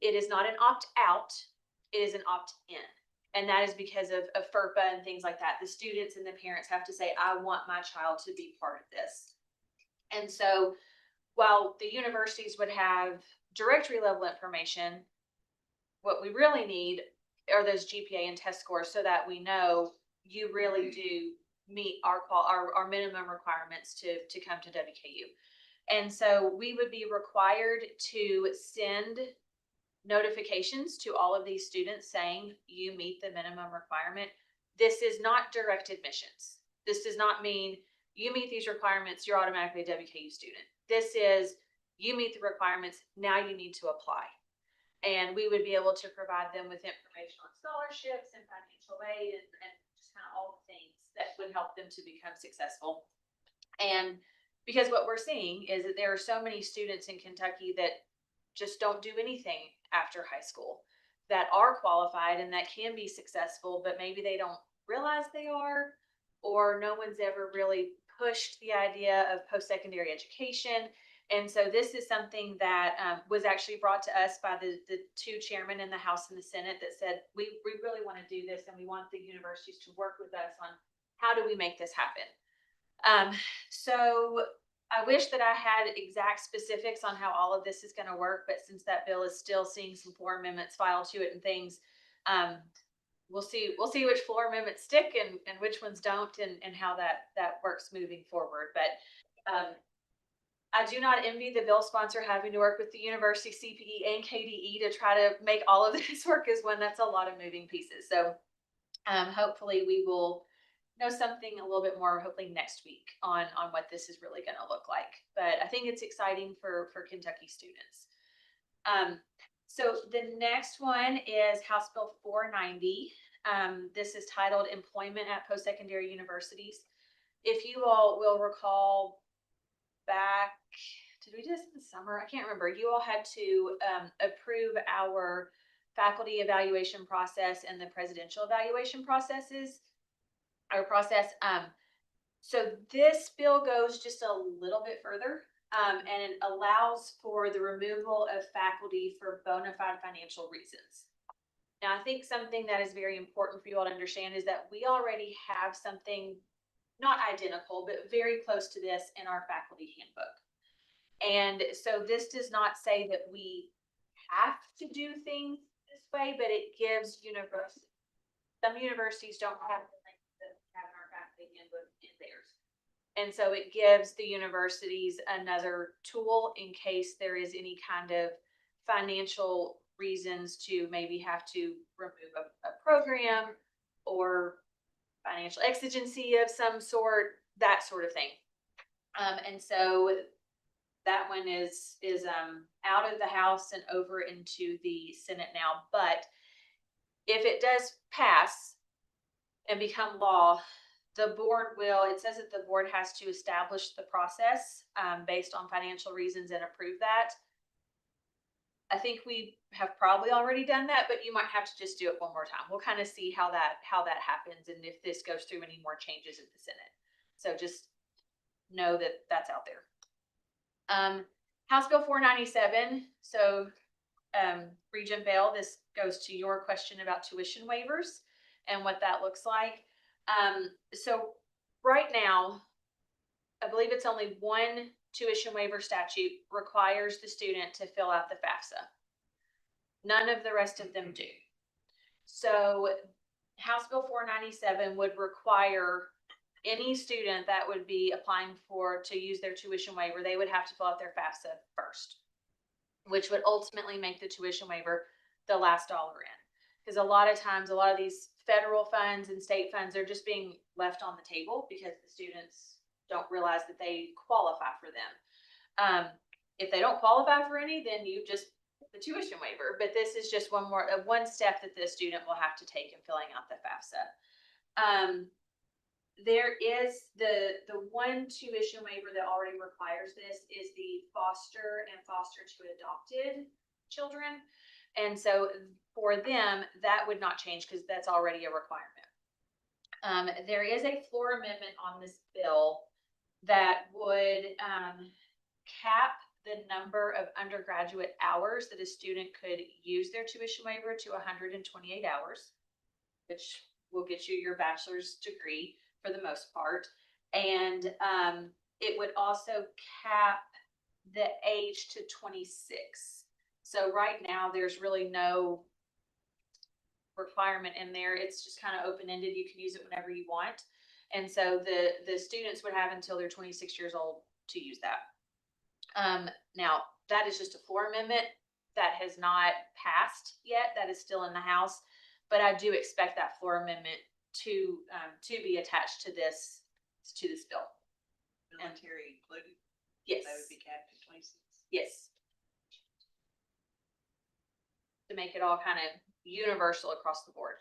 [SPEAKER 9] It is not an opt-out, it is an opt-in. And that is because of FERPA and things like that. The students and the parents have to say, I want my child to be part of this. And so while the universities would have directory level information, what we really need are those GPA and test scores so that we know you really do meet our minimum requirements to come to WKU. And so we would be required to send notifications to all of these students saying you meet the minimum requirement. This is not direct admissions. This does not mean you meet these requirements, you're automatically a WKU student. This is you meet the requirements, now you need to apply. And we would be able to provide them with information on scholarships and financial aid and just kind of all the things that would help them to become successful. And because what we're seeing is that there are so many students in Kentucky that just don't do anything after high school that are qualified and that can be successful, but maybe they don't realize they are, or no one's ever really pushed the idea of post-secondary education. And so this is something that was actually brought to us by the two chairmen in the House and the Senate that said, we really want to do this and we want the universities to work with us on how do we make this happen. So I wish that I had exact specifics on how all of this is going to work, but since that bill is still seeing some floor amendments filed to it and things, we'll see which floor amendments stick and which ones don't and how that works moving forward. But I do not envy the bill sponsor having to work with the university CPE and KDE to try to make all of this work as one. That's a lot of moving pieces. So hopefully we will know something a little bit more hopefully next week on what this is really going to look like. But I think it's exciting for Kentucky students. So the next one is House Bill 490. This is titled Employment at Post-Secondary Universities. If you all will recall back, did we do this in the summer? I can't remember. You all had to approve our faculty evaluation process and the presidential evaluation process. So this bill goes just a little bit further and it allows for the removal of faculty for bona fide financial reasons. Now, I think something that is very important for you all to understand is that we already have something not identical, but very close to this in our faculty handbook. And so this does not say that we have to do things this way, but it gives universities, some universities don't have the things that we have in our faculty handbook in theirs. And so it gives the universities another tool in case there is any kind of financial reasons to maybe have to remove a program or financial exigency of some sort, that sort of thing. And so that one is out of the House and over into the Senate now. But if it does pass and become law, the board will, it says that the board has to establish the process based on financial reasons and approve that. I think we have probably already done that, but you might have to just do it one more time. We'll kind of see how that happens and if this goes through any more changes in the Senate. So just know that that's out there. House Bill 497. So Regent Bell, this goes to your question about tuition waivers and what that looks like. So right now, I believe it's only one tuition waiver statute requires the student to fill out the FAFSA. None of the rest of them do. So House Bill 497 would require any student that would be applying to use their tuition waiver, they would have to fill out their FAFSA first, which would ultimately make the tuition waiver the last dollar in. Because a lot of times, a lot of these federal funds and state funds are just being left on the table because the students don't realize that they qualify for them. If they don't qualify for any, then you just the tuition waiver, but this is just one step that the student will have to take in filling out the FAFSA. There is the one tuition waiver that already requires this is the foster and foster to adopted children. And so for them, that would not change because that's already a requirement. There is a floor amendment on this bill that would cap the number of undergraduate hours that a student could use their tuition waiver to 128 hours, which will get you your bachelor's degree for the most part. And it would also cap the age to 26. So right now, there's really no requirement in there. It's just kind of open-ended. You can use it whenever you want. And so the students would have until they're 26 years old to use that. Now, that is just a floor amendment that has not passed yet. That is still in the House. But I do expect that floor amendment to be attached to this bill.
[SPEAKER 3] Military included?
[SPEAKER 9] Yes.
[SPEAKER 3] That would be capped at 26.
[SPEAKER 9] Yes. To make it all kind of universal across the board.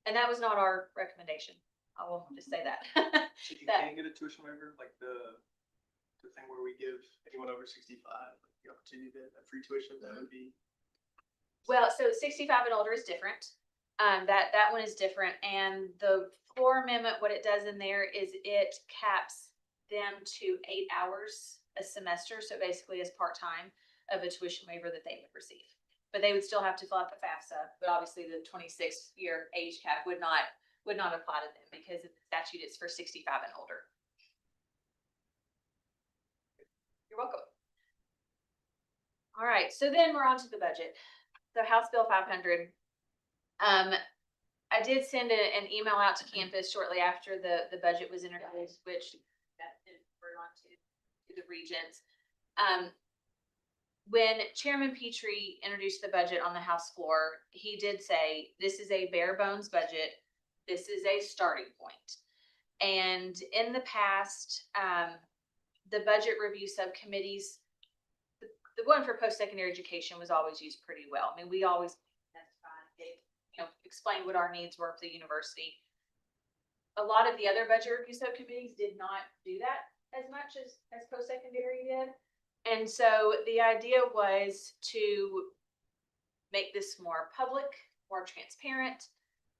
[SPEAKER 9] And that was not our recommendation. I will just say that.
[SPEAKER 15] So you can get a tuition waiver, like the thing where we give anyone over 65 like the opportunity to get a free tuition. That would be.
[SPEAKER 9] Well, so 65 and older is different. That one is different. And the floor amendment, what it does in there is it caps them to 8 hours a semester. So basically is part-time of a tuition waiver that they would receive. But they would still have to fill out the FAFSA. But obviously the 26-year age cap would not apply to them because of the statute it's for 65 and older. You're welcome. All right, so then we're on to the budget. So House Bill 500. I did send an email out to campus shortly after the budget was introduced, which that is referred on to the Regents. When Chairman Petrie introduced the budget on the House floor, he did say, this is a bare bones budget. This is a starting point. And in the past, the budget review subcommittees, the one for post-secondary education was always used pretty well. I mean, we always explained what our needs were for the university. A lot of the other budget review subcommittees did not do that as much as post-secondary did. And so the idea was to make this more public, more transparent,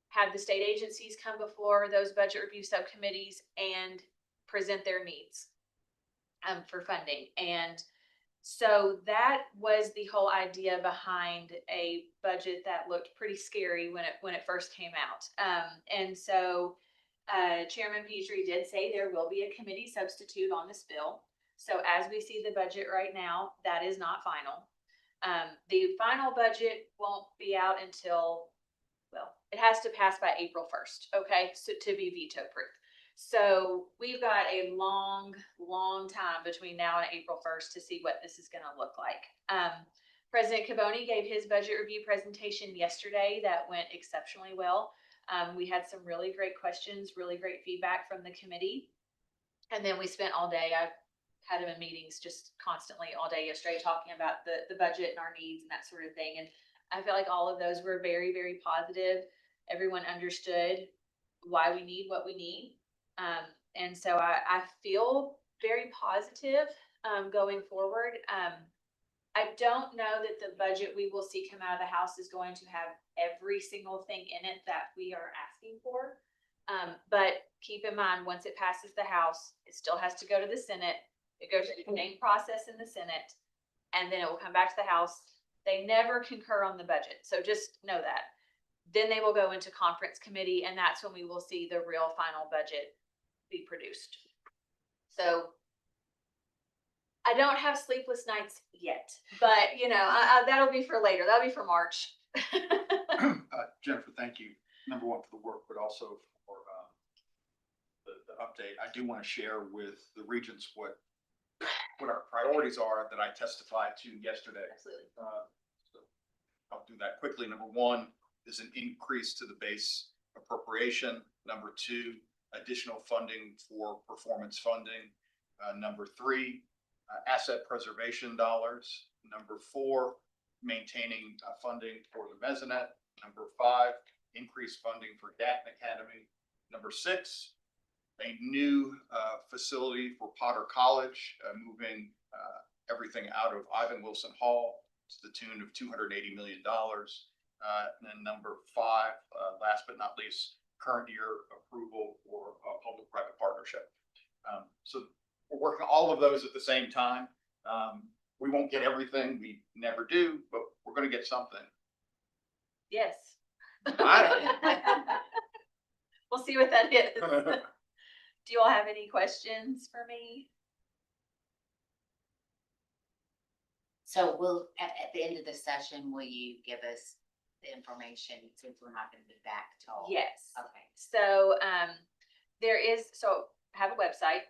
[SPEAKER 9] have the state agencies come before those budget review subcommittees and present their needs for funding. And so that was the whole idea behind a budget that looked pretty scary when it first came out. And so Chairman Petrie did say there will be a committee substitute on this bill. So as we see the budget right now, that is not final. The final budget won't be out until, well, it has to pass by April 1st, okay, so to be veto proof. So we've got a long time between now and April 1st to see what this is going to look like. President Caboni gave his budget review presentation yesterday that went exceptionally well. We had some really great questions, really great feedback from the committee. And then we spent all day, I had him in meetings just constantly all day yesterday talking about the budget and our needs and that sort of thing. And I felt like all of those were very, very positive. Everyone understood why we need what we need. And so I feel very positive going forward. I don't know that the budget we will see come out of the House is going to have every single thing in it that we are asking for. But keep in mind, once it passes the House, it still has to go to the Senate. It goes through the same process in the Senate, and then it will come back to the House. They never concur on the budget, so just know that. Then they will go into conference committee, and that's when we will see the real final budget be produced. So I don't have sleepless nights yet, but that'll be for later. That'll be for March.
[SPEAKER 1] Jennifer, thank you. Number one for the work, but also for the update. I do want to share with the Regents what our priorities are that I testified to yesterday.
[SPEAKER 9] Absolutely.
[SPEAKER 1] So I'll do that quickly. Number one is an increase to the base appropriation. Number two, additional funding for performance funding. Number 3, asset preservation dollars. Number 4, maintaining funding for the mesonet. Number 5, increased funding for Gatton Academy. Number 6, a new facility for Potter College, moving everything out of Ivan Wilson Hall to the tune of $280 million. And then number 5, last but not least, current year approval for a public-private partnership. So we're working all of those at the same time. We won't get everything, we never do, but we're going to get something.
[SPEAKER 12] Yes. We'll see what that is. Do you all have any questions for me?
[SPEAKER 2] So will, at the end of the session, will you give us the information since we're not gonna be back till?
[SPEAKER 12] Yes.
[SPEAKER 2] Okay.
[SPEAKER 12] So, I have a website,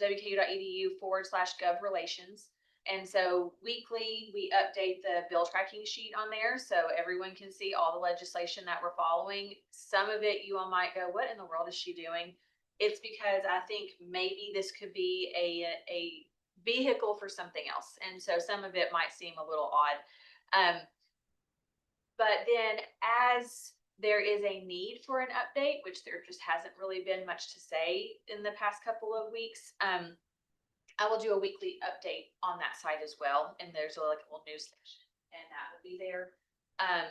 [SPEAKER 12] wku.edu/gov-relations. And so weekly, we update the bill tracking sheet on there so everyone can see all the legislation that we're following. Some of it you all might go, what in the world is she doing? It's because I think maybe this could be a vehicle for something else. And so some of it might seem a little odd. But then as there is a need for an update, which there just hasn't really been much to say in the past couple of weeks, I will do a weekly update on that site as well. And there's like a little news section and that will be there. I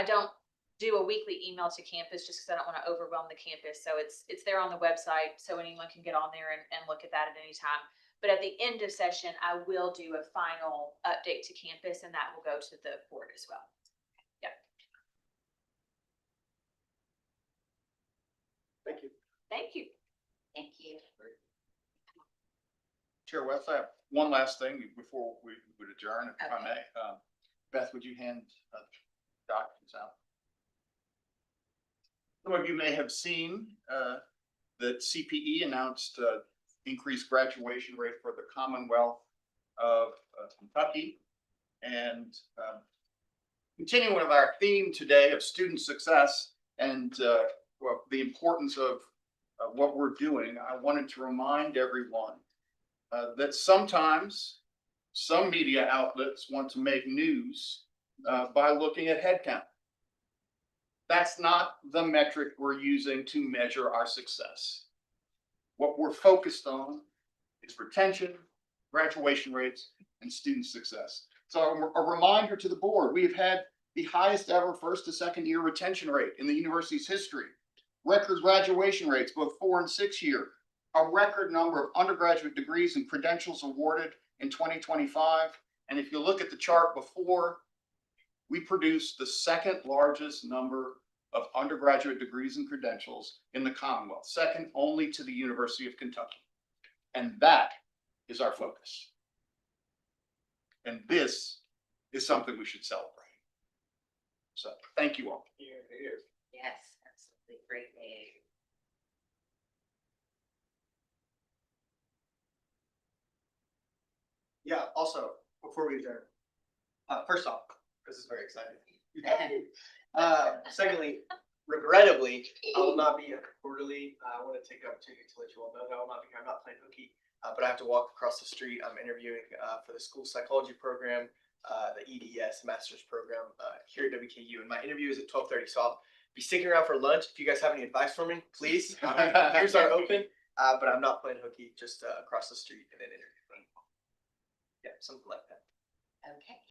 [SPEAKER 12] don't do a weekly email to campus just because I don't want to overwhelm the campus. So it's there on the website so anyone can get on there and look at that at any time. But at the end of session, I will do a final update to campus and that will go to the board as well. Yep.
[SPEAKER 1] Thank you.
[SPEAKER 12] Thank you.
[SPEAKER 2] Thank you.
[SPEAKER 1] Chair West, I have one last thing before we would adjourn, if I
[SPEAKER 2] Okay.
[SPEAKER 1] may. Beth, would you hand documents out? Some of you may have seen that CPE announced increased graduation rate for the Commonwealth of Kentucky. And continuing with our theme today of student success and the importance of what we're doing, I wanted to remind everyone that sometimes some media outlets want to make news by looking at headcount. That's not the metric we're using to measure our success. What we're focused on is retention, graduation rates, and student success. So a reminder to the board, we've had the highest ever first to second year retention rate in the university's history. Record graduation rates, both 4 and 6 year. A record number of undergraduate degrees and credentials awarded in 2025. And if you look at the chart before, we produced the second largest number of undergraduate degrees and credentials in the Commonwealth, second only to the University of Kentucky. And that is our focus. And this is something we should celebrate. So thank you all.
[SPEAKER 2] Yes, absolutely. Great day.
[SPEAKER 15] Yeah, also, before we adjourn, first off, this is very exciting. Secondly, regrettably, I will not be here quarterly. I want to take the opportunity to let you all know that I will not be here. I'm not playing hooky, but I have to walk across the street. I'm interviewing for the school psychology program, the EDS master's program here at WKU. And my interview is at 12:30, so I'll be sticking around for lunch. If you guys have any advice for me, please. Ears are open, but I'm not playing hooky, just across the street and then interviewing. Yeah, something like that.
[SPEAKER 2] Okay.